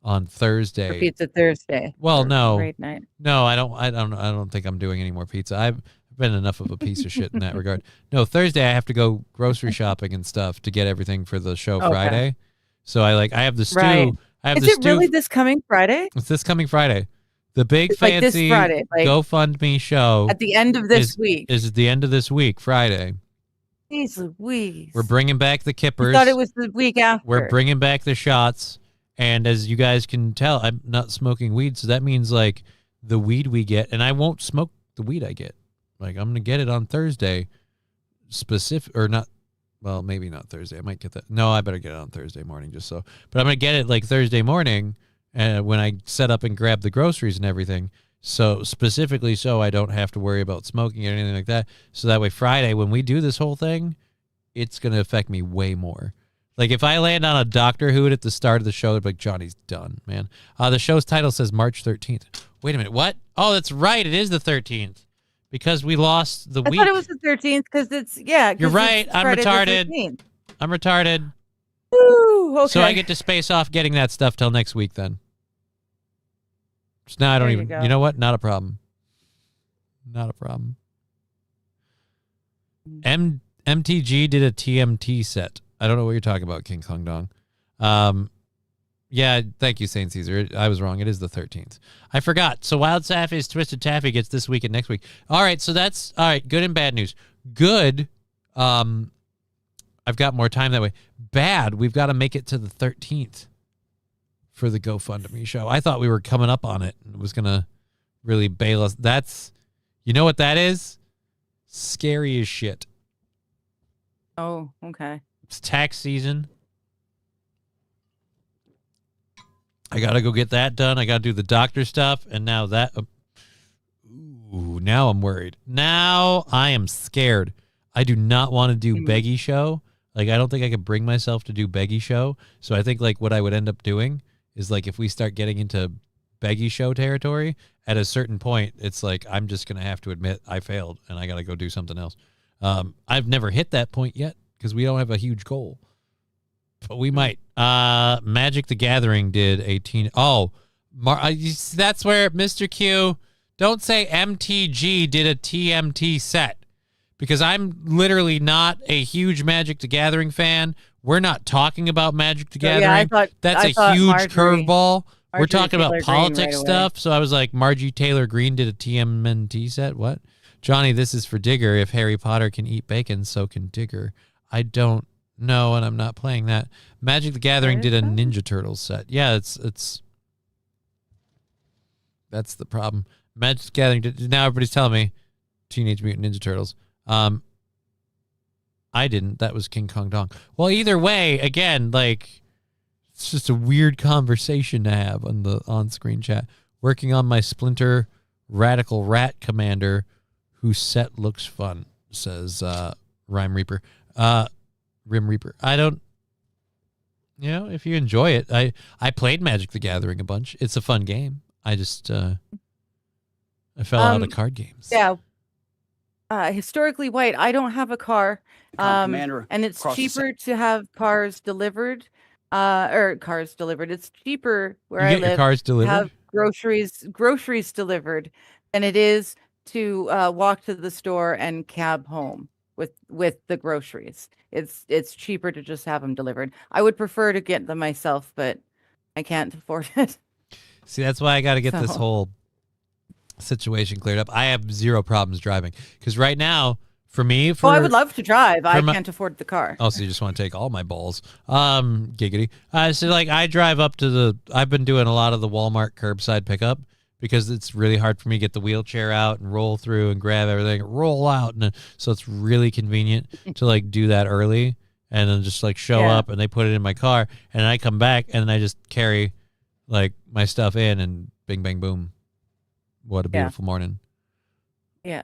on Thursday. For Pizza Thursday. Well, no. Great night. No, I don't think I'm doing any more pizza. I've been enough of a piece of shit in that regard. No, Thursday I have to go grocery shopping and stuff to get everything for the show Friday. So I have the stew. Right. Is it really this coming Friday? It's this coming Friday. The big fancy like this Friday, GoFundMe show at the end of this week. Is at the end of this week, Friday. Jeez Louise. We're bringing back the kippers. I thought it was the week after. We're bringing back the shots. And as you guys can tell, I'm not smoking weed. So that means like the weed we get, and I won't smoke the weed I get. Like I'm going to get it on Thursday well, maybe not Thursday. I might get that. No, I better get it on Thursday morning just so. But I'm going to get it like Thursday morning when I set up and grab the groceries and everything. So specifically so I don't have to worry about smoking or anything like that. So that way Friday when we do this whole thing, it's going to affect me way more. Like, if I land on a Doctor Who at the start of the show, I'd be like, Johnny's done, man. The show's title says March 13th. Wait a minute, what? Oh, that's right. It is the 13th. Because we lost the week. I thought it was the 13th because it's, You're right. I'm retarded. I'm retarded. Ooh, okay. So I get to space off getting that stuff till next week then. So now I don't even, you know what? Not a problem. Not a problem. MTG did a TMT set. I don't know what you're talking about, King Kong Dong. Yeah, thank you, Saint Caesar. I was wrong. It is the 13th. I forgot. So Wild Taffy's Twisted Taffy gets this week and next week. All right, so that's all right. Good and bad news. Good. I've got more time that way. Bad. We've got to make it to the 13th for the GoFundMe show. I thought we were coming up on it. It was gonna really bail us. That's, you know what that is? Scary as shit. Oh, okay. It's tax season. I got to go get that done. I got to do the doctor stuff. And now that... now I'm worried. Now I am scared. I do not want to do Beggy Show. Like, I don't think I could bring myself to do Beggy Show. So I think, like, what I would end up doing is, like, if we start getting into Beggy Show territory, at a certain point, it's like, I'm just going to have to admit I failed and I got to go do something else. I've never hit that point yet because we don't have a huge goal, but we might. Magic the Gathering did a teen. Oh, that's where Mr. Q. Don't say MTG did a TMT set because I'm literally not a huge Magic the Gathering fan. We're not talking about Magic the Gathering. That's a huge curveball. We're talking about politics stuff. So I was like, Margie Taylor Greene did a TMNT set. What? Johnny, this is for Digger. If Harry Potter can eat bacon, so can Digger. I don't know, and I'm not playing that. Magic the Gathering did a Ninja Turtles set. Yeah, it's that's the problem. Magic the Gathering did, now everybody's telling me Teenage Mutant Ninja Turtles. I didn't. That was King Kong Dong. Well, either way, again, like it's just a weird conversation to have on the on-screen chat. Working on my Splinter Radical Rat Commander, whose set looks fun, says Rhyme Reaper. Rim Reaper. I don't, if you enjoy it. I played Magic the Gathering a bunch. It's a fun game. I just I fell out of card games. Yeah. Historically White, I don't have a car. And it's cheaper to have cars delivered. It's cheaper where I live your cars delivered? to have groceries delivered than it is to walk to the store and cab home with the groceries. It's cheaper to just have them delivered. I would prefer to get them myself, but I can't afford it. See, that's why I got to get this whole situation cleared up. I have zero problems driving because right now, for me, I would love to drive. I can't afford the car. Oh, so you just want to take all my balls? Giggity. So like, I drive up to I've been doing a lot of the Walmart curbside pickup because it's really hard for me to get the wheelchair out and roll through and grab everything, roll out, and so it's really convenient to like do that early and then just like show up and they put it in my car and I come back and I just carry like my stuff in and bing bang boom. What a beautiful morning. Yeah.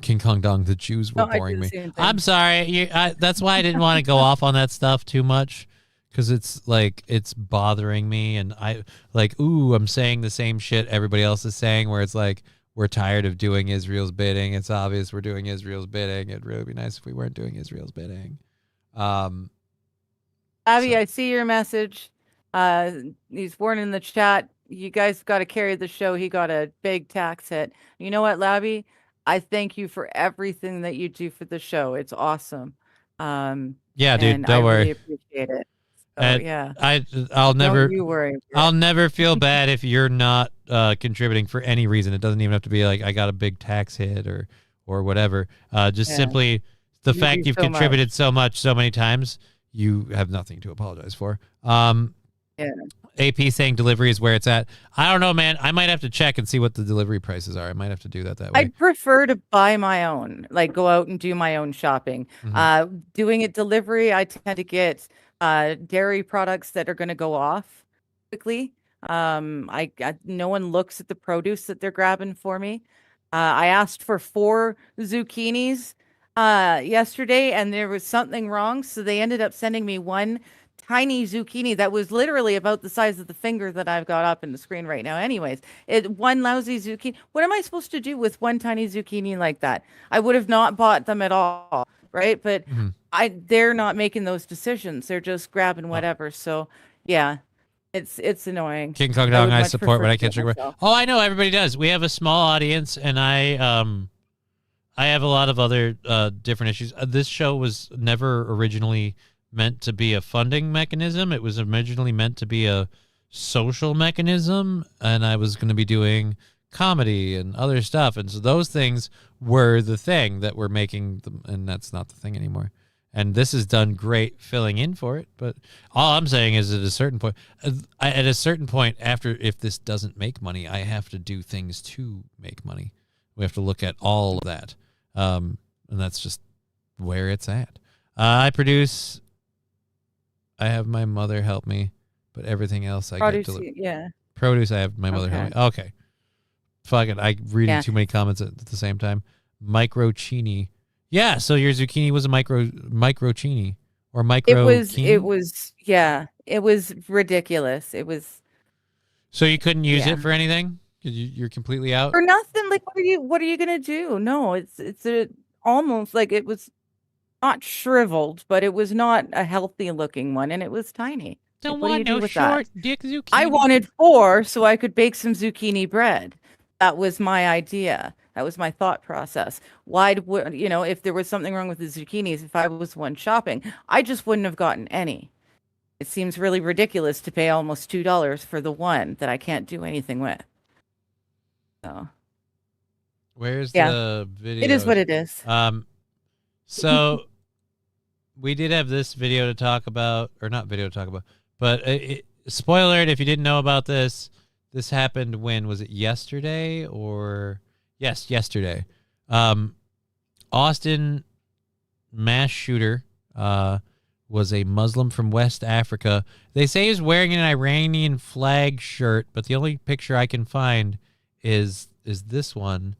King Kong Dong, the Jews were boring me. I'm sorry. That's why I didn't want to go off on that stuff too much because it's like it's bothering me and I'm saying the same shit everybody else is saying where it's like we're tired of doing Israel's bidding. It's obvious we're doing Israel's bidding. It'd really be nice if we weren't doing Israel's bidding. Abby, I see your message. He's warned in the chat. You guys got to carry the show. He got a big tax hit. You know what, Labby? I thank you for everything that you do for the show. It's awesome. Yeah, dude, don't worry. Really appreciate it. So, I'll never. Don't you worry. I'll never feel bad if you're not contributing for any reason. It doesn't even have to be like I got a big tax hit or whatever. Just simply the fact you've contributed so much, so many times, you have nothing to apologize for. AP saying delivery is where it's at. I don't know, man. I might have to check and see what the delivery prices are. I might have to do that way. I'd prefer to buy my own, like go out and do my own shopping. Doing it delivery, I tend to get dairy products that are going to go off quickly. No one looks at the produce that they're grabbing for me. I asked for 4 zucchinis yesterday and there was something wrong. So they ended up sending me 1 tiny zucchini that was literally about the size of the finger that I've got up in the screen right now. Anyways, 1 lousy zucchini. What am I supposed to do with 1 tiny zucchini like that? I would have not bought them at all, right? But they're not making those decisions. They're just grabbing whatever. So yeah, it's annoying. King Kong Dong, I support, but I can't drink. Oh, I know everybody does. We have a small audience, and I have a lot of other different issues. This show was never originally meant to be a funding mechanism. It was originally meant to be a social mechanism, and I was going to be doing comedy and other stuff, and so those things were the thing that were making them, and that's not the thing anymore. And this has done great filling in for it, but all I'm saying is at a certain point after, if this doesn't make money, I have to do things to make money. We have to look at all of that, and that's just where it's at. I have my mother help me, but everything else I get delivered. Yeah. Produce, I have my mother help me. Okay. Fuck it. I'm reading too many comments at the same time. Microcini. Yeah, so your zucchini was a microcini or micro. It was ridiculous. It was. So you couldn't use it for anything? You're completely out. For nothing. Like, what are you gonna do? No, it's almost like it was not shriveled, but it was not a healthy looking one, and it was tiny. Don't Like, what do you want do no with that? short dick zucchini. I wanted 4 so I could bake some zucchini bread. That was my idea. That was my thought process. Why would if there was something wrong with the zucchinis, if I was one shopping, I just wouldn't have gotten any. It seems really ridiculous to pay almost $2 for the one that I can't do anything with. So Where's Yeah. the video? it is what it is. So we did have this video to talk about, or not video to talk about, but spoiler alert, if you didn't know about this, this happened when, was it yesterday or? Yes, yesterday. Austin mass shooter was a Muslim from West Africa. They say he's wearing an Iranian flag shirt, but the only picture I can find is this one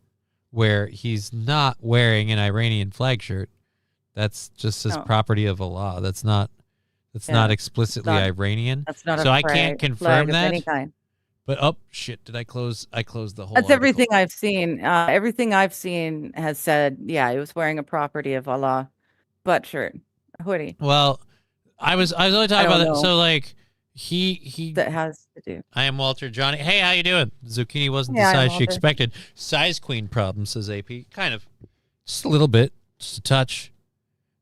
where he's not wearing an Iranian flag shirt. That's just his property of Allah. That's not explicitly Iranian. That's not so a I can't flag confirm of that. any kind. But oh shit, did I close the whole That's article. everything I've seen. Everything I've seen has said, yeah, he was wearing a property of Allah butt shirt, a hoodie. Well, I was only talking about that. So like he that has to do. I am Walter Johnny. Hey, how you doing? Zucchini wasn't Yeah, the I'm size she Walter. expected. Size queen problem, says AP. Kind of. Just a little bit. Just a touch.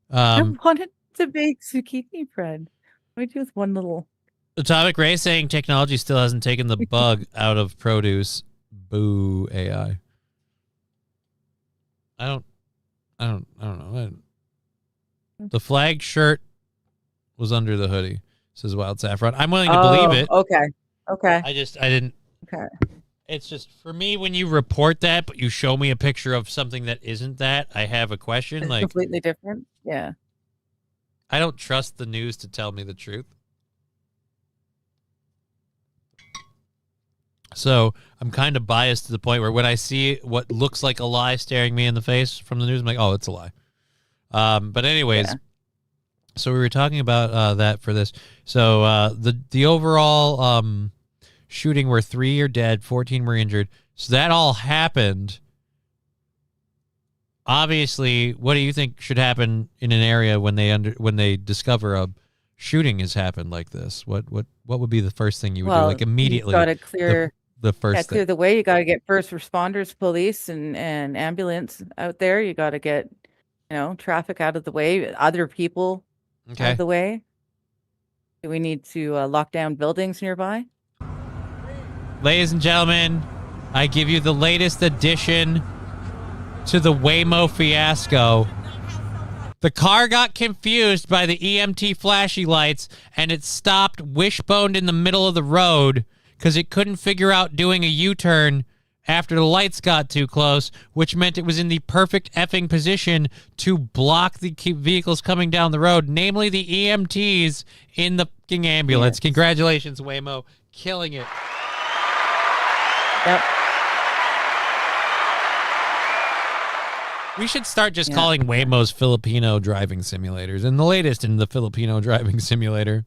I wanted to bake zucchini bread. What do I do with one little? Atomic Ray saying technology still hasn't taken the bug out of produce. Boo AI. I don't know. The flag shirt was under the hoodie, says Wild Saffron. I'm willing to believe it. Okay. I didn't. Okay. It's just, for me, when you report that, but you show me a picture of something that isn't that, I have a question. It's Like, completely different. Yeah. I don't trust the news to tell me the truth. So I'm kind of biased to the point where when I see what looks like a lie staring me in the face from the news, I'm like, oh, it's a lie. But anyways, so we were talking about that for this. So the overall shooting where 3 are dead, 14 were injured. So that all happened. Obviously, what do you think should happen in an area when they discover a shooting has happened like this? What would be the first thing you would do? Like immediately? You got to clear the first clear thing. the way. You got to get first responders, police, and ambulance out there. You got to get traffic out of the way, other people out Okay. of the way. Do we need to lock down buildings nearby? Ladies and gentlemen, I give you the latest addition to the Waymo fiasco. The car got confused by the EMT flashy lights, and it stopped wishboned in the middle of the road because it couldn't figure out doing a U-turn after the lights got too close, which meant it was in the perfect effing position to block the vehicles coming down the road, namely the EMTs in the fucking ambulance. Yes. Congratulations, Waymo. Killing it. Yep. We should start just calling Waymos Filipino driving simulators, and the latest in the Filipino driving simulator.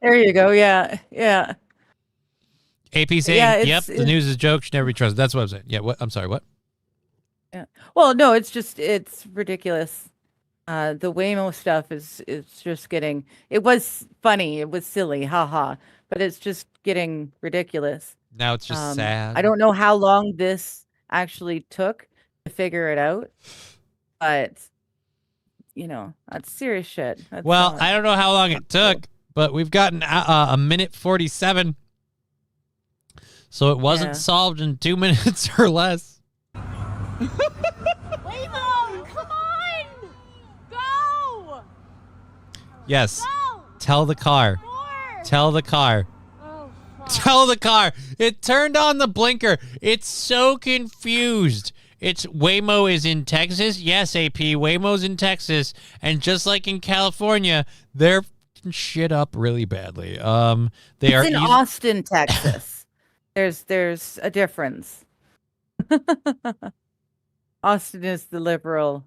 There you go. Yeah. Yeah. AP saying, Yeah, yep, the news is a joke, should never be trusted. That's what I'm saying. Yeah, what? I'm sorry, what? Yeah. Well, no, it's ridiculous. The Waymo stuff is just getting. It was funny. It was silly. Haha. But it's just getting ridiculous. Now it's just sad. I don't know how long this actually took to figure it out, but that's serious shit. That's Well, not- I don't know how long it took, but we've gotten a minute 47. So it wasn't Yeah. solved in 2 minutes or less. Waymo, come on! Go! Yes. Go! Tell the car. Tell the car. Tell the car. It turned on the blinker. It's so confused. It's Waymo is in Texas. Yes, AP. Waymo's in Texas. And just like in California, they're f***ing shit up really badly. They are It's in Austin, Texas. There's a difference. Austin is the liberal.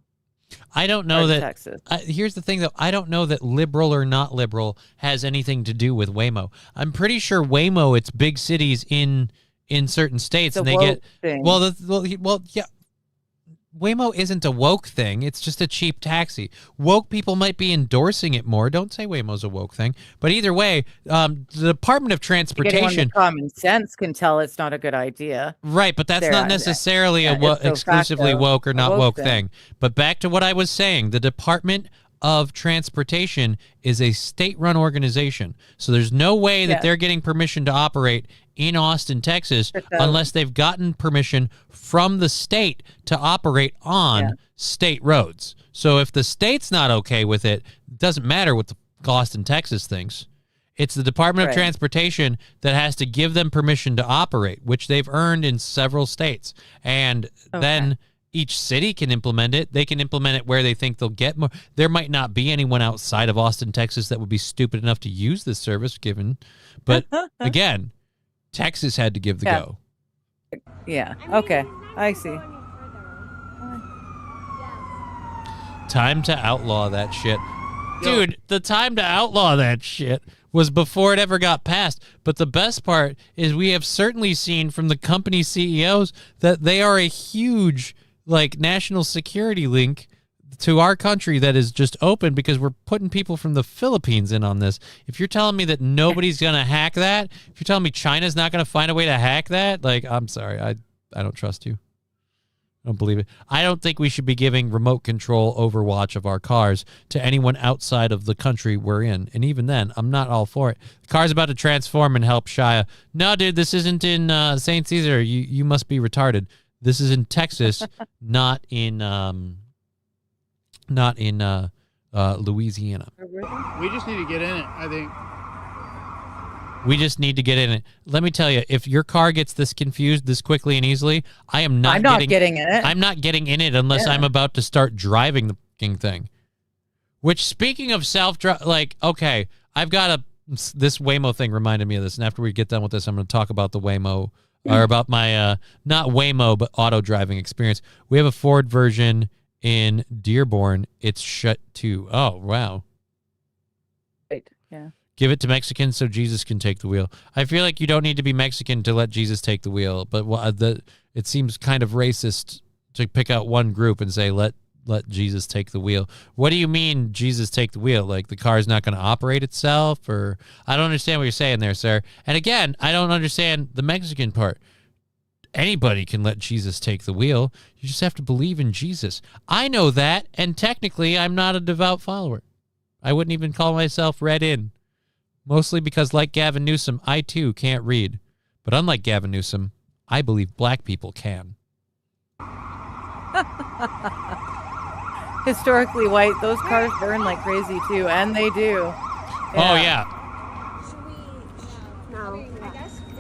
I don't know part of that. Texas. Here's the thing, though. I don't know that liberal or not liberal has anything to do with Waymo. I'm pretty sure Waymo, it's big cities in in certain states, It's a and they woke get thing. well, yeah. Waymo isn't a woke thing. It's just a cheap taxi. Woke people might be endorsing it more. Don't say Waymo's a woke thing. But either way, the Department of Anyone Transportation, with common sense can tell it's not a good idea. right? But that's They're not not- necessarily yeah, a it's de exclusively facto woke or a not woke woke thing. thing. But back to what I was saying, the Department of Transportation is a state-run organization. So there's no way that Yeah. they're getting permission to operate in Austin, Texas, But, unless they've gotten permission from the state to operate on Yeah. state roads. So if the state's not okay with it, it doesn't matter what the Austin, Texas thinks. It's the Department of Right. Transportation that has to give them permission to operate, which they've earned in several states. And then each city can implement it. They can implement it where they think they'll get more. There might not be anyone outside of Austin, Texas that would be stupid enough to use this service given. But again, Texas had to give the Yeah. go. Yeah. Okay. I see. Time to outlaw that shit. Dude, the time to outlaw that shit was before it ever got passed. But the best part is we have certainly seen from the company CEOs that they are a huge national security link to our country that is just open because we're putting people from the Philippines in on this. If you're telling me that nobody's going to hack that, if you're telling me China's not going to find a way to hack that, I'm sorry. I don't trust you. I don't believe it. I don't think we should be giving remote control overwatch of our cars to anyone outside of the country we're in. And even then, I'm not all for it. The car's about to transform and help Shia. No, dude, this isn't in St. Cesar. You must be retarded. This is in Texas, not in Louisiana. We just need to get in it, I think. We just need to get in it. Let me tell you, if your car gets this confused this quickly and easily, I'm not getting in it. I'm not getting in it unless I'm about to start driving the fucking thing. Which, speaking of self-drive, okay, I've got this Waymo thing reminded me of this. And after we get done with this, I'm going to talk about the Waymo, or about my, not Waymo, but auto driving experience. We have a Ford version in Dearborn. It's shut too. Oh, wow. Right. Yeah. Give it to Mexicans so Jesus can take the wheel. I feel like you don't need to be Mexican to let Jesus take the wheel, but it seems kind of racist to pick out one group and say, let Jesus take the wheel. What do you mean Jesus take the wheel? Like the car's not going to operate itself? Or I don't understand what you're saying there, sir. And again, I don't understand the Mexican part. Anybody can let Jesus take the wheel. You just have to believe in Jesus. I know that, and technically I'm not a devout follower. I wouldn't even call myself read in. Mostly because, like Gavin Newsom, I too can't read. But unlike Gavin Newsom, I believe black people can. Historically white, those cars burn like crazy too, and they do. Oh, yeah.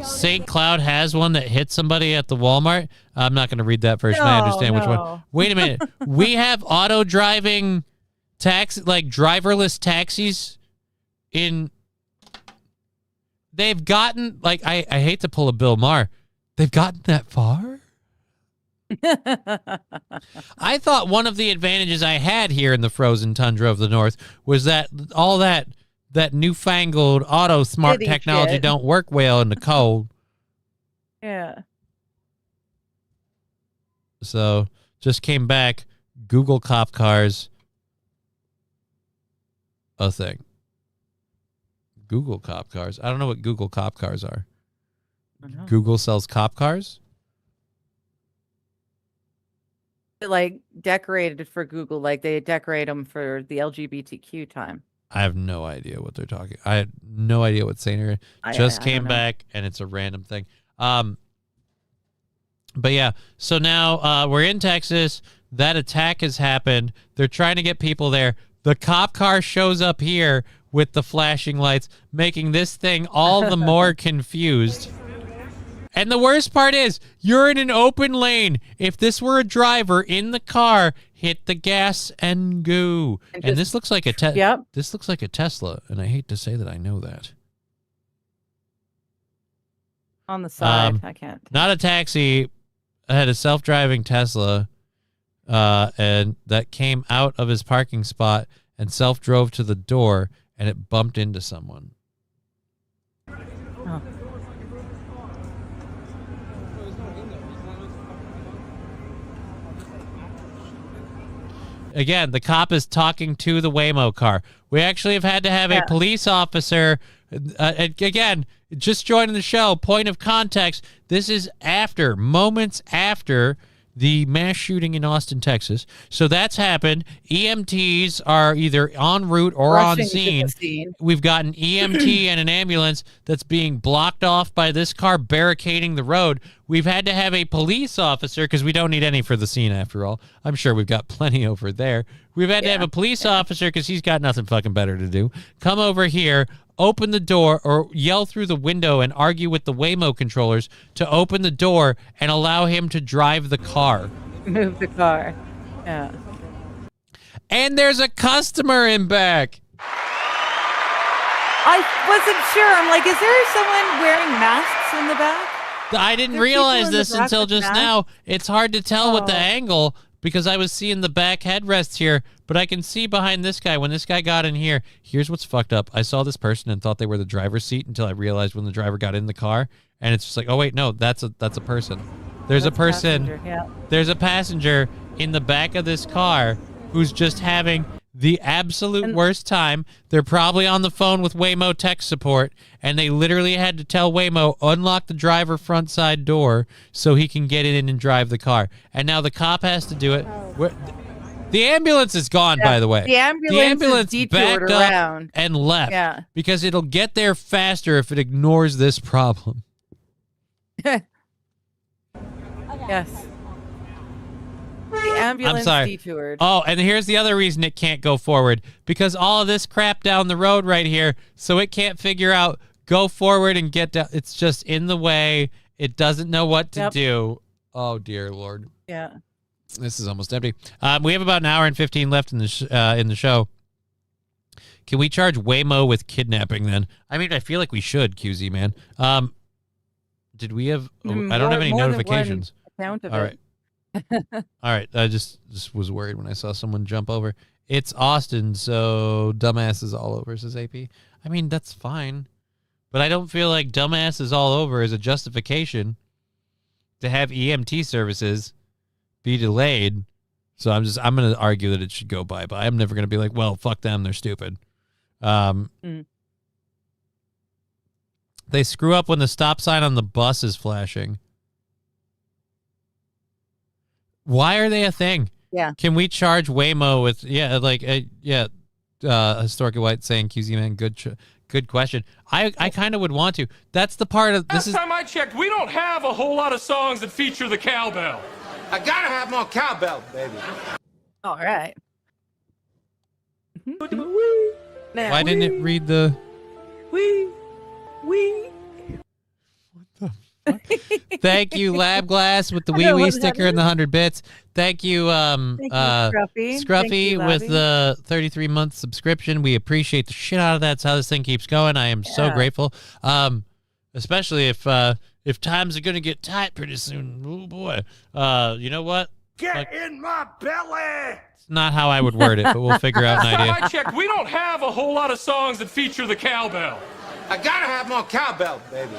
St. Cloud has one that hit somebody at the Walmart. I'm not going to read that version. I understand which one. Wait a minute. We have auto-driving driverless taxis in... They've gotten, I hate to pull a Bill Maher. They've gotten that far? I thought one of the advantages I had here in the frozen tundra of the North was that all that newfangled auto smart City technology shit. don't work well in the cold. Yeah. So just came back. Google cop cars. A thing. Google cop cars. I don't know what Google cop cars are. Google sells cop cars? Decorated for Google, they decorate them for the LGBTQ time. I have no idea what they're talking. I had no idea what saying. Just came back, and it's a random thing. But yeah, so now we're in Texas. That attack has happened. They're trying to get people there. The cop car shows up here with the flashing lights, making this thing all the more confused. And the worst part is, you're in an open lane. If this were a driver in the car, hit the gas and go. And this looks like a This looks like a Tesla, and I hate to say that I know that. On the side, I can't. Not a taxi. I had a self-driving Tesla, and that came out of his parking spot and self-drove to the door, and it bumped into someone. Oh. Again, the cop is talking to the Waymo car. We actually have had to have a police officer. Again, just joining the show. Point of context. This is moments after the mass shooting in Austin, Texas. So that's happened. EMTs are either en route or on scene. We've got an EMT and an ambulance that's being blocked off by this car barricading the road. We've had to have a police officer, because we don't need any for the scene after all. I'm sure we've got plenty over there. We've had to have a police officer, because he's got nothing fucking better to do, come over here, open the door, or yell through the window and argue with the Waymo controllers to open the door and allow him to drive the car. Move the car. Yeah. And there's a customer in back. I wasn't sure. I'm like, is there someone wearing masks in the back? I didn't There's realize people in the this back until with just masks? now. It's hard to tell with the angle because I was seeing the back headrests here, but I can see behind this guy. When this guy got in here, here's what's fucked up. I saw this person and thought they were the driver's seat until I realized when the driver got in the car, and it's just like, oh wait, no, that's a person. There's a person. There's a passenger in the back of this car who's just having the absolute worst time. They're probably on the phone with Waymo tech support, and they literally had to tell Waymo, unlock the driver front side door so he can get in and drive the car. And now the cop has to do it. The ambulance is gone, by the way. The ambulance is backed detoured up around. and left. Yeah. Because it'll get there faster if it ignores this problem. Yes. The ambulance I'm sorry. detoured. Oh, and here's the other reason it can't go forward. Because all of this crap down the road right here, so it can't figure out, go forward and get down. It's just in the way. It doesn't know what to do. Oh, dear Lord. Yeah. This is almost empty. We have about an hour and 15 left in the show. Can we charge Waymo with kidnapping then? I mean, I feel like we should, QZ, man. Did we have... I don't have any notifications. All right. All right. I just was worried when I saw someone jump over. It's Austin, so dumbass is all over, says AP. I mean, that's fine. But I don't feel like dumbass is all over as a justification to have EMT services be delayed. So I'm going to argue that it should go bye-bye. I'm never going to be like, well, fuck them, they're stupid. They screw up when the stop sign on the bus is flashing. Why are they a thing? Yeah. Can we charge Waymo with, Historically White saying, QZ man, good question. I kind of would want to. That's the part of this. Last time I checked, we don't have a whole lot of songs that feature the cowbell. I gotta have more cowbell, baby. All right. Why didn't it read the... Thank you, Lab Glass, with the wee sticker and the 100 bits. Thank you, Scruffy with the 33-month subscription. We appreciate the shit out of that. That's how this thing keeps going. I am so grateful. Especially if times are gonna get tight pretty soon. Oh boy. You know what? Get in my belly! It's not how I would word it, but we'll figure out an Last idea. time I checked, we don't have a whole lot of songs that feature the cowbell. I gotta have more cowbell, baby.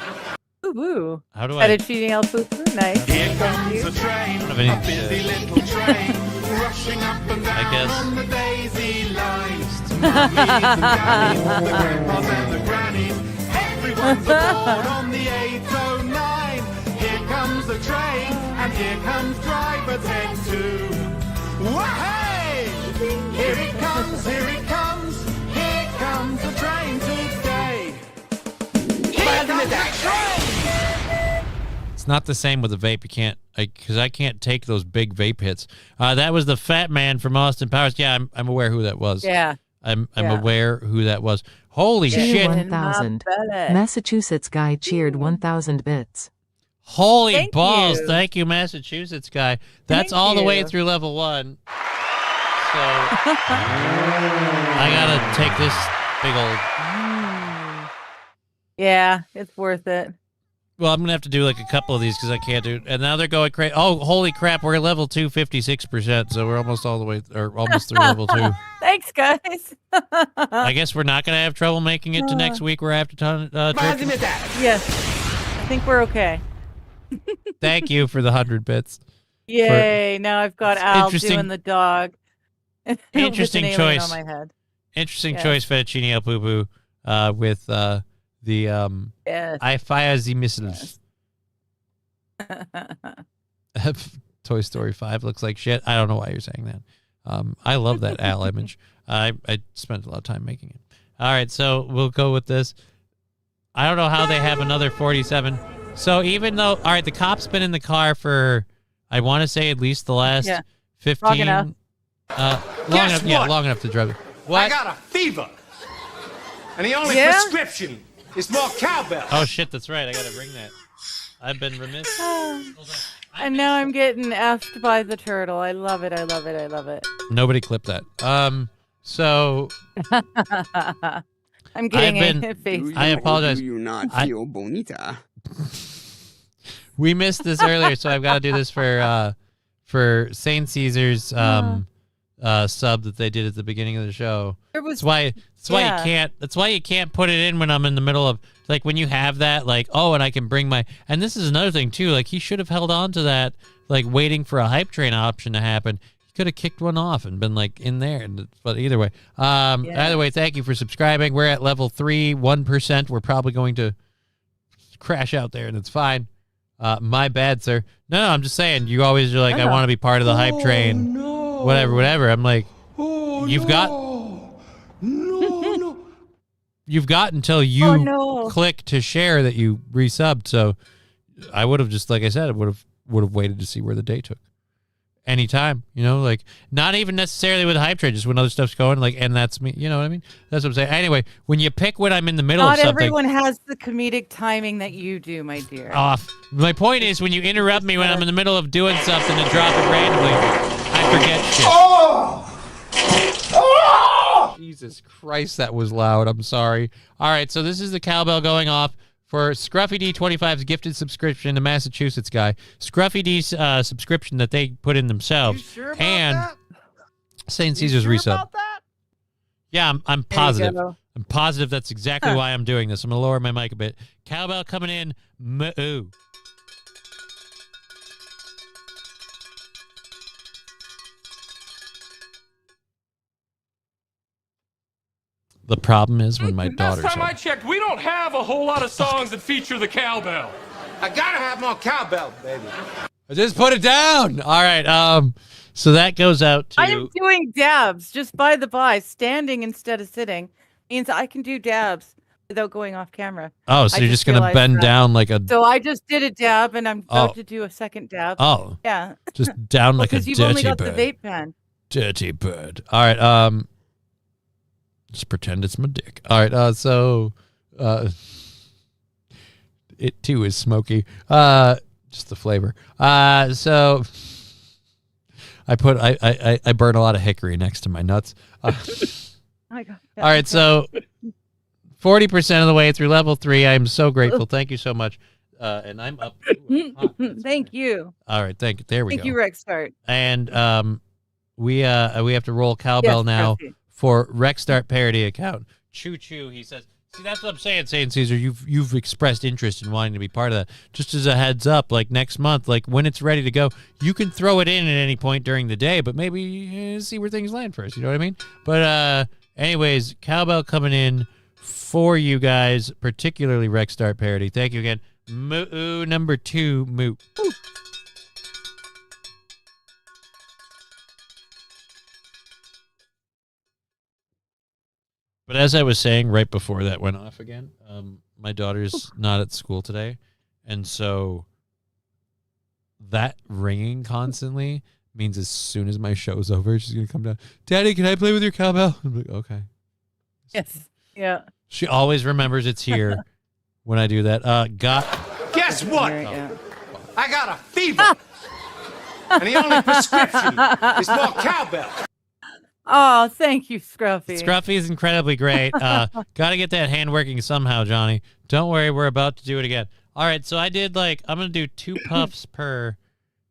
Ooh. How do Started cheating El Fufu. Nice. Here comes a train, I don't have any, a busy little train, rushing up and down guess. on the daisy lines. Mummies and daddies, the grandpas and the grannies, everyone's aboard on the 809. Here comes the train, and here comes driver 10-2. Wah-hey! Here it comes, here it comes, here comes the train today. Here comes the train! It's not the same with a vape. You can't, because I can't take those big vape hits. That was the fat man from Austin Powers. Yeah, I'm aware who that was. Yeah. I'm aware who that was. Holy shit. 1,000. Massachusetts guy cheered 1,000 bits. Holy Thank balls. you. Thank you, Massachusetts guy. That's Thank all the way you. through level 1. So I got to take this big old... Yeah, it's worth it. Well, I'm going to have to do like a couple of these because I can't do it. And now they're going crazy. Oh, holy crap. We're at level 2, 56%. So we're almost all the way, or almost through level 2. Thanks, guys. I guess we're not going to have trouble making it to next week where I have to turn Yes. I think we're okay. Thank you for the 100 bits. Yay. Now I've got Al interesting. doing the dog. Interesting with an alien choice. on my head. Interesting Yes. choice, Fettuccine El Poo Poo, with the Yes. I fire the missiles. Toy Story 5 looks like shit. I don't know why you're saying that. I love that Al image. I spent a lot of time making it. All right, so we'll go with this. I don't know how they have another 47. So even though, all right, the cop's been in the car for, I want to say at least the last 15. Long enough. Long enough. Yeah, long enough to drive it. What? I got a fever. And the only Yeah? prescription is more cowbell. Oh shit, that's right. I gotta bring that. I've been remiss. And now I'm getting effed by the turtle. I love it. I love it. I love it. Nobody clipped that. So I'm getting I've a face. I apologize. Do you not I- feel bonita? We missed this earlier, so I've got to do this for Saint Caesar's sub that they did at the beginning of the show. That's why you can't put it in when I'm in the middle of, like, when you have that, like, oh, and I can bring my, and this is another thing too, like, he should have held on to that, like, waiting for a hype train option to happen. He could have kicked one off and been like in there, but either way, either way, thank you for subscribing. We're at level 3, 1%. We're probably going to crash out there, and it's fine. My bad, sir. No, I'm just saying, you always are like, I want to be part of the hype train. No. Whatever. I'm like, you've got until you click to share that you resubbed. So I would have just, like I said, I would have waited to see where the day took. Anytime, like, not even necessarily with hype train, just when other stuff's going, like, and that's me, you know what I mean? That's what I'm saying. Anyway, when you pick when I'm in the middle of something. Not everyone has the comedic timing that you do, my dear. My point is, when you interrupt me when I'm in the middle of doing something and drop it randomly, I forget shit. Jesus Christ, that was loud. I'm sorry. All right, so this is the cowbell going off for Scruffy D25's gifted subscription to Massachusetts guy. Scruffy D's subscription that they put in themselves. Sure and that? St. Caesar's resub. Yeah, I'm positive. go. I'm positive that's exactly why I'm doing this. I'm going to lower my mic a bit. Cowbell coming in. Moo. The problem is when my daughter's Last time I home. checked, we don't have a whole lot of songs that feature the cowbell. I gotta have more cowbell, baby. Just put it down. All right. So that goes out to. I am doing dabs, just by the by. Standing instead of sitting means I can do dabs without going off camera. Oh, so I you're just gonna realized bend that. down like a. So I just did a dab, and I'm about Oh. to do a second dab. Oh. Yeah. Just down like a Because you've only dirty got bird. the vape pen. Dirty bird. All right. Just pretend it's my dick. All right. So, it too is smoky. Just the flavor. So I burn a lot of hickory next to my nuts. My God. All right. So 40% of the way through level 3. I'm so grateful. Thank you so much. And I'm up. Thank you. All right. Thank you. There we Thank go. you, Rex Start. And we have to roll cowbell Yes, now Jesse. for Rexstart parody account. Choo choo, he says. See, that's what I'm saying, Saint Caesar. You've expressed interest in wanting to be part of that. Just as a heads up, like next month, like when it's ready to go, you can throw it in at any point during the day, but maybe see where things land first. You know what I mean? But anyways, cowbell coming in for you guys, particularly Rexstart parody. Thank you again. Moo number 2, moo. But as I was saying right before that went off again, my daughter's not at school today. And so that ringing constantly means as soon as my show's over, she's going to come down. Daddy, can I play with your cowbell? I'm like, okay. Yes. Yeah. She always remembers it's here when I do that. Guess what? There you go. I got a fever. And the only prescription is more cowbell. Oh, thank you, Scruffy. Scruffy is incredibly great. Got to get that hand working somehow, Johnny. Don't worry, we're about to do it again. All right, so I did I'm going to do 2 puffs per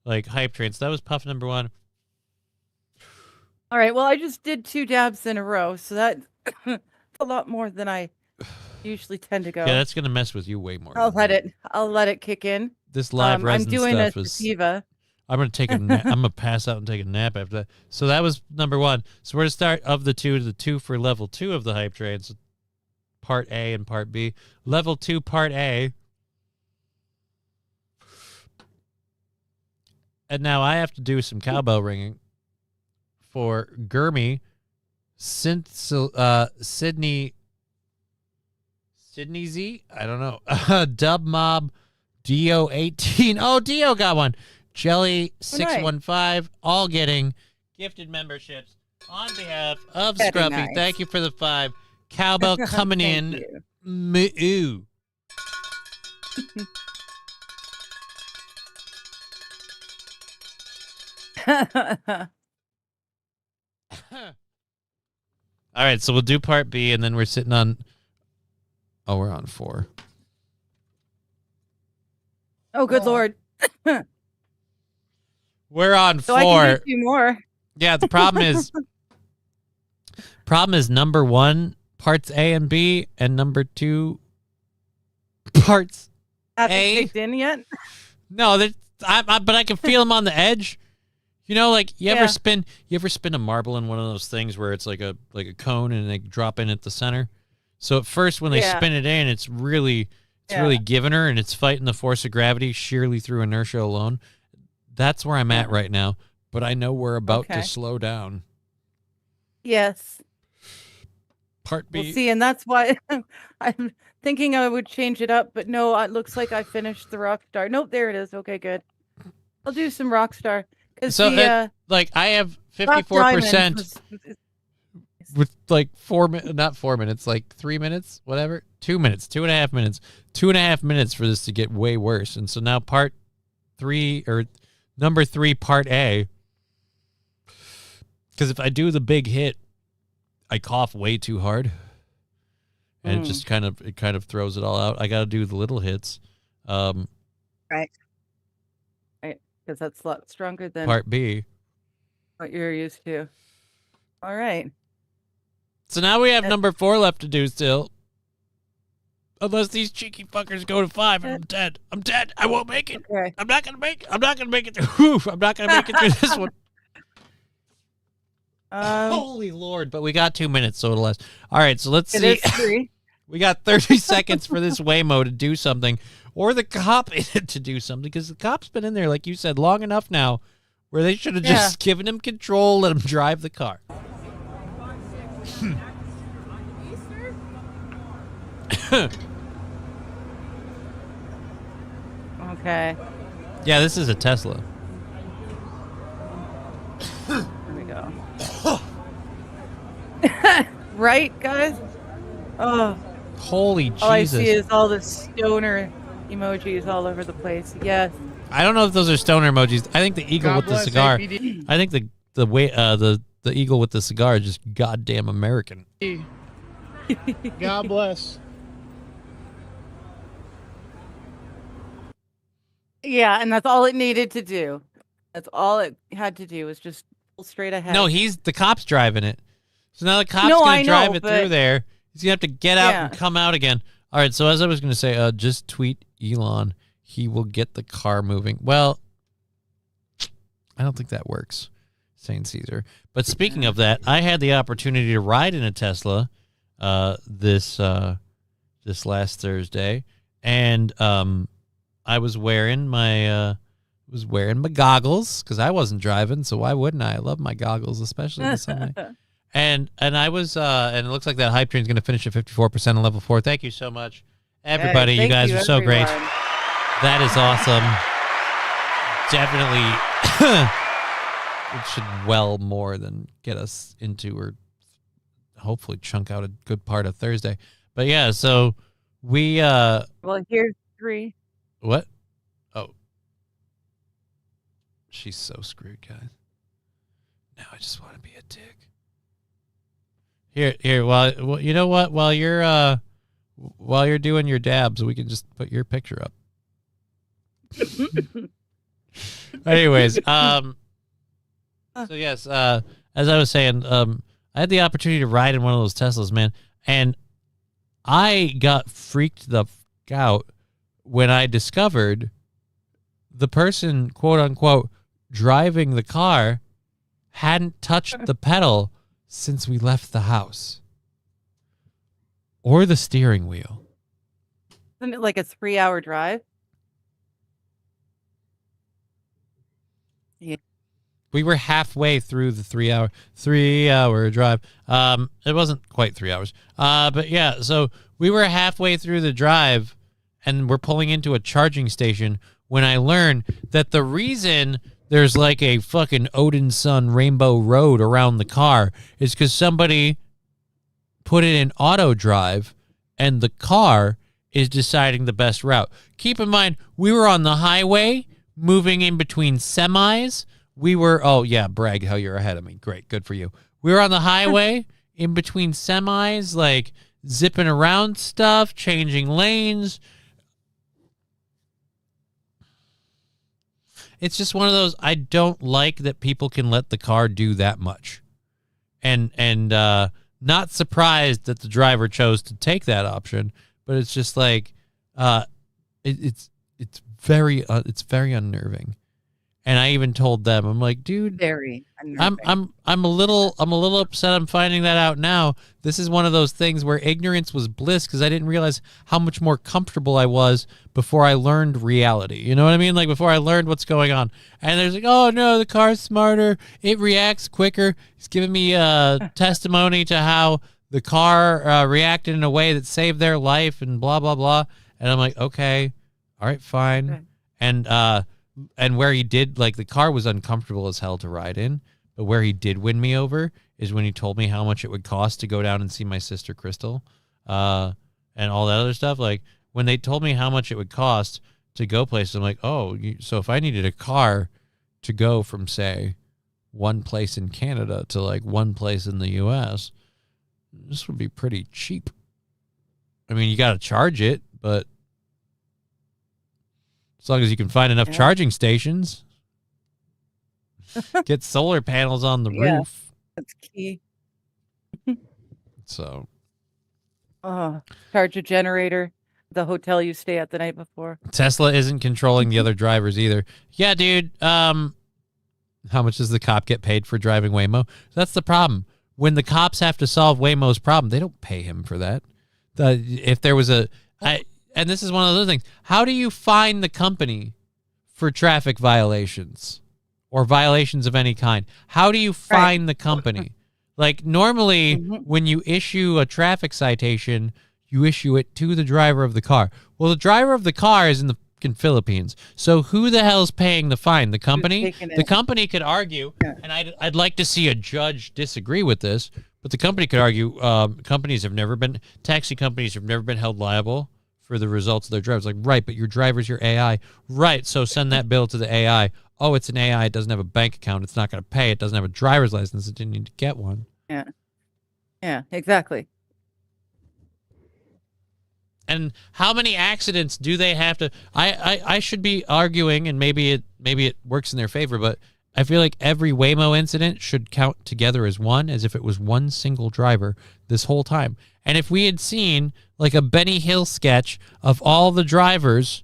hype train. So that was puff number 1. All right. Well, I just did 2 dabs in a row, so that's a lot more than I usually tend to go. Yeah, that's going to mess with you way more. I'll let it kick in. This live resin I'm doing stuff a is. sativa. I'm gonna take a nap. I'm gonna pass out and take a nap after that. So that was number 1. So we're gonna start of the 2 for level 2 of the hype train. So part A and part B. Level 2, part A. And now I have to do some cowbell ringing for Gurmy, Sydney Z. I don't know. Dub Mob, Dio18. Oh, Dio got one. Jelly 615, all getting gifted memberships on behalf of Very Scruffy. nice. Thank you for the 5. Cowbell coming Thank in. Moo. All right, so we'll do part B, and then we're sitting on. Oh, we're on 4. Oh, good lord. We're on 4. So I can do 2 more. Yeah, the problem is number 1 parts A and B, and number 2 parts Haven't A. kicked in yet? No, but I can feel them on the edge. You know, like you ever Yeah. spin a marble in one of those things where it's like a cone and they drop in at the center. So at first when they Yeah. spin it in, it's really giving her, and it's fighting the force of gravity sheerly through inertia alone. That's where I'm at right now, but I know we're about Okay. to slow down. Yes. Part B. We'll see, and that's why I'm thinking I would change it up, but no, it looks like I finished the Rockstar. Nope, there it is. Okay, good. I'll do some Rockstar. So the, like I have Black 54% Diamond was- with like 4 minutes, not 4 minutes, like 3 minutes, whatever, 2 minutes, 2.5 minutes, 2.5 minutes for this to get way worse. And so now part 3 or number 3, part A, because if I do the big hit, I cough way too hard, and it just kind of throws it all out. I got to do the little hits. Right. Right, because that's a lot stronger than Part B. what you're used to. All right. So now we have number 4 left to do still. Unless these cheeky fuckers go to 5 and I'm dead. I'm dead. I won't make it. Okay. I'm not gonna make it. I'm not gonna make it through. I'm not gonna make it through this one. Holy Lord. But we got 2 minutes, so it'll last. All right, so let's It see. is 3. We got 30 seconds for this Waymo to do something, or the cop in it to do something, because the cop's been in there, like you said, long enough now, where they should have just given him control, let him drive the car. Okay. Yeah, this is a Tesla. There we go. Right, guys? Oh. Holy Jesus. All I see is all the stoner emojis all over the place. Yes. I don't know if those are stoner emojis. I think the eagle God with the bless cigar. APD. I think the eagle with the cigar is just goddamn American. God bless. Yeah, and that's all it needed to do. That's all it had to do was just pull straight ahead. No, the cop's driving it. So now the cop's No, going I to drive know, it but- through there. He's going to have to get out Yeah. and come out again. All right, so as I was going to say, just tweet Elon. He will get the car moving. Well, I don't think that works, St. Caesar. But speaking of that, I had the opportunity to ride in a Tesla this last Thursday, and I was wearing my goggles because I wasn't driving, so why wouldn't I? I love my goggles, especially in the sunlight. And I was and it looks like that hype train's going to finish at 54% on level 4. Thank you so much, everybody. Hey, you guys thank are so great. everyone. That is awesome. Definitely, it should well more than get us into or hopefully chunk out a good part of Thursday. But yeah, so we Well, here's 3. what? Oh, she's so screwed, guys. Now I just want to be a dick. Here. Well, you know what? While you're doing your dabs, we can just put your picture up. Anyways, so yes, as I was saying, I had the opportunity to ride in one of those Teslas, man, and I got freaked the fuck out when I discovered the person, quote unquote, driving the car hadn't touched the pedal since we left the house. Or the steering wheel. Isn't it like a 3-hour drive? Yeah. We were halfway through the 3-hour drive. It wasn't quite 3 hours. But yeah, so we were halfway through the drive and we're pulling into a charging station when I learned that the reason there's like a fucking Odin's Son rainbow road around the car is because somebody put it in auto drive and the car is deciding the best route. Keep in mind, we were on the highway moving in between semis. We were, oh yeah, brag how you're ahead of me. Great, good for you. We were on the highway in between semis, like zipping around stuff, changing lanes. It's just one of those, I don't like that people can let the car do that much. And not surprised that the driver chose to take that option, but it's just like, it's very unnerving. And I even told them, I'm like, dude, Very unnerving. I'm a little upset. I'm finding that out now. This is one of those things where ignorance was bliss because I didn't realize how much more comfortable I was before I learned reality. You know what I mean? Like before I learned what's going on. And there's like, oh no, the car's smarter. It reacts quicker. He's giving me testimony to how the car reacted in a way that saved their life and blah, blah, blah. And I'm like, okay, all right, fine. Okay. And where he did, like, the car was uncomfortable as hell to ride in, but where he did win me over is when he told me how much it would cost to go down and see my sister Crystal, and all that other stuff. Like, when they told me how much it would cost to go places, I'm like, oh, so if I needed a car to go from, say, one place in Canada to, like, one place in the U.S., this would be pretty cheap. I mean, you got to charge it, but as long as you can find enough charging stations, get solar panels on the roof. That's key. So, Charge a generator, the hotel you stay at the night before. Tesla isn't controlling the other drivers either. Yeah, dude. How much does the cop get paid for driving Waymo? That's the problem. When the cops have to solve Waymo's problem, they don't pay him for that. If there was and this is one of those things. How do you fine the company for traffic violations or violations of any kind? How do you fine the company? Like normally when you issue a traffic citation, you issue it to the driver of the car. Well, the driver of the car is in the fucking Philippines. So who the hell's paying the fine? The company? The company could argue, and I'd like to see a judge disagree with this, but the company could argue taxi companies have never been held liable for the results of their drivers. Like, right, but your driver's your AI. Right, so send that bill to the AI. Oh, it's an AI. It doesn't have a bank account. It's not going to pay. It doesn't have a driver's license. It didn't need to get one. Yeah. Yeah, exactly. And how many accidents do they have to... I should be arguing, and maybe it works in their favor, but I feel like every Waymo incident should count together as one, as if it was one single driver this whole time. And if we had seen like a Benny Hill sketch of all the drivers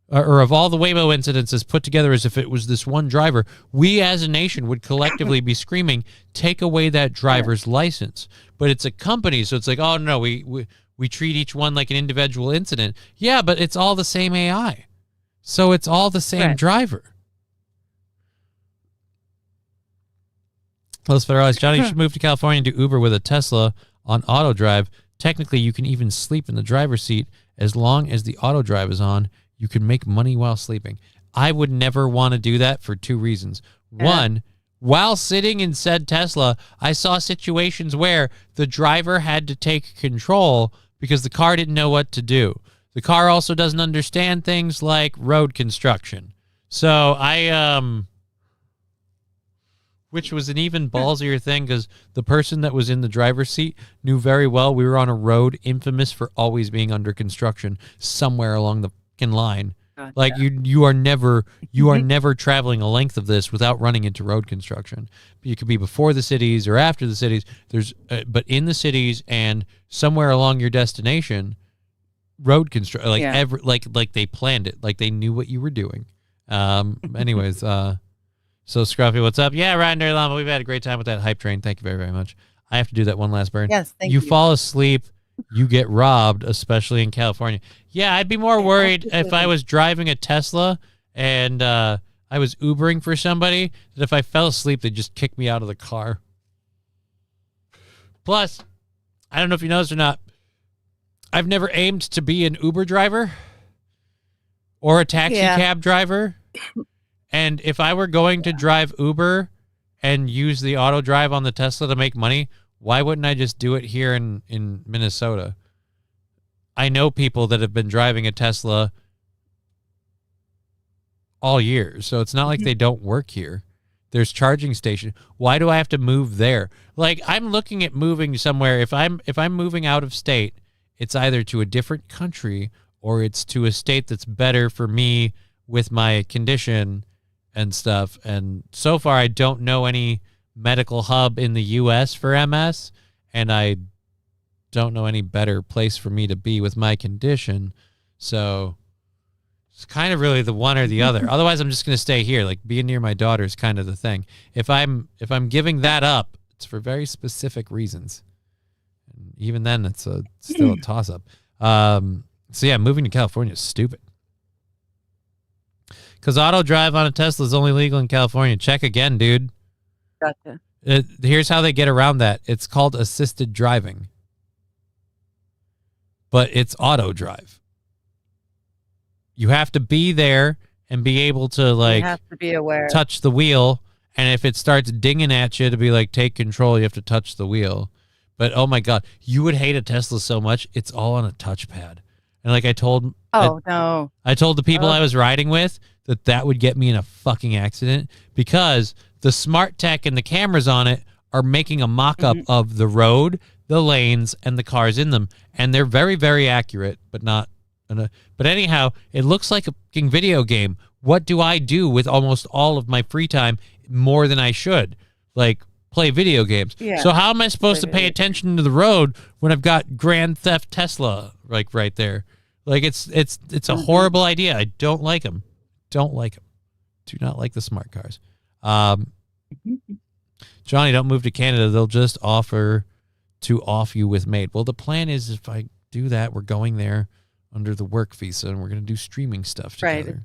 or of all the Waymo incidents as put together as if it was this one driver, we as a nation would collectively be screaming, take away that driver's license. But it's a company, so it's like, oh, no, we treat each one like an individual incident. Yeah, but it's all the same AI. So it's all the same driver. Los Federales, Johnny, you should move to California and do Uber with a Tesla on auto drive. Technically, you can even sleep in the driver's seat as long as the auto drive is on. You can make money while sleeping. I would never want to do that for two reasons. One, while sitting in said Tesla, I saw situations where the driver had to take control because the car didn't know what to do. The car also doesn't understand things like road construction. So which was an even ballsier thing because the person that was in the driver's seat knew very well we were on a road infamous for always being under construction somewhere along the fucking line. Gotcha. Like you are never traveling a length of this without running into road construction. You could be before the cities or after the cities. But in the cities and somewhere along your destination, road construction like they planned it, like they knew what you were doing. Anyways. So Scruffy, what's up? Yeah, Ryan Dirty Llama, we've had a great time with that hype train. Thank you very, very much. I have to do that one last burn. Yes, thank you. you. Fall asleep, you get robbed, especially in California. Yeah, I'd be more worried if I was driving a Tesla and I was Ubering for somebody, that if I fell asleep, they'd just kick me out of the car. Plus, I don't know if you noticed or not, I've never aimed to be an Uber driver or a taxi cab driver. And if I were going to drive Uber and use the auto drive on the Tesla to make money, why wouldn't I just do it here in Minnesota? I know people that have been driving a Tesla all year, so it's not like they don't work here. There's charging station. Why do I have to move there? Like, I'm looking at moving somewhere. If I'm moving out of state, it's either to a different country or it's to a state that's better for me with my condition and stuff. And so far, I don't know any medical hub in the U.S. for MS, and I don't know any better place for me to be with my condition. So it's kind of really the one or the other. Otherwise, I'm just going to stay here. Like, being near my daughter is kind of the thing. If I'm giving that up, it's for very specific reasons. And even then, it's still a toss-up. So yeah, moving to California is stupid. Because auto drive on a Tesla is only legal in California. Check again, dude. Gotcha. Here's how they get around that. It's called assisted driving. But it's auto drive. You have to be there and be able to, like, you have to be aware. touch the wheel. And if it starts dinging at you to be like, take control, you have to touch the wheel. But, oh, my God, you would hate a Tesla so much. It's all on a touchpad. And like I told no. I told the people I was riding with that would get me in a fucking accident because the smart tech and the cameras on it are making a mock-up of the road, the lanes, and the cars in them. And they're very, very accurate, but not... But anyhow, it looks like a fucking video game. What do I do with almost all of my free time more than I should? Like, play video games. Yeah. So how am I supposed to pay attention to the road when I've got Grand Theft Tesla, like, right there? Like, it's a horrible idea. I don't like them. Don't like them. Do not like the smart cars. Johnny, don't move to Canada. They'll just offer to off you with Made. Well, the plan is if I do that, we're going there under the work visa, and we're going to do streaming stuff together. Right.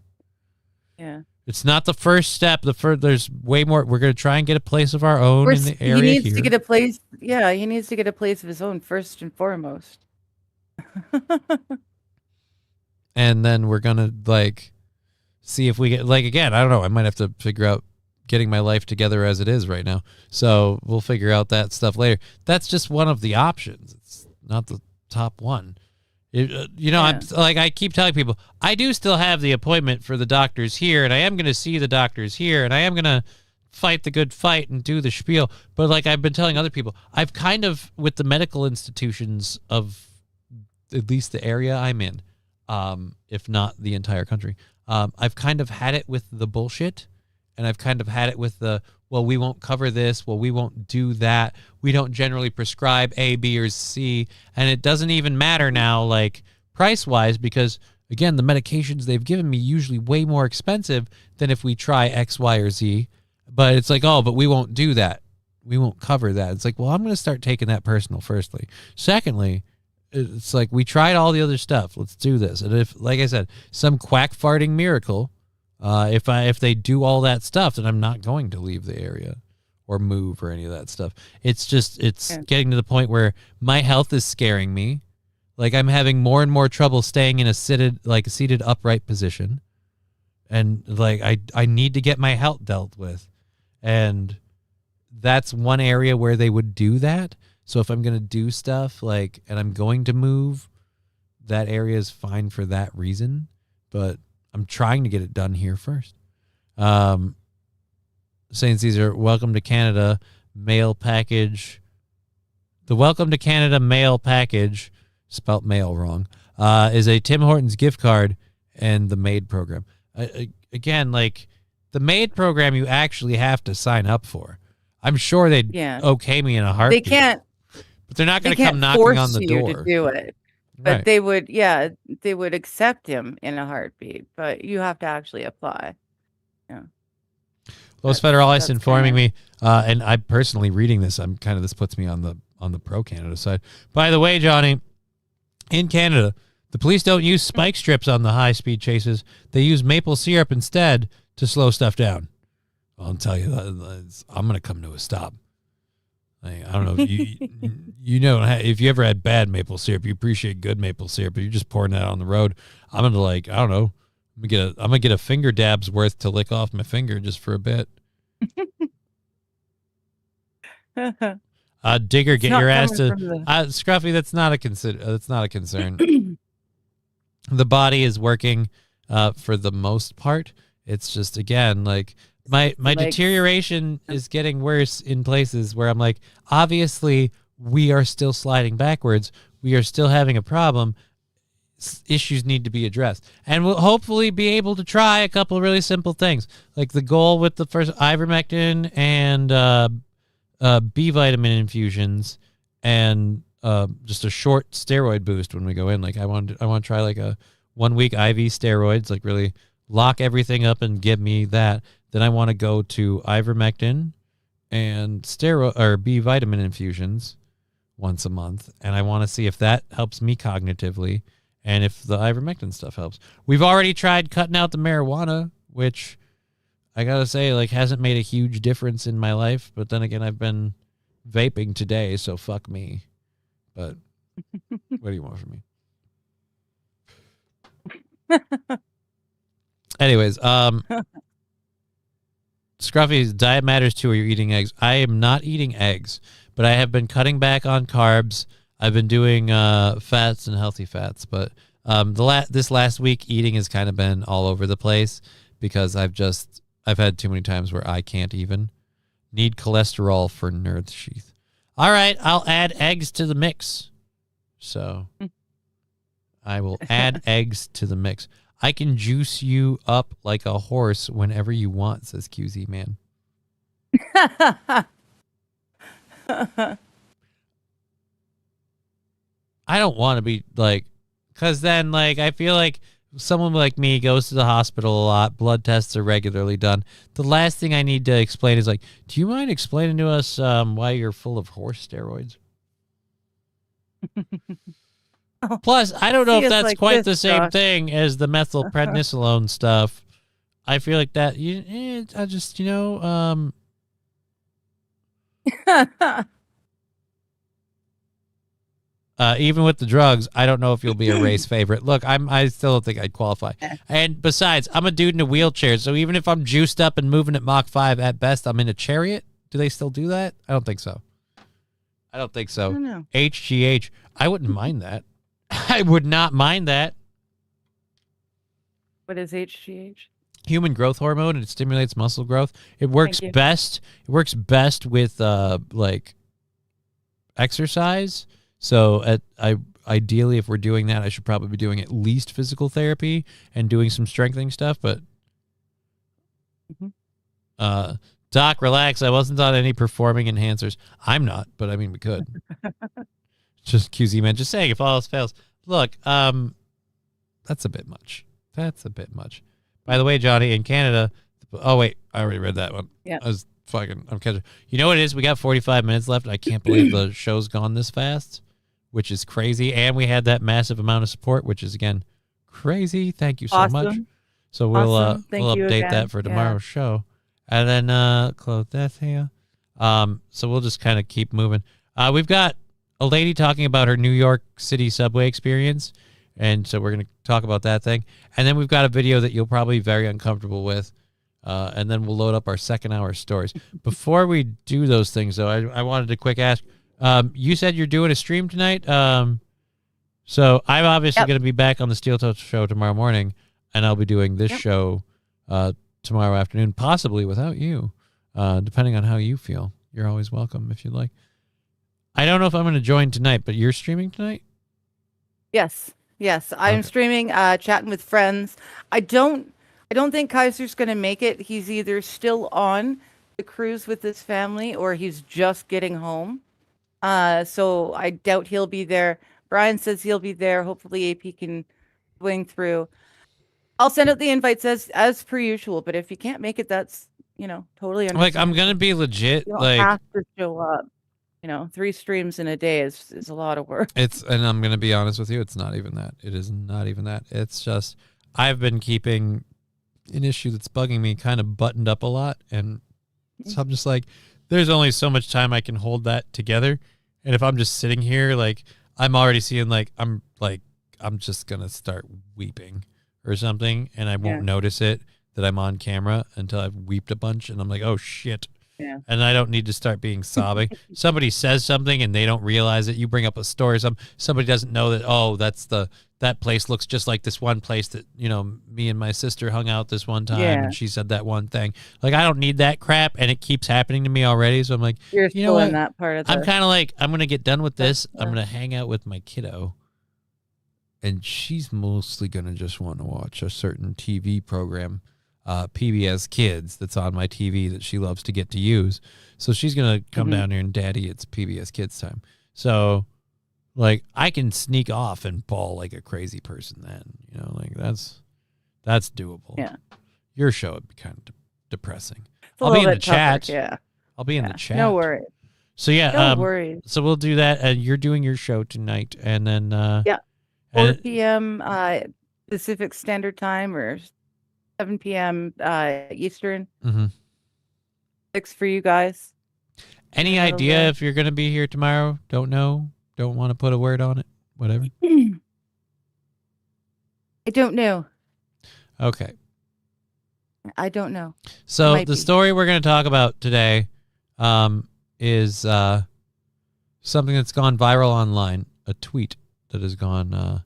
Yeah. It's not the first step. There's way more. We're going to try and get a place of our own in the area He needs here. to get a place. Yeah, he needs to get a place of his own first and foremost. And then we're going to, like, see if we get, like, again, I don't know. I might have to figure out getting my life together as it is right now. So we'll figure out that stuff later. That's just one of the options. It's not the top one. I'm like, I keep telling people, I do still have the appointment for the doctors here, and I am going to see the doctors here, and I am going to fight the good fight and do the spiel. But like I've been telling other people, I've kind of, with the medical institutions of at least the area I'm in, if not the entire country, I've kind of had it with the bullshit, and I've kind of had it with the, well, we won't cover this, well, we won't do that, we don't generally prescribe A, B, or C, and it doesn't even matter now, like, price-wise, because, again, the medications they've given me usually way more expensive than if we try X, Y, or Z, but it's like, oh, but we won't do that. We won't cover that. It's like, well, I'm going to start taking that personal, firstly. Secondly, it's like, we tried all the other stuff. Let's do this. And if, like I said, some quack farting miracle, if they do all that stuff, then I'm not going to leave the area or move or any of that stuff. It's just, getting to the point where my health is scaring me. Like, I'm having more and more trouble staying in a seated upright position. And like, I need to get my health dealt with. And that's one area where they would do that. So if I'm going to do stuff like, and I'm going to move, that area is fine for that reason. But I'm trying to get it done here first. St. Caesar, welcome to Canada mail package. The welcome to Canada mail package, spelt mail wrong, is a Tim Hortons gift card and the MAID program. Again, like, the MAID program you actually have to sign up for. I'm sure they'd okay me in a heartbeat. They can't. But they're not going to come knocking on the door to do it. But right. they would accept him in a heartbeat, but you have to actually apply. Yeah. Los Federalis informing me, and I'm personally reading this. This puts me on the pro Canada side. By the way, Johnny, in Canada, the police don't use spike strips on the high speed chases. They use maple syrup instead to slow stuff down. I'll tell you, I'm going to come to a stop. I don't know if you know, if you ever had bad maple syrup, you appreciate good maple syrup, but you're just pouring that on the road. I'm going to I don't know. I'm going to get a finger dab's worth to lick off my finger just for a bit. Digger, get your ass to Scruffy. That's not a concern. The body is working for the most part. It's just, again, like my deterioration is getting worse in places where I'm like, obviously we are still sliding backwards. We are still having a problem. Issues need to be addressed, and we'll hopefully be able to try a couple of really simple things, like the goal with the first ivermectin and B vitamin infusions, and just a short steroid boost when we go in. Like I want to try like a 1 week IV steroids, like really lock everything up and give me that. Then I want to go to ivermectin and steroid or B vitamin infusions once a month, and I want to see if that helps me cognitively. And if the ivermectin stuff helps. We've already tried cutting out the marijuana, which I got to say, like, hasn't made a huge difference in my life. But then again, I've been vaping today, so fuck me. But what do you want from me? Anyways, Scruffy's diet matters too. Are you eating eggs? I am not eating eggs, but I have been cutting back on carbs. I've been doing fats and healthy fats, but this last week eating has kind of been all over the place because I've had too many times where I can't even need cholesterol for Nerd Sheath. All right, I'll add eggs to the mix. So I will add eggs to the mix. I can juice you up like a horse whenever you want, says QZ Man. I don't want to be like, because then like I feel like someone like me goes to the hospital a lot, blood tests are regularly done. The last thing I need to explain is like, do you mind explaining to us why you're full of horse steroids? Plus, I don't know if that's like quite the same thing as the methylprednisolone stuff. I feel like that I just even with the drugs, I don't know if you'll be a race favorite. Look, I still don't think I'd qualify. And besides, I'm a dude in a wheelchair, so even if I'm juiced up and moving at Mach 5, at best, I'm in a chariot. Do they still do that? I don't think so. I don't know. HGH. I wouldn't mind that. I would not mind that. What is HGH? Human growth hormone, and it stimulates muscle growth. It works best. It works best with like exercise. So ideally, if we're doing that, I should probably be doing at least physical therapy and doing some strengthening stuff. But Doc, relax. I wasn't on any performing enhancers. I'm not, but I mean, we could. Just QZ Man, just saying, if all else fails. Look, that's a bit much. That's a bit much. By the way, Johnny, in Canada, oh wait, I already read that one. Yeah. I'm catching. You know what it is? We got 45 minutes left. I can't believe the show's gone this fast, which is crazy. And we had that massive amount of support, which is again crazy. Thank you so much. So we'll update that for tomorrow's show. And then close that here. So we'll just kind of keep moving. We've got a lady talking about her New York City subway experience. And so we're going to talk about that thing. And then we've got a video that you'll probably be very uncomfortable with. And then we'll load up our second hour stories. Before we do those things, though, I wanted to quick ask. You said you're doing a stream tonight. So I'm obviously going to be back on the Steel Toe show tomorrow morning. And I'll be doing this show tomorrow afternoon, possibly without you, depending on how you feel. You're always welcome if you'd like. I don't know if I'm going to join tonight, but you're streaming tonight? Yes. I'm streaming, chatting with friends. I don't think Kaiser's going to make it. He's either still on the cruise with his family or he's just getting home. So I doubt he'll be there. Brian says he'll be there. Hopefully AP can swing through. I'll send out the invites as per usual, but if you can't make it, that's totally understand. Like, I'm gonna be legit. You don't Like, have to show up. 3 streams in a day is a lot of work. and I'm gonna be honest with you, it's not even that. It is not even that. It's just I've been keeping an issue that's bugging me kind of buttoned up a lot, and so I'm just like, there's only so much time I can hold that together, and if I'm just sitting here, like, I'm already seeing I'm just gonna start weeping or something, and I won't notice it that I'm on camera until I've weeped a bunch, and I'm like, oh shit. Yeah. And I don't need to start being sobbing. Somebody says something and they don't realize it. You bring up a story, somebody doesn't know that, oh, that place looks just like this one place that, me and my sister hung out this one time and she said that one thing. Like, I don't need that crap, and it keeps happening to me already. So I'm like, You're you know still what? in that part of I'm the kind of like, I'm going to get done with this. I'm going to hang out with my kiddo. And she's mostly going to just want to watch a certain TV program, PBS Kids, that's on my TV that she loves to get to use. So she's going to come down here and, Daddy, it's PBS Kids time. So, like, I can sneak off and bawl like a crazy person then. Like, that's doable. Yeah. Your show would be kind of depressing. It's a I'll be little in the bit tougher, chat. yeah. I'll be in the chat. No worries. So, yeah. No worries. So we'll do that. And you're doing your show tonight. And then... 4 p.m. Pacific Standard Time or 7 p.m. Eastern. 6 for you guys. Any idea if you're going to be here tomorrow? Don't know. Don't want to put a word on it. Whatever. I don't know. Okay. I don't know. So the story we're going to talk about today is something that's gone viral online, a tweet that has gone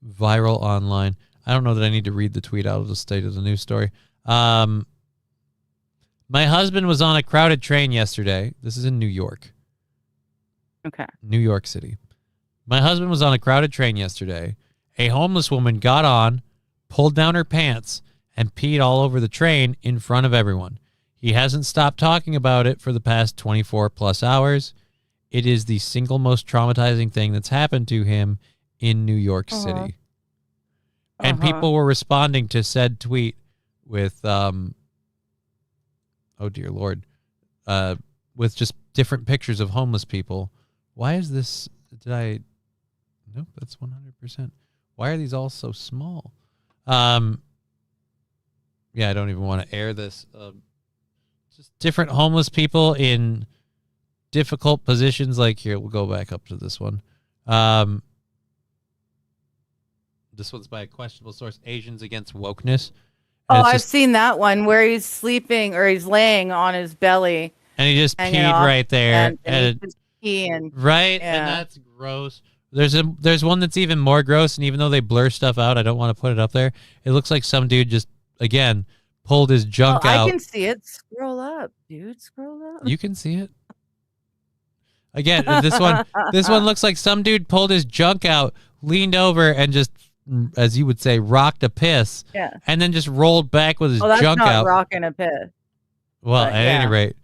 viral online. I don't know that I need to read the tweet. I'll just stay to the news story. My husband was on a crowded train yesterday. This is in New York. Okay. New York City. My husband was on a crowded train yesterday. A homeless woman got on, pulled down her pants, and peed all over the train in front of everyone. He hasn't stopped talking about it for the past 24 plus hours. It is the single most traumatizing thing that's happened to him in New York City. And people were responding to said tweet with, oh dear Lord, with just different pictures of homeless people. Why is this, nope, that's 100%. Why are these all so small? Yeah, I don't even want to air this. Just different homeless people in difficult positions. Like, here, we'll go back up to this one. This one's by a questionable source, Asians Against Wokeness. And I've seen that one where he's sleeping or he's laying on his belly. And he just peed right there. And he's just peeing. Right? Yeah. And that's gross. There's one that's even more gross, and even though they blur stuff out, I don't want to put it up there. It looks like some dude just, again, pulled his junk out. I can see it. Scroll up, dude. Scroll up. You can see it. Again, this one looks like some dude pulled his junk out, leaned over, and just, as you would say, rocked a piss. Yeah. And then just rolled back with his that's junk not out. Rocking a piss. Well, at any rate,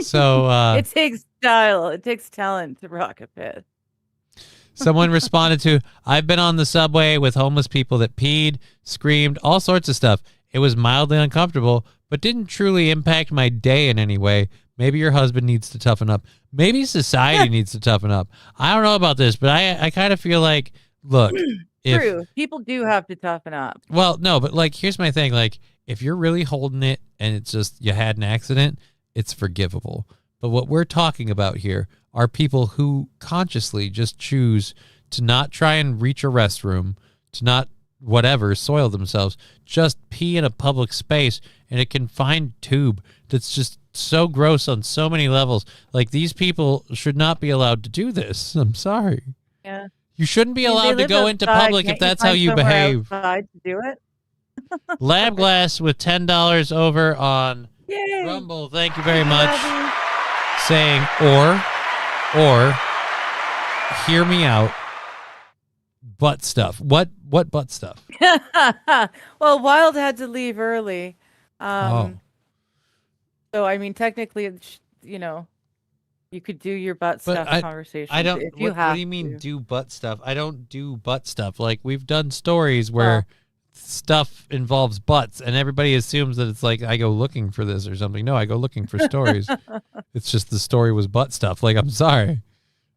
so it takes style. It takes talent to rock a piss. Someone responded to, I've been on the subway with homeless people that peed, screamed, all sorts of stuff. It was mildly uncomfortable, but didn't truly impact my day in any way. Maybe your husband needs to toughen up. Maybe society needs to toughen up. I don't know about this, but I kind of feel like, look. True. People do have to toughen up. Well, no, but like, here's my thing. Like, if you're really holding it and it's just you had an accident, it's forgivable. But what we're talking about here are people who consciously just choose to not try and reach a restroom, to not soil themselves, just pee in a public space in a confined tube that's just so gross on so many levels. Like, these people should not be allowed to do this. I'm sorry. Yeah. You shouldn't be allowed to go into public if that's how you behave. To do it. Lab Glass with $10 over on Rumble. Thank you very much. Saying, or, hear me out. Butt stuff. What butt stuff? Well, Wild had to leave early. Oh. So, I mean, technically, you could do your butt stuff conversation. I don't. What do you mean do butt stuff? I don't do butt stuff. Like, we've done stories where stuff involves butts, and everybody assumes that it's like I go looking for this or something. No, I go looking for stories. It's just the story was butt stuff. Like, I'm sorry.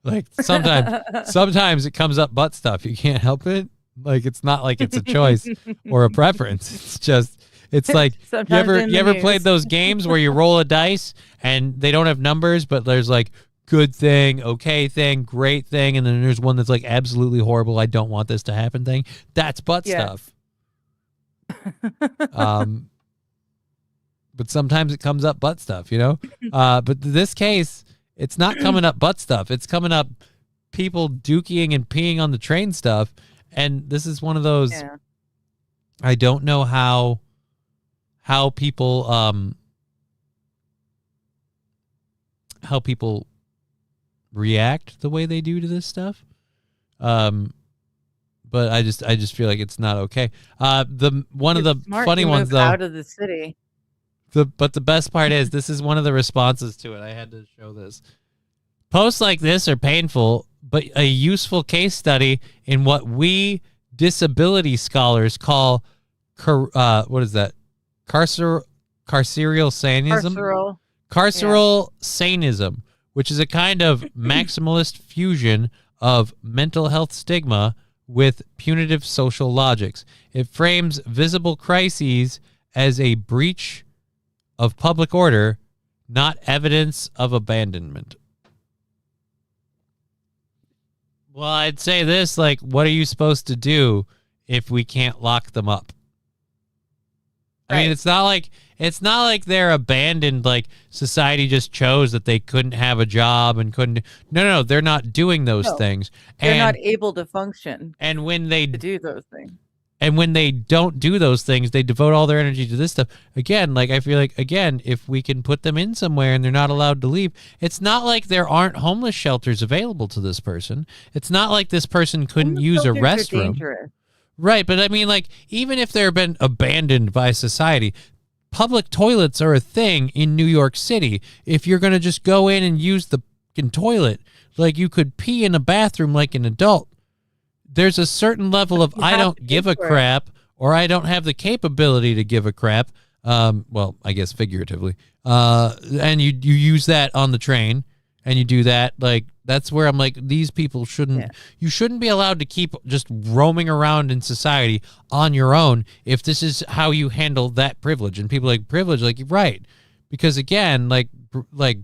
Like, sometimes it comes up butt stuff. You can't help it. Like, it's not like it's a choice or a preference. It's just, it's like, you ever played those games where you roll a dice and they don't have numbers, but there's like good thing, okay thing, great thing, and then there's one that's like absolutely horrible, I don't want this to happen thing. That's butt stuff. But sometimes it comes up butt stuff, you know? But in this case, it's not coming up butt stuff. It's coming up people dookying and peeing on the train stuff. And this is one of those, I don't know how people react the way they do to this stuff. But I just feel like it's not okay. One of the funny ones though, out of the city. But the best part is, this is one of the responses to it. I had to show this. Posts like this are painful, but a useful case study in what we disability scholars call what is that? Carceral sanism? Carceral sanism, which is a kind of maximalist fusion of mental health stigma with punitive social logics. It frames visible crises as a breach of public order, not evidence of abandonment. Well, I'd say this, like, what are you supposed to do if we can't lock them up? I mean, it's not like they're abandoned, like society just chose that they couldn't have a job and couldn't. No, they're not doing those things. They're not able to function. And when they do those things. And when they don't do those things, they devote all their energy to this stuff. Again, like, I feel like, again, if we can put them in somewhere and they're not allowed to leave, it's not like there aren't homeless shelters available to this person. It's not like this person couldn't use a restroom. Right, but I mean, like, even if they're been abandoned by society, public toilets are a thing in New York City. If you're going to just go in and use the fucking toilet, like, you could pee in a bathroom like an adult. There's a certain level of I don't give a crap, or I don't have the capability to give a crap. Well, I guess figuratively. And you use that on the train, and you do that. Like, that's where I'm like, these people shouldn't. You shouldn't be allowed to keep just roaming around in society on your own if this is how you handle that privilege. And people like privilege, like, right? Because again, like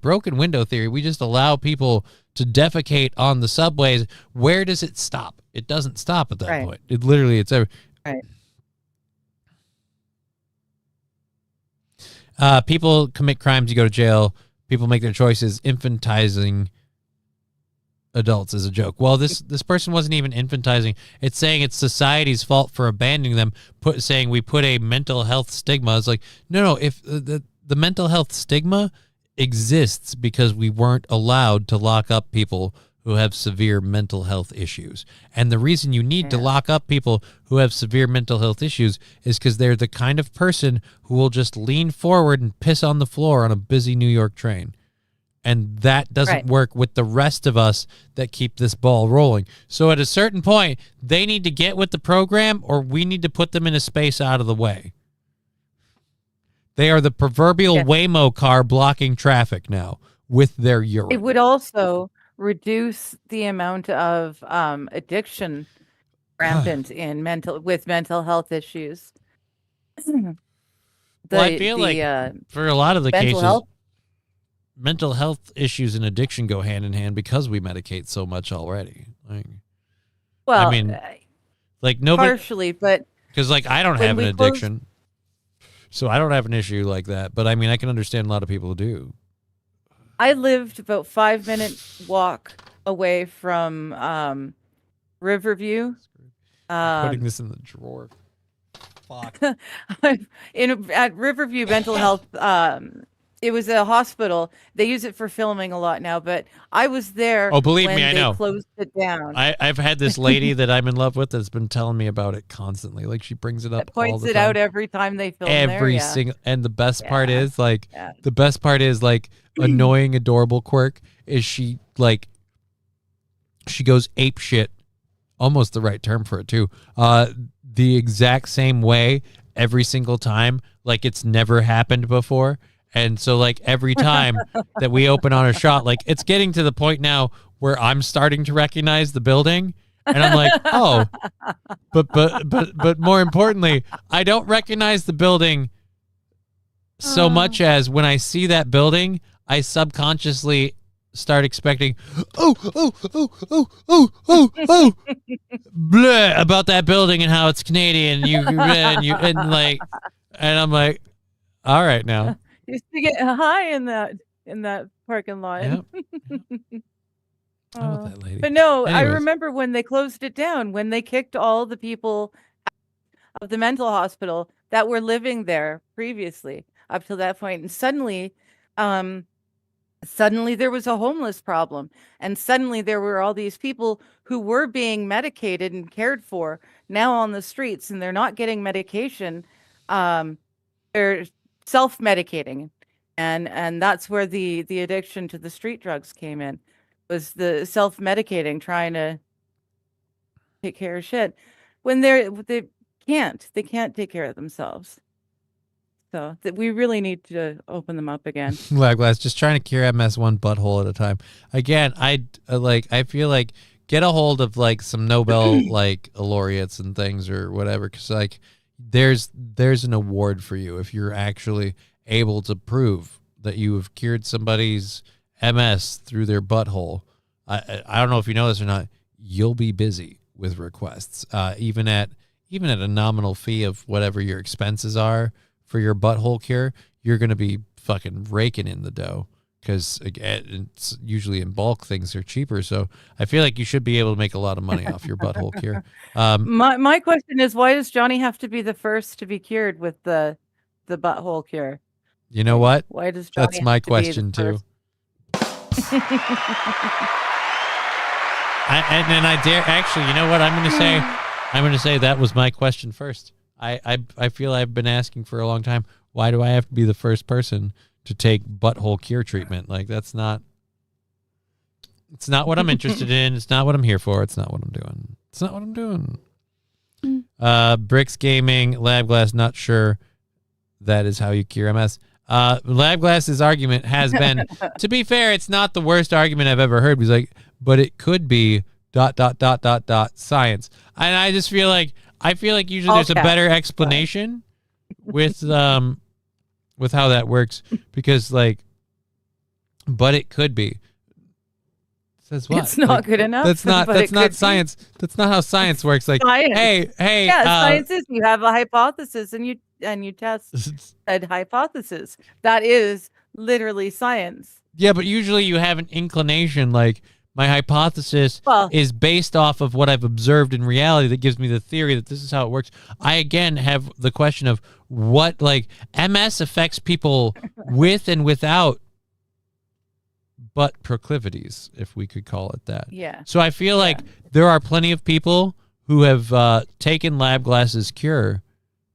broken window theory, we just allow people to defecate on the subways. Where does it stop? It doesn't stop at that point. It literally, it's every. People commit crimes, you go to jail. People make their choices. Infantizing adults is a joke. Well, this person wasn't even infantizing. It's saying it's society's fault for abandoning them. Saying we put a mental health stigma. It's like, no. If the mental health stigma exists because we weren't allowed to lock up people who have severe mental health issues. And the reason you need to lock up people who have severe mental health issues is because they're the kind of person who will just lean forward and piss on the floor on a busy New York train. And that doesn't work with the rest of us that keep this ball rolling. So at a certain point, they need to get with the program, or we need to put them in a space out of the way. They are the proverbial Waymo car blocking traffic now with their urine. It would also reduce the amount of addiction rampant in mental health issues. I feel like for a lot of the cases, mental health issues and addiction go hand in hand because we medicate so much already. Like, well, I mean, like nobody partially, but because like I don't have an addiction. So I don't have an issue like that, but I mean, I can understand a lot of people who do. I lived about 5-minute walk away from Riverview. Putting this in the drawer. Fuck. At Riverview Mental Health, it was a hospital. They use it for filming a lot now, but I was there. Oh, believe when me, I they know. Closed it down. I've had this lady that I'm in love with that's been telling me about it constantly. Like she brings it up, points all the it time. out every time they film every there. single. And the best part is like annoying, adorable quirk is she goes ape shit. Almost the right term for it too. the exact same way every single time, like it's never happened before. And so like every time that we open on a shot, like it's getting to the point now where I'm starting to recognize the building. And I'm like, oh, but more importantly, I don't recognize the building so much as when I see that building, I subconsciously start expecting, bleh, about that building and how it's Canadian. And I'm like, all right now. Used to get high in that parking lot. Yep. I want that lady. But no, I Anyways. remember when they closed it down, when they kicked all the people out of the mental hospital that were living there previously up to that point, and suddenly there was a homeless problem, and suddenly there were all these people who were being medicated and cared for now on the streets, and they're not getting medication. They're self-medicating, and that's where the addiction to the street drugs came in, was the self-medicating, trying to take care of shit when they can't take care of themselves. So that we really need to open them up again. Lab Glass, just trying to cure MS one butthole at a time. Again, I feel like get a hold of like some Nobel like laureates and things or whatever, because like there's an award for you if you're actually able to prove that you have cured somebody's MS through their butthole. I don't know if you know this or not. You'll be busy with requests, even at a nominal fee of whatever your expenses are for your butthole cure. You're going to be fucking raking in the dough, because it's usually in bulk. Things are cheaper, so I feel like you should be able to make a lot of money off your butthole cure. My question is, why does Johnny have to be the first to be cured with the butthole cure? You know what? Why does Johnny That's my have to be question the too. first? And I dare actually. You know what I'm going to say? I'm going to say that was my question first. I feel I've been asking for a long time. Why do I have to be the first person to take butthole cure treatment? Like it's not what I'm interested in. It's not what I'm here for. It's not what I'm doing. It's not what I'm doing. Bricks Gaming, Lab Glass, not sure that is how you cure MS. Lab Glass's argument has been, to be fair, it's not the worst argument I've ever heard. He's like, but it could be ... science. And I just feel like usually there's a better explanation with how that works, because like, but it could be. Says what? It's not good enough. That's not science. That's not how science works. Like, Science. hey. Yeah, science is you have a hypothesis and you test said hypothesis. That is literally science. Yeah, but usually you have an inclination, like my hypothesis is based off of what I've observed in reality that gives me the theory that this is how it works. I, again, have the question of what, like, MS affects people with and without butt proclivities, if we could call it that. Yeah. So I feel like there are plenty of people who have taken Lab Glass's cure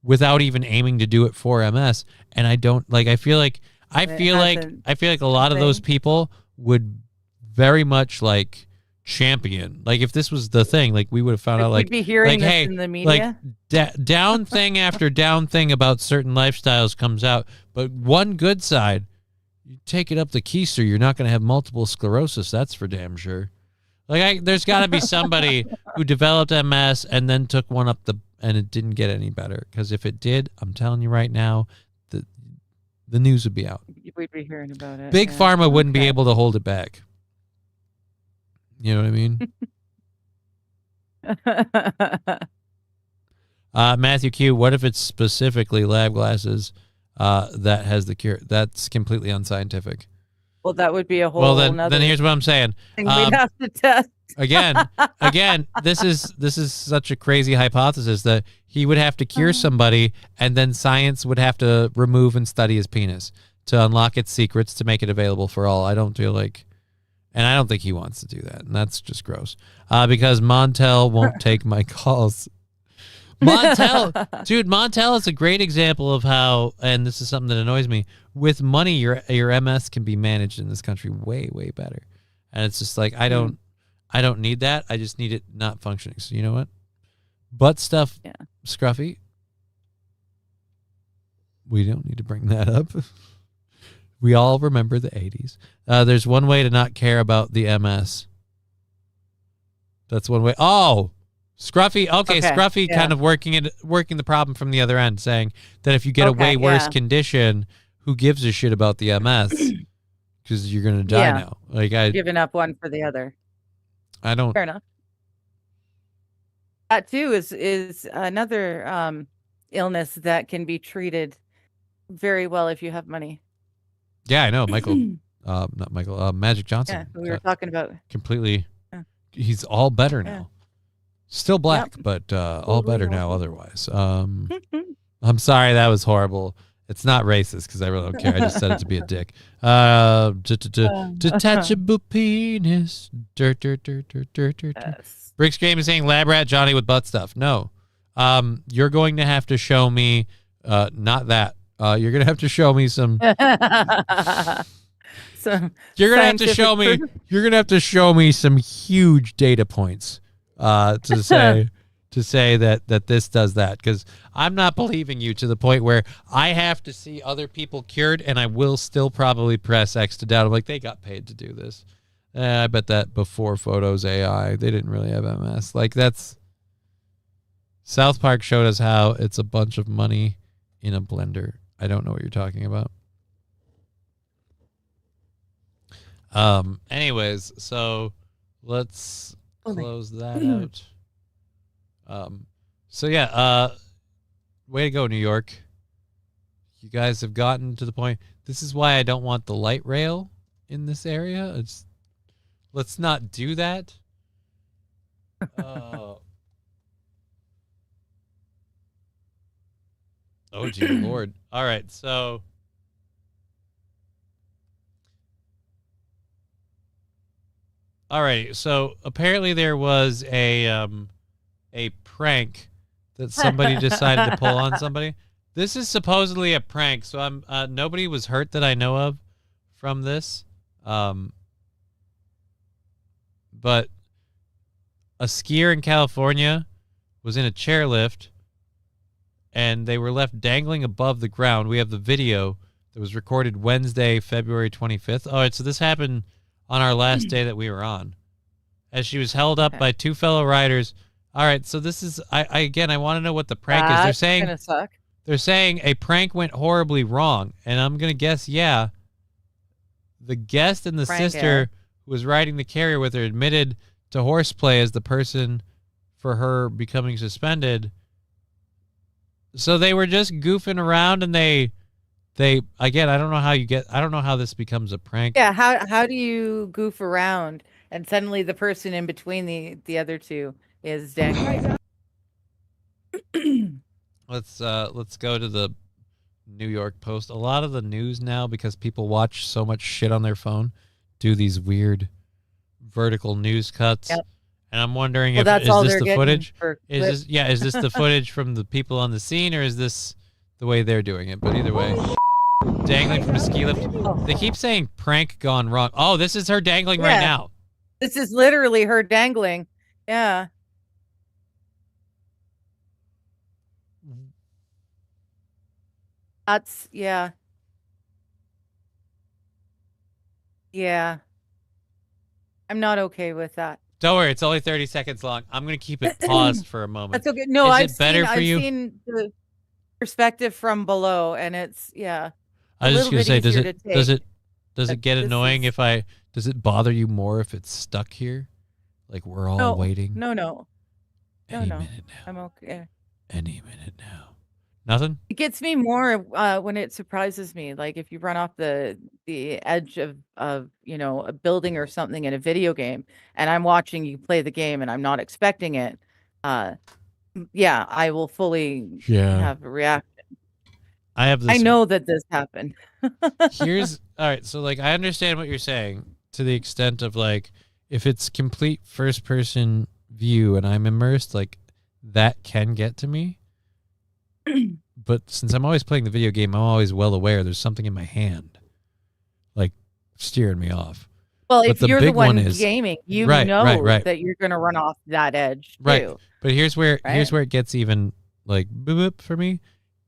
without even aiming to do it for MS, and I don't like. I feel like a lot of those people would very much like champion. Like if this was the thing, like we would have found out. Like we'd be hearing this hey, in the media. like down thing after down thing about certain lifestyles comes out, but one good side. You take it up the keister, you're not going to have multiple sclerosis. That's for damn sure. Like, there's got to be somebody who developed MS and then took one up and it didn't get any better. Because if it did, I'm telling you right now, the news would be out. We'd be hearing about it. Big Pharma wouldn't be able to hold it back. You know what I mean? Matthew Q, what if it's specifically Lab Glasses that has the cure? That's completely unscientific. Well, that would be a whole. Well, then here's what I'm saying. Thing we'd have to test. again, this is such a crazy hypothesis that he would have to cure somebody, and then science would have to remove and study his penis to unlock its secrets to make it available for all. I don't feel like, and I don't think he wants to do that, and that's just gross. Because Montel won't take my calls. Montel is a great example of how, and this is something that annoys me, with money your MS can be managed in this country way, way better. And it's just like I don't need that. I just need it not functioning. So you know what? Butt stuff, Yeah. Scruffy. We don't need to bring that up. We all remember the 80s. There's one way to not care about the MS. That's one way. Oh, Scruffy. Okay, Scruffy kind of working the problem from the other end, saying that if you get a way worse condition, who gives a shit about the MS? Because you're gonna die now. Like giving up one for the other. I don't. Fair enough. That too is another illness that can be treated very well if you have money. Yeah, I know, Michael. Not Michael. Magic Johnson. Yeah, we were talking about. Completely. Yeah. He's all better now. Still black, but all better now otherwise. I'm sorry, that was horrible. It's not racist because I really don't care. I just said it to be a dick. Detachable penis. Dirt. Yes. Brick's Game is saying lab rat Johnny with butt stuff. No. You're going to have to show me not that. You're going to have to show me some. You're going to have to show me. You're going to have to show me some huge data points to say that this does that, because I'm not believing you to the point where I have to see other people cured and I will still probably press X to doubt. I'm like, they got paid to do this. I bet that before Photos AI, they didn't really have MS. Like, that's South Park showed us how it's a bunch of money in a blender. I don't know what you're talking about. Anyways, so let's close that out. So yeah, way to go, New York. You guys have gotten to the point. This is why I don't want the light rail in this area. Let's not do that. Oh dear Lord. All right, so alrighty, so apparently there was a prank that somebody decided to pull on somebody. This is supposedly a prank, so I'm nobody was hurt that I know of from this. But a skier in California was in a chairlift and they were left dangling above the ground. We have the video that was recorded Wednesday, February 25th. All right, so this happened on our last day that we were on, as she was held up by two fellow riders. All right, so this is I want to know what the prank is. They're saying a prank went horribly wrong, and I'm gonna guess the guest and the sister who was riding the carrier with her admitted to horseplay as the person for her becoming suspended. So they were just goofing around, and they again, I don't know how this becomes a prank. Yeah, how do you goof around and suddenly the person in between the other two is dangling? Let's go to the New York Post. A lot of the news now, because people watch so much shit on their phone, do these weird vertical news cuts. Yep. And I'm wondering if is this the footage? Is this the footage from the people on the scene, or is this the way they're doing it? But either way, dangling from a ski lift. They keep saying prank gone wrong. Oh, this is her dangling right now. This is literally her dangling. Yeah. That's yeah. I'm not okay with that. Don't worry, it's only 30 seconds long. I'm going to keep it paused for a moment. That's okay. No, I've seen the perspective from below, and it's I was just going to say, does it get annoying if does it bother you more if it's stuck here? Like we're all waiting? No. Any minute now. I'm okay. Any minute now. Nothing? It gets me more when it surprises me. Like if you run off the edge of a building or something in a video game, and I'm watching you play the game and I'm not expecting it. I will fully have a reaction. I know that this happened. All right. So like, I understand what you're saying to the extent of like, if it's complete first person view and I'm immersed, like that can get to me. But since I'm always playing the video game, I'm always well aware there's something in my hand, like steering me off. Well, But if the you're the big one is gaming, you right, know right. that you're going to run off that edge too. Right. But here's where right? it gets even like boop, boop for me.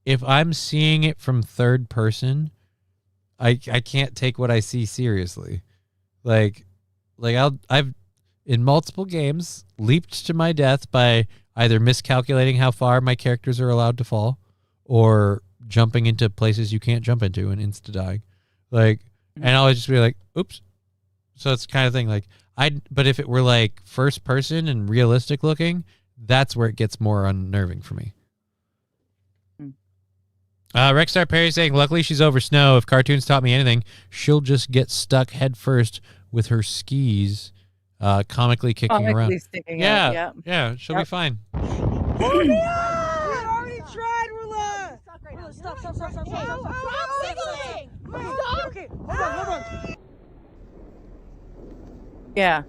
If I'm seeing it from third person, I can't take what I see seriously. Like I've in multiple games leaped to my death by either miscalculating how far my characters are allowed to fall or jumping into places you can't jump into and insta dying. Like, and I'll just be like, oops. So it's the kind of thing like but if it were like first person and realistic looking, that's where it gets more unnerving for me. Rexstar Perry saying, luckily she's over snow. If cartoons taught me anything, she'll just get stuck head first with her skis comically kicking around. Sticking Yeah, out, yeah, she'll be fine. We already tried roulette. Stop. Okay, hold on. Yeah.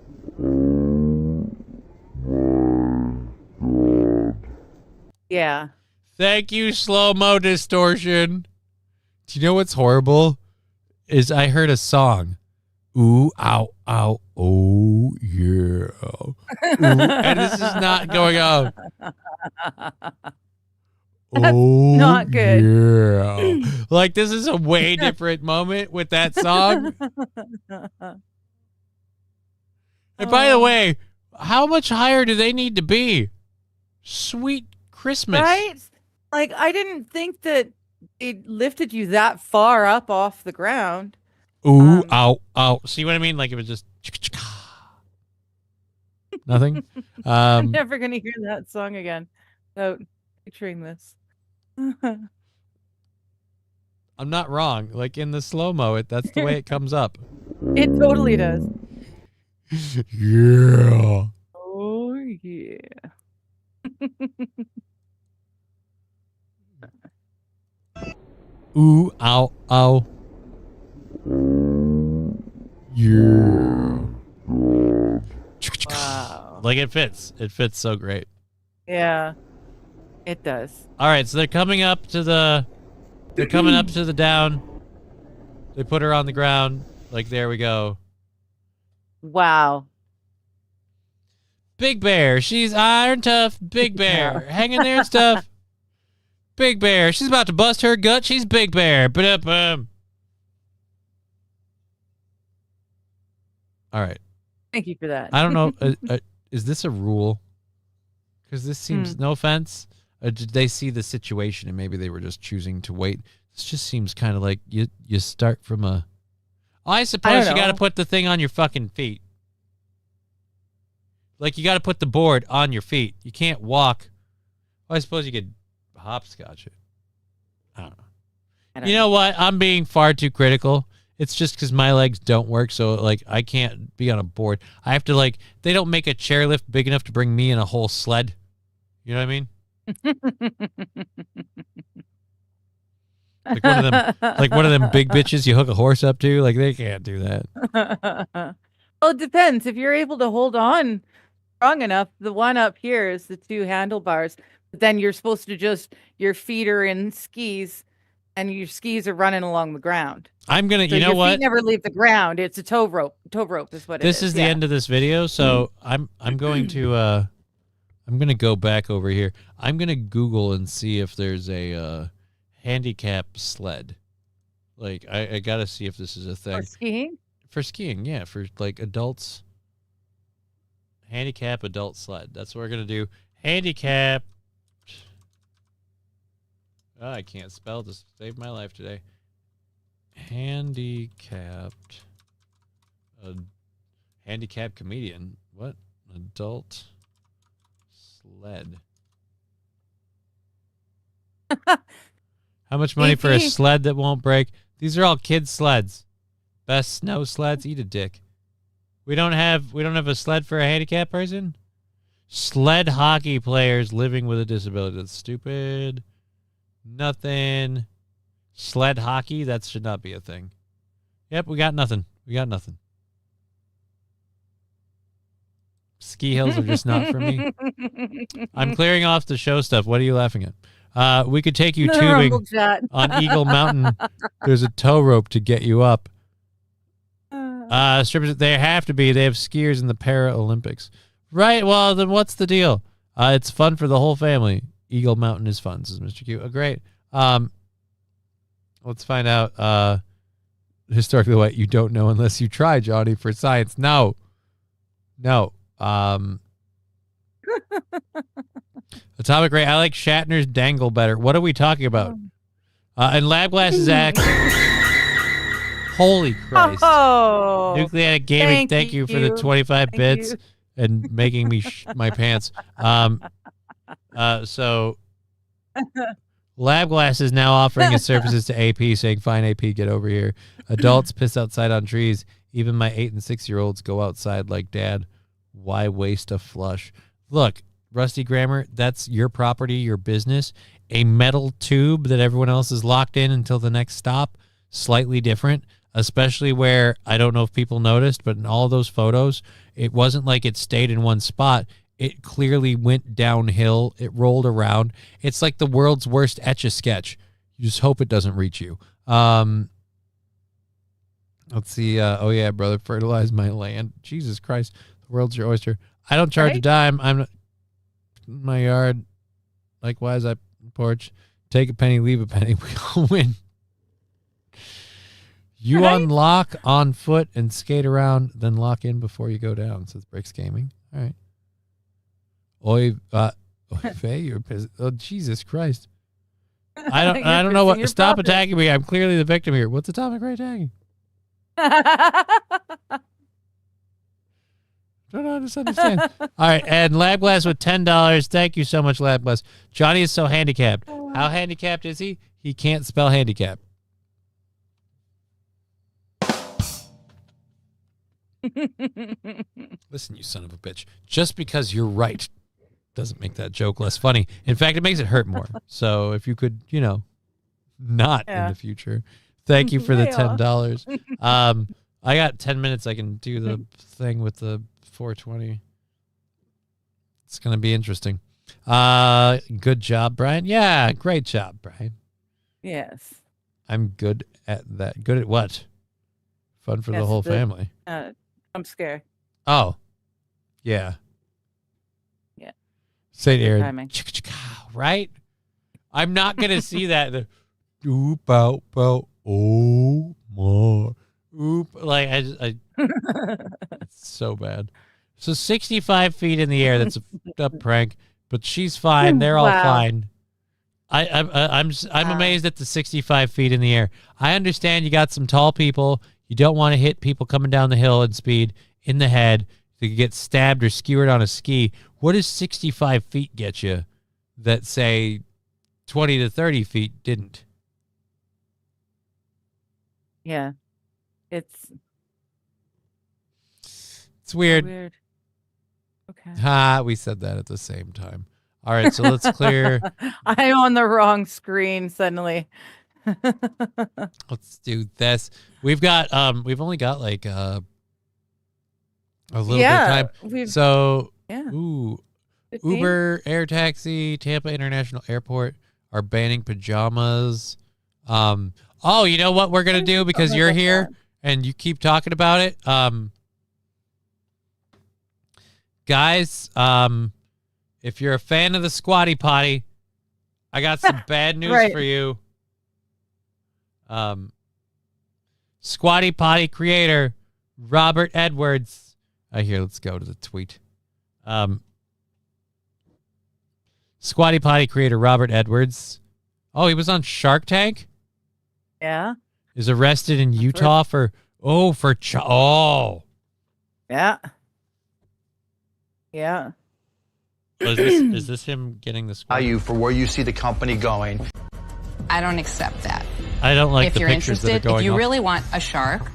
Yeah. Thank you, slow-mo distortion. Do you know what's horrible? Is I heard a song. Ooh, ow, ow, oh, yeah. Ooh, and this is not going on. That's oh, not good. Yeah. Like, this is a way different moment with that song. And by the way, how much higher do they need to be? Sweet Christmas. Right? Like, I didn't think that it lifted you that far up off the ground. Ooh, ow, ow. See what I mean? Like, it was just nothing. I'm never going to hear that song again without picturing this. I'm not wrong. Like, in the slow-mo, that's the way it comes up. It totally does. Yeah. Oh, yeah. Ooh, ow, ow. Yeah. Wow. Like, it fits. It fits so great. Yeah, it does. All right, so they're coming up to the down. They put her on the ground. Like, there we go. Wow. Big Bear, she's iron tough. Big Bear, hanging there and stuff. Big Bear, she's about to bust her gut. She's Big Bear. Ba-da-bum. All right. Thank you for that. I don't know. Is this a rule? Because this seems, no offense, did they see the situation and maybe they were just choosing to wait? This just seems kind of like you start from a... I suppose you got to put the thing on your fucking feet. Like, you got to put the board on your feet. You can't walk. Well, I suppose you could hopscotch it. I don't know. You know what? I'm being far too critical. It's just because my legs don't work, so, like, I can't be on a board. I have to, like, they don't make a chairlift big enough to bring me in a whole sled. You know what I mean? Like one of them big bitches you hook a horse up to. Like, they can't do that. Well, it depends. If you're able to hold on strong enough, the one up here is the two handlebars. But then you're supposed to just, your feet are in skis and your skis are running along the ground. I'm going to, So you know your what? feet never leave the ground. It's a tow rope. Tow rope is what it is. This is the end of this video, so I'm going to go back over here. I'm going to Google and see if there's a handicap sled. Like, I got to see if this is a thing. For skiing? For skiing, yeah. For, like, adults. Handicap adult sled. That's what we're going to do. Handicap. Oh, I can't spell to save my life today. Handicapped. Handicapped comedian. What? Adult sled. How much money for a sled that won't break? These are all kids' sleds. Best snow sleds. Eat a dick. We don't have a sled for a handicapped person? Sled hockey players living with a disability. That's stupid. Nothing. Sled hockey? That should not be a thing. Yep, we got nothing. We got nothing. Ski hills are just not for me. I'm clearing off the show stuff. What are you laughing at? We could take you tubing on Eagle Mountain. There's a tow rope to get you up. Strippers, they have to be. They have skiers in the Paralympics. Right, well, then what's the deal? It's fun for the whole family. Eagle Mountain is fun, says Mr. Q. Oh, great. Let's find out historically what you don't know unless you try, Johnny, for science. No. Atomic Ray, I like Shatner's dangle better. What are we talking about? And Lab Glasses Act. Holy Christ. Oh, Nucleatic Gaming, thank you for the 25 bits and making me my pants. So Lab Glass is now offering its services to AP, saying, fine, AP, get over here. Adults piss outside on trees. Even my 8 and 6-year-olds go outside like dad. Why waste a flush? Look, Rusty Grammar, that's your property, your business. A metal tube that everyone else is locked in until the next stop, slightly different, especially where, I don't know if people noticed, but in all those photos, it wasn't like it stayed in one spot. It clearly went downhill. It rolled around. It's like the world's worst Etch-a-Sketch. You just hope it doesn't reach you. Let's see. Oh, yeah, brother, fertilize my land. Jesus Christ. The world's your oyster. I don't charge a dime. I'm not in my yard. Likewise, I porch. Take a penny, leave a penny. We all win. You unlock on foot and skate around, then lock in before you go down, says Bricks Gaming. All right. Faye, you're pissed. Oh, Jesus Christ. I don't know what. Stop attacking me. I'm clearly the victim here. What's Atomic Ray tagging? Don't understand. All right, and Lab Glass with $10. Thank you so much, Lab Glass. Johnny is so handicapped. How handicapped is he? He can't spell handicap. Listen, you son of a bitch. Just because you're right doesn't make that joke less funny. In fact, it makes it hurt more. So if you could, not in the future. Thank you for the $10. I got 10 minutes. I can do the thing with the 420. It's going to be interesting. Good job, Brian. Yeah, great job, Brian. Yes. I'm good at that. Good at what? Fun for the whole family. I'm scared. Oh, yeah. Yeah. St. Aaron. Right? I'm not going to see that. Oop, bow, bow. Oh, my. Oop. Like, I it's so bad. So 65 feet in the air. That's a fucked up prank, but she's fine. They're all fine. I'm amazed at the 65 feet in the air. I understand you got some tall people. You don't want to hit people coming down the hill at speed in the head. You could get stabbed or skewered on a ski. What does 65 feet get you that, say, 20 to 30 feet didn't? Yeah. It's weird. Weird. Okay. Ha, we said that at the same time. All right, so let's clear. I'm on the wrong screen suddenly. Let's do this. We've only got like a little bit of time. Ooh, 15? Uber, air taxi, Tampa International Airport are banning pajamas. Oh, you know what we're gonna do because you're here and you keep talking about it. Guys, if you're a fan of the Squatty Potty, I got some bad news for you. Squatty Potty creator Robert Edwards. Here, let's go to the tweet. Squatty Potty creator Robert Edwards. Oh, he was on Shark Tank? Yeah. Is arrested in Utah for Yeah. Yeah. Is this him getting the squad? Value for where you see the company going. I don't accept that. I don't like if the you're pictures interested, that are going if you up. really want a shark,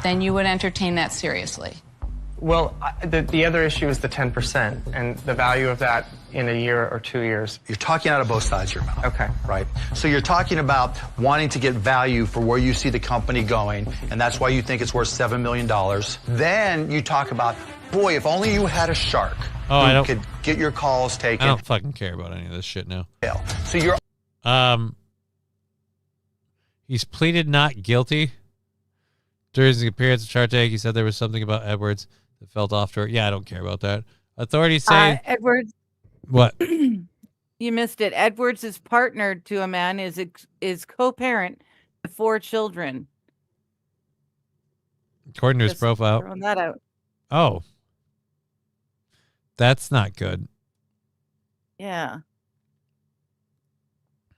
then you would entertain that seriously. Well, the other issue is the 10% and the value of that in a year or 2 years. You're talking out of both sides of your mouth. Okay. Right. So you're talking about wanting to get value for where you see the company going, and that's why you think it's worth $7 million. Then you talk about, boy, if only you had a shark who could get your calls taken. I don't fucking care about any of this shit now. So you're he's pleaded not guilty During his appearance at Shark Tank, he said there was something about Edwards that felt off to her. Yeah, I don't care about that. Authorities say Edwards. what? You missed it. Edwards is partnered to a man, is co-parent to 4 children. According to his Just profile. throwing that out. Oh. That's not good. Yeah.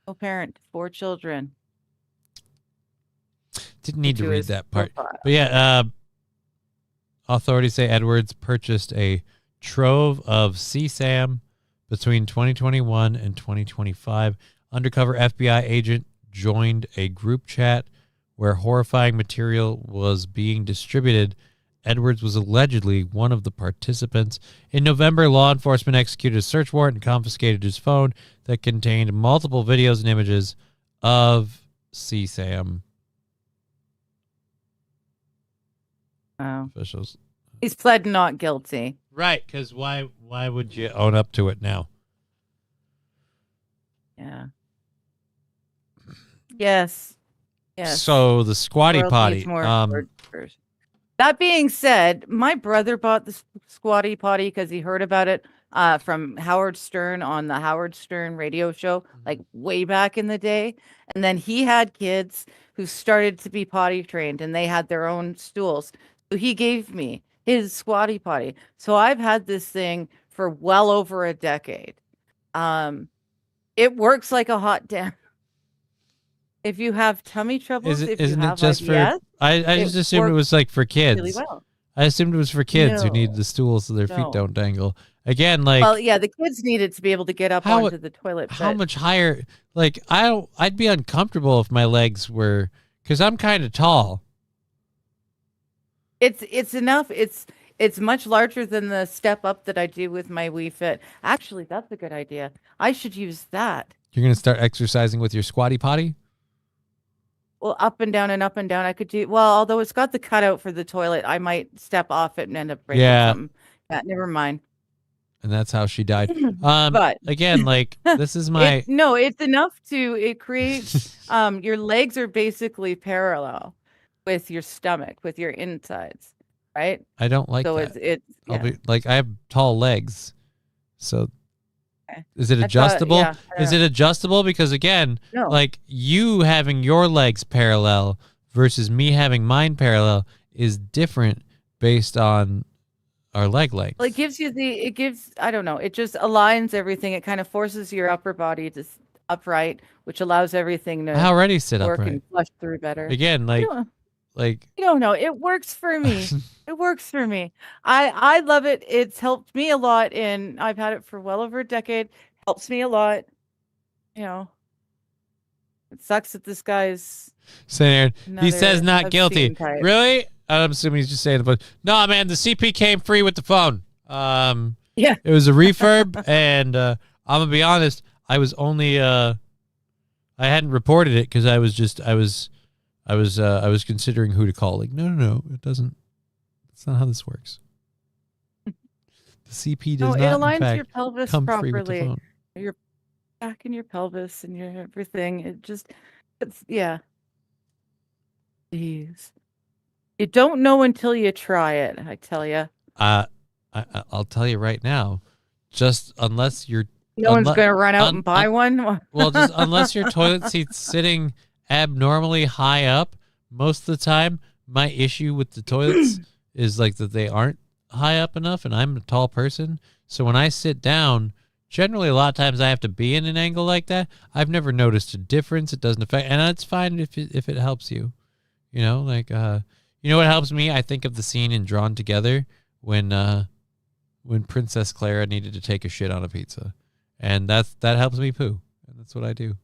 Co-parent to 4 children. Didn't need to To read his that part. profile. But yeah, authorities say Edwards purchased a trove of CSAM between 2021 and 2025. Undercover FBI agent joined a group chat where horrifying material was being distributed. Edwards was allegedly one of the participants. In November, law enforcement executed a search warrant and confiscated his phone that contained multiple videos and images of CSAM. Oh. Officials. He's pled not guilty. Right, because why would you own up to it now? Yeah. Yes. Yes. So the squatty World potty. needs more words. That being said, my brother bought the squatty potty because he heard about it from Howard Stern on the Howard Stern radio show, like way back in the day. And then he had kids who started to be potty trained and they had their own stools. So he gave me his squatty potty. So I've had this thing for well over a decade. It works like a hot damn. If you have tummy troubles, Isn't you it have just IBS, for? I just assumed it was like for kids. really well. I assumed it was for kids who No. need the stool so their feet No. don't dangle. Again, like Well, yeah, the kids needed to be able to get up How- onto the toilet. how but much higher? Like I'd be uncomfortable if my legs were, because I'm kind of tall. It's enough. It's much larger than the step up that I do with my Wii Fit. Actually, that's a good idea. I should use that. You're gonna start exercising with your squatty potty. Well, up and down and up and down. I could do well, although it's got the cutout for the toilet. I might step off it and end up breaking Yeah. something. Yeah, never mind. And that's how she died. But again, like this is my no, it's enough to it creates your legs are basically parallel with your stomach, with your insides, right? I don't like so that. it's I'll yeah. be like I have tall legs, so Okay. is it I thought- adjustable? yeah, I Is don't it adjustable? Because again, No. like you having your legs parallel versus me having mine parallel is different based on our leg length. Well, it gives I don't know, it just aligns everything. It kind of forces your upper body to upright, which allows everything to I already sit work upright. and flush through better. Again, like You don't know. It works for me. It works for me. I love it. It's helped me a lot, and I've had it for well over a decade. Helps me a lot. You know, it sucks that this guy's Saying he says another not guilty. obscene type. Really? I'm assuming he's just saying it, but no, man, the CP came free with the phone. Yeah. It was a refurb, and I'm gonna be honest, I was only I hadn't reported it because I was considering who to call. Like, no, it doesn't. That's not how this works. The CP does No, it not, in aligns fact, your pelvis come free with the properly. phone. Your back and your pelvis and your everything. It's yeah. Jeez. You don't know until you try it, I tell you. I'll tell you right now, just unless you're No one's going to run out and buy one. well, just unless your toilet seat's sitting abnormally high up, most of the time, my issue with the toilets is like that they aren't high up enough, and I'm a tall person. So when I sit down, generally a lot of times I have to be in an angle like that. I've never noticed a difference. It doesn't affect, and it's fine if it helps you. You know, like you know what helps me? I think of the scene in Drawn Together when Princess Clara needed to take a shit on a pizza. And that helps me poo. And that's what I do.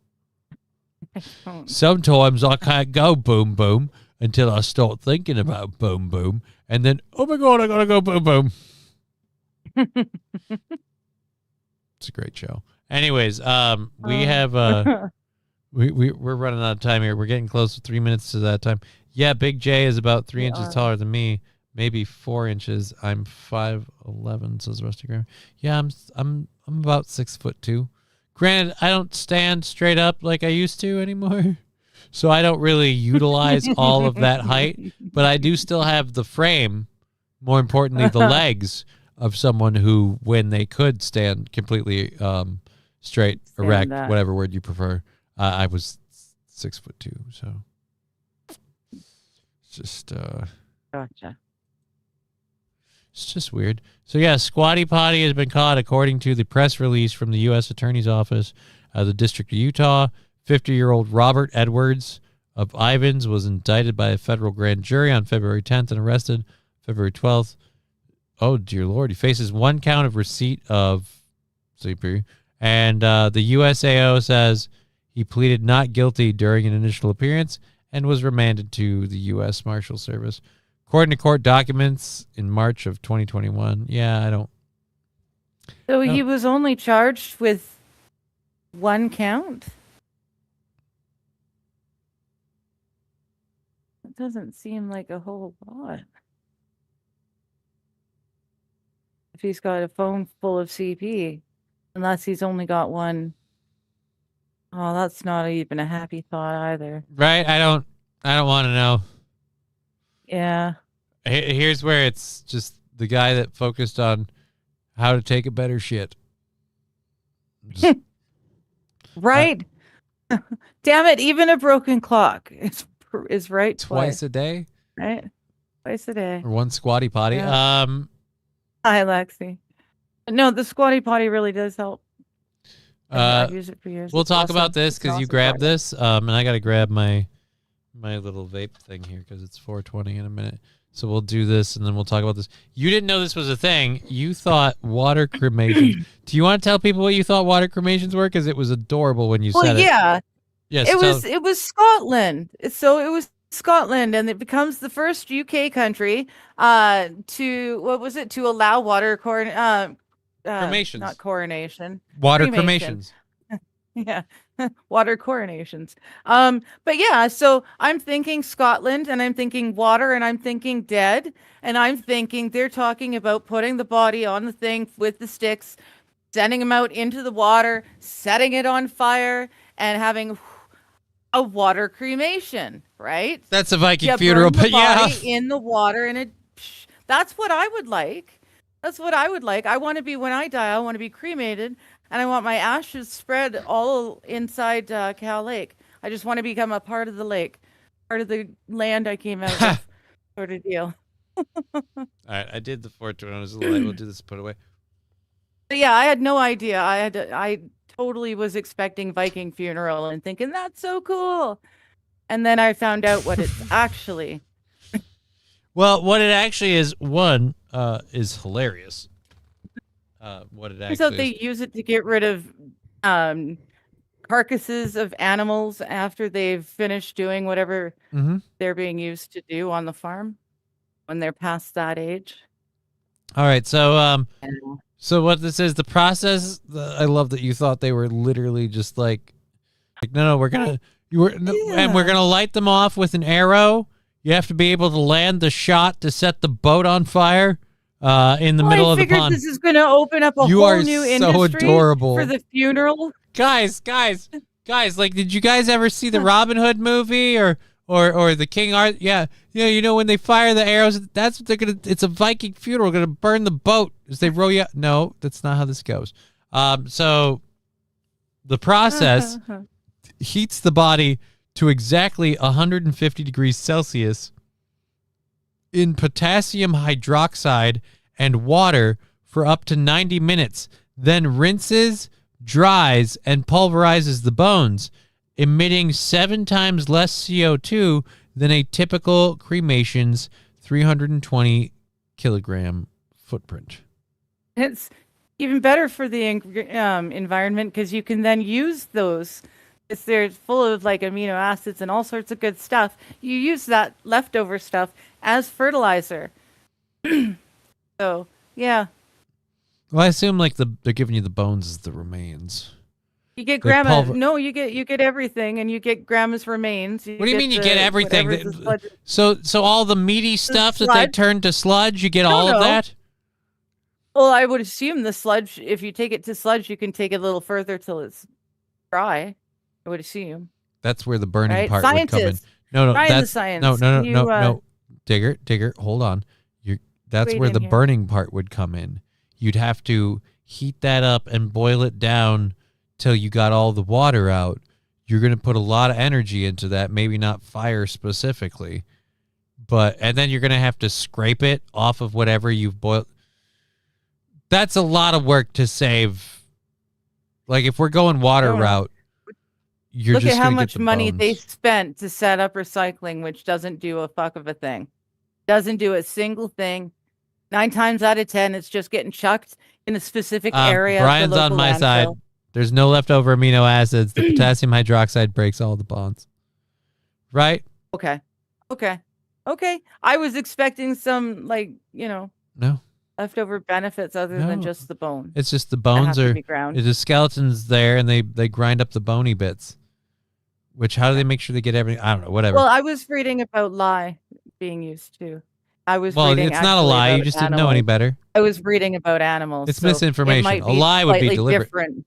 Sometimes I can't go boom boom until I start thinking about boom boom. And then, oh my God, I gotta go boom boom. It's a great show. Anyways, we have we're running out of time here. We're getting close to 3 minutes to that time. Yeah, Big J is about 3 inches taller than me. Maybe 4 inches. I'm 5'11", says Rusty Graham. Yeah, I'm about 6'2". Granted, I don't stand straight up like I used to anymore. So I don't really utilize all of that height, but I do still have the frame, more importantly, the legs of someone who, when they could stand completely straight, erect, whatever word you prefer, I was 6'2", so it's just Gotcha. it's just weird. So yeah, Squatty Potty has been caught, according to the press release from the U.S. Attorney's Office, the District of Utah. 50-year-old Robert Edwards of Ivins was indicted by a federal grand jury on February 10th and arrested February 12th. Oh, dear Lord. He faces 1 count of receipt of CP. And the USAO says he pleaded not guilty during an initial appearance and was remanded to the U.S. Marshal Service. According to court documents in March of 2021. Yeah, I don't. So he was only charged with 1 count? That doesn't seem like a whole lot. If he's got a phone full of CP, unless he's only got one. Oh, that's not even a happy thought either. Right? I don't want to know. Yeah. Here's where it's just the guy that focused on how to take a better shit. Right? Damn it, even a broken clock is right Twice a day? Right? Twice a day. Or 1 Squatty Potty. Yeah. Hi, Lexi. No, the Squatty Potty really does help. I've used it for years. We'll It's talk awesome. about this because you Awesome grabbed product. this, and I got to grab my little vape thing here because it's 4:20 in a minute. So we'll do this, and then we'll talk about this. You didn't know this was a thing. You thought water cremation. Do you want to tell people what you thought water cremations were? Because it was adorable when you said it. Yeah. Yes. It was Scotland. So it was Scotland, and it becomes the first UK country to allow water cremations. Not coronation. Water Cremation. cremations. Yeah. Water coronations. But yeah, so I'm thinking Scotland, and I'm thinking water, and I'm thinking dead, and I'm thinking they're talking about putting the body on the thing with the sticks, sending him out into the water, setting it on fire, and having a water cremation, right? That's a Viking You funeral, burn the but yeah. body in the water, and that's what I would like. That's what I would like. I want to be, when I die, I want to be cremated, and I want my ashes spread all inside Cal Lake. I just want to become a part of the lake, part of the land I came out of, sort of deal. All right, I did the 420. I was a little late. We'll do this. Put away. But yeah, I had no idea. I totally was expecting Viking funeral and thinking that's so cool, and then I found out what it's actually. Well, what it actually is, one, is hilarious. What it actually So they use it to get rid of carcasses of animals after they've finished doing whatever they're being used to do on the farm when they're past that age. All right, so so what this is, the process. I love that you thought they were literally just like no, we're gonna and we're gonna light them off with an arrow. You have to be able to land the shot to set the boat on fire in the middle of the pond. This is going to open up a You whole are new so industry adorable. for the funeral. Guys, like, did you guys ever see the Robin Hood movie or the King Arthur? Yeah, you know when they fire the arrows, that's what they're gonna. It's a Viking funeral, gonna burn the boat as they row you. No, that's not how this goes. So the process heats the body to exactly 150 degrees Celsius in potassium hydroxide and water for up to 90 minutes, then rinses, dries, and pulverizes the bones, emitting 7 times less CO2 than a typical cremation's 320 kilogram footprint. It's even better for the environment because you can then use those. They're full of like amino acids and all sorts of good stuff. You use that leftover stuff as fertilizer. So yeah, Well, I assume like they're giving you the bones as the remains. you get They grandma. pulver- No, you get everything, and you get grandma's remains. What do you mean you get everything? whatever's the sludge- So all the meaty stuff that they sludge? turn to sludge, you get No, all of no. that? Well, I would assume the sludge. If you take it to sludge, you can take it a little further till it's dry. I would assume. That's where the burning Right? part would come in. Scientists. No, Try the that's science. no, Can you, no. Digger, hold on. That's Wait where in the here. burning part would come in. You'd have to heat that up and boil it down till you got all the water out. You're going to put a lot of energy into that, maybe not fire specifically. And then you're going to have to scrape it off of whatever you've boiled. That's a lot of work to save. Like if we're going water route, you're Look just at how gonna much get the money bones. they spent to set up recycling, which doesn't do a fuck of a thing. Doesn't do a single thing. 9 times out of 10, it's just getting chucked in a specific area. Brian's of the on local my side. landfill. There's no leftover amino acids. The potassium hydroxide breaks all the bonds. Right? Okay. I was expecting some, No. leftover benefits other than No. just the bone. It's just the that have bones to are be ground. the skeleton's there and they grind up the bony bits. Which how do they make sure they get everything? I don't know, whatever. Well, I was reading about lye being used too. I was Well, reading it's not a actually lie. You about just didn't know any animals. better. I was reading about animals. It's so it misinformation. might A be lie would be slightly deliberate. different.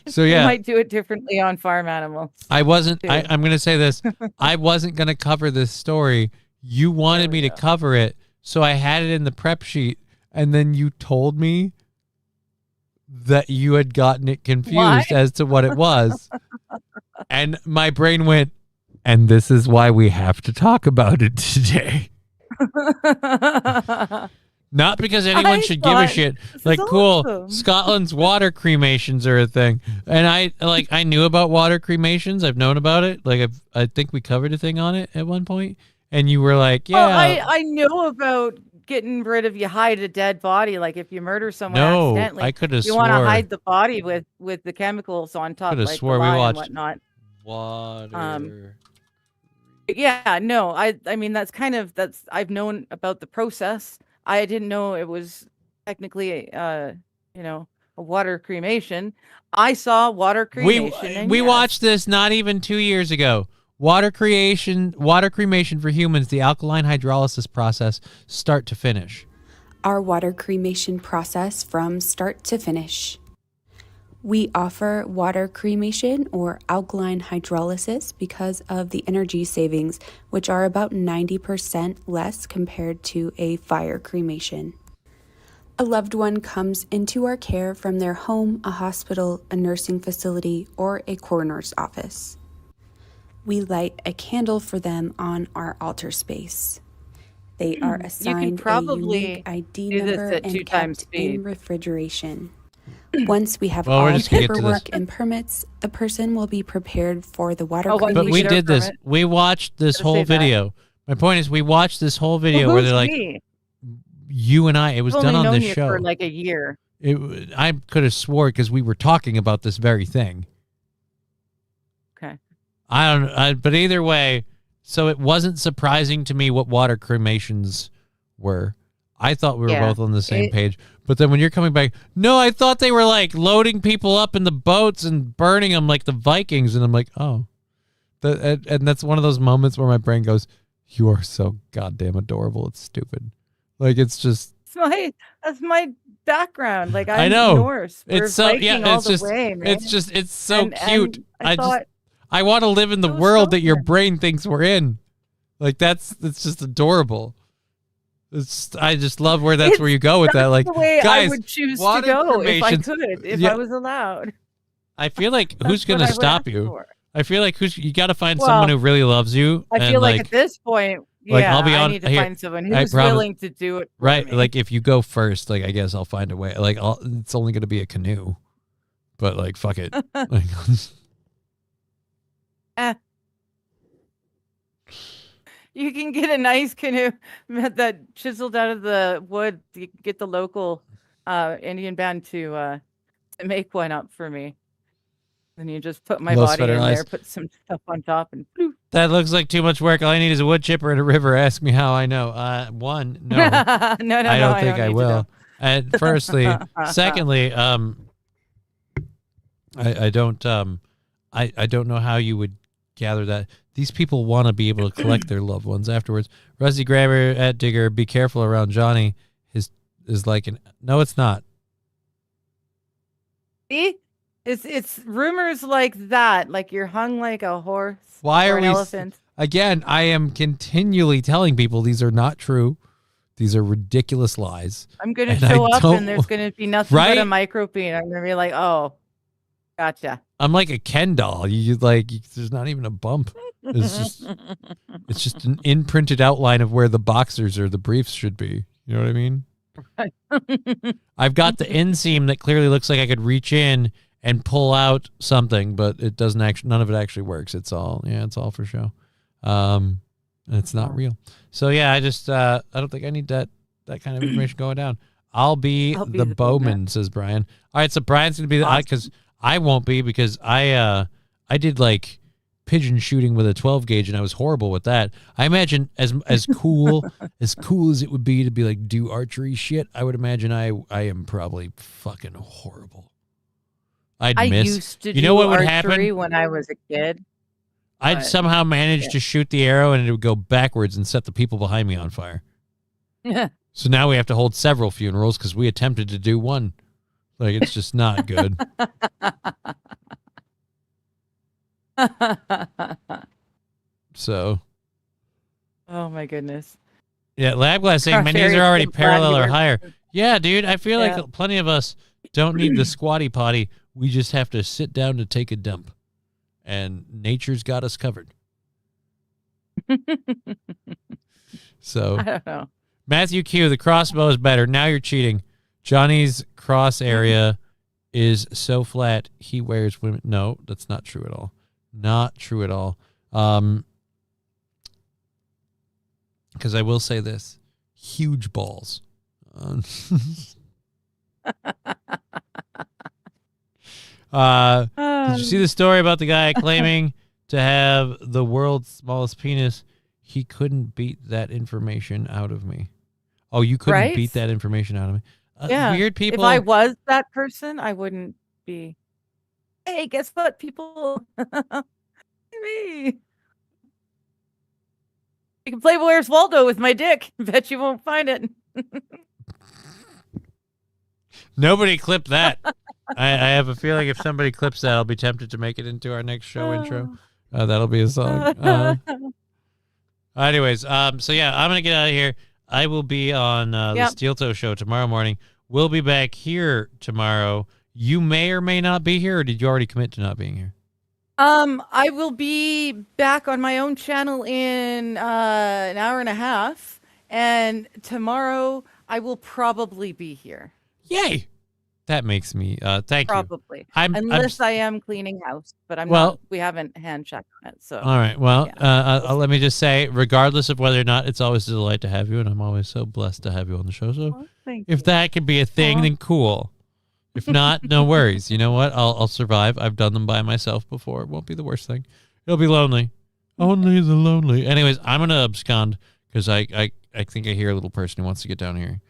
So You yeah, might do it differently on farm animals. I wasn't. too. I'm going to say this. I wasn't going to cover this story. You wanted me to cover it, so I had it in the prep sheet, and then you told me that you had gotten it confused Why? as to what it was, and my brain went, and this is why we have to talk about it today. Not because anyone should give a shit. Like, cool, awesome. Scotland's water cremations are a thing, and I knew about water cremations. I've known about it. Like, I think we covered a thing on it at one point, and you were like, "Yeah, Well, I know about getting rid of you hide a dead body. Like if you murder someone No, accidentally, I coulda you want to swore- hide the body with the chemicals on top, Coulda like swore the we lye and watched whatnot. water." Yeah, no, I mean that's I've known about the process. I didn't know it was technically a water cremation. I saw water cremation. and We yes. watched this not even 2 years ago. Water cremation for humans, the alkaline hydrolysis process, start to finish. Our water cremation process from start to finish. We offer water cremation or alkaline hydrolysis because of the energy savings, which are about 90% less compared to a fire cremation. A loved one comes into our care from their home, a hospital, a nursing facility, or a coroner's office. We light a candle for them on our altar space. They are assigned a probably unique ID do this number at 2 and times kept in speed. refrigeration. Once we have Well, we're all just gonna get to paperwork this. and permits, the person will be prepared for the water Oh, But we cremation. did this. We watched this Gotta whole say that. video. My point is, we watched this whole video where who's they're like, we? you and I. It was I've done only on known this you show. for like a year. I could have swore because we were talking about this very thing. Okay. But either way, so it wasn't surprising to me what water cremations were. I thought we were Yeah, both on the same page. But then when you're coming back, no, I thought they were like loading people up in the boats and burning them like the Vikings. And I'm like, oh. And that's one of those moments where my brain goes, you are so goddamn adorable. It's stupid. Like, it's just. That's my background. Like I I'm know. Norse. We're It's so Viking all it's the just way, man. it's so And cute. I I want to live in the world that your brain thinks we're in. Like that's just adorable. I just love where that's where you go with that. Like, the way guys, I would choose to water go if I cremations- could, if Yeah. I was allowed. I feel like who's That's what gonna I would stop ask you? for. I feel like you got to find someone Well, who really loves you. I and feel like at this point, like, yeah, I'll be I on- need to here, find someone I who's promise- willing to do it. For right. me. Like if you go first, like I guess I'll find a way. Like it's only gonna be a canoe, but like fuck it. Like, You can get a nice canoe that chiseled out of the wood. You can get the local Indian band to make one up for me. Then you just put my Los body in there, Federales. put some stuff on top, and bloop. that looks like too much work. All I need is a wood chipper and a river. Ask me how I know. No, No, I don't I think don't I need to will. know. And firstly, secondly, I don't know how you would gather that. These people want to be able to collect their loved ones afterwards. Rusty Grammar at Digger, be careful around Johnny. Is like no, it's not. See, It's rumors like that, like you're hung like a horse Why or are an we elephant. Again, I am continually telling people these are not true. These are ridiculous lies. I'm gonna And I show up don't- and there's gonna be nothing Right? but a microbead. I'm gonna be like, oh, gotcha. I'm like a Ken doll. There's not even a bump. It's just an imprinted outline of where the boxers or the briefs should be. You know what I mean? I've got the inseam that clearly looks like I could reach in and pull out something, but it doesn't actually. None of it actually works. It's all for show. And it's not real. So yeah, I just I don't think I need that kind of information going down. I'll be the bowman, says Brian. All right, so Brian's gonna be because I won't be because I did like pigeon shooting with a 12 gauge and I was horrible with that. I imagine as cool as it would be to be like do archery shit, I would imagine I am probably fucking horrible. I used to you know do what would archery happen when I was a kid. I'd somehow manage to shoot the arrow and it would go backwards and set the people behind me on fire. So now we have to hold several funerals because we attempted to do one. Like, it's just not good. So. Oh my goodness. Yeah, Lab Glass saying my knees are already parallel or higher. Yeah, dude, I feel like plenty of us don't need the squatty potty. We just have to sit down to take a dump. And nature's got us covered. So. I don't know. Matthew Q, the crossbow is better. Now you're cheating. Johnny's cross area is so flat he wears women. No, that's not true at all. Not true at all. Because I will say this. Huge balls. Did you see the story about the guy claiming to have the world's smallest penis? He couldn't beat that information out of me. Oh, you couldn't beat that information out of me. Yeah. Weird people. If I was that person, I wouldn't be. Hey, guess what, people? Me. You can play Where's Waldo with my dick. Bet you won't find it. Nobody clipped that. I have a feeling if somebody clips that, I'll be tempted to make it into our next show intro. That'll be a song. Anyways, so yeah, I'm going to get out of here. I will be on the Steel Toe Show tomorrow morning. We'll be back here tomorrow. You may or may not be here, or did you already commit to not being here? I will be back on my own channel in an hour and a half, and tomorrow I will probably be here. Yay! That makes me thank Probably. you. Unless I am cleaning house, but I'm not. We haven't hand checked on it. So all right. Well, let me just say, regardless of whether or not, it's always a delight to have you, and I'm always so blessed to have you on the show. So if that could be a thing, then cool. If not, no worries. You know what? I'll survive. I've done them by myself before. It won't be the worst thing. It'll be lonely. Only the lonely. Anyways, I'm gonna abscond because I think I hear a little person who wants to get down here.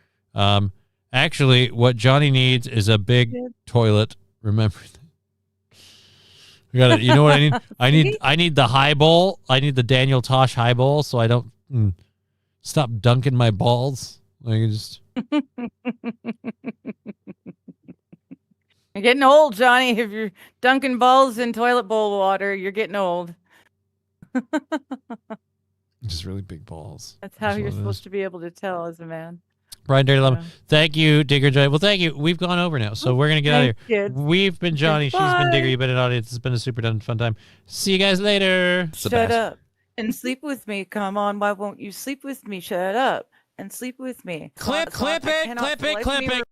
Actually, what Johnny needs is a big toilet. Remember that. We got it. You know what I need? I need the high bowl. I need the Daniel Tosh high bowl so I don't stop dunking my balls. Like just. You're getting old, Johnny. If you're dunking balls in toilet bowl water, you're getting old. Just really big balls. That's how you're supposed to be able to tell as a man. Brian Dirty Lemon. Thank you, Digger Joy. Well, thank you. We've gone over now, so we're going to get out of here. We've been Johnny. She's been Digger. You've been an audience. It's been a super fun time. See you guys later. Shut up and sleep with me. Come on. Why won't you sleep with me? Shut up and sleep with me. Clip it.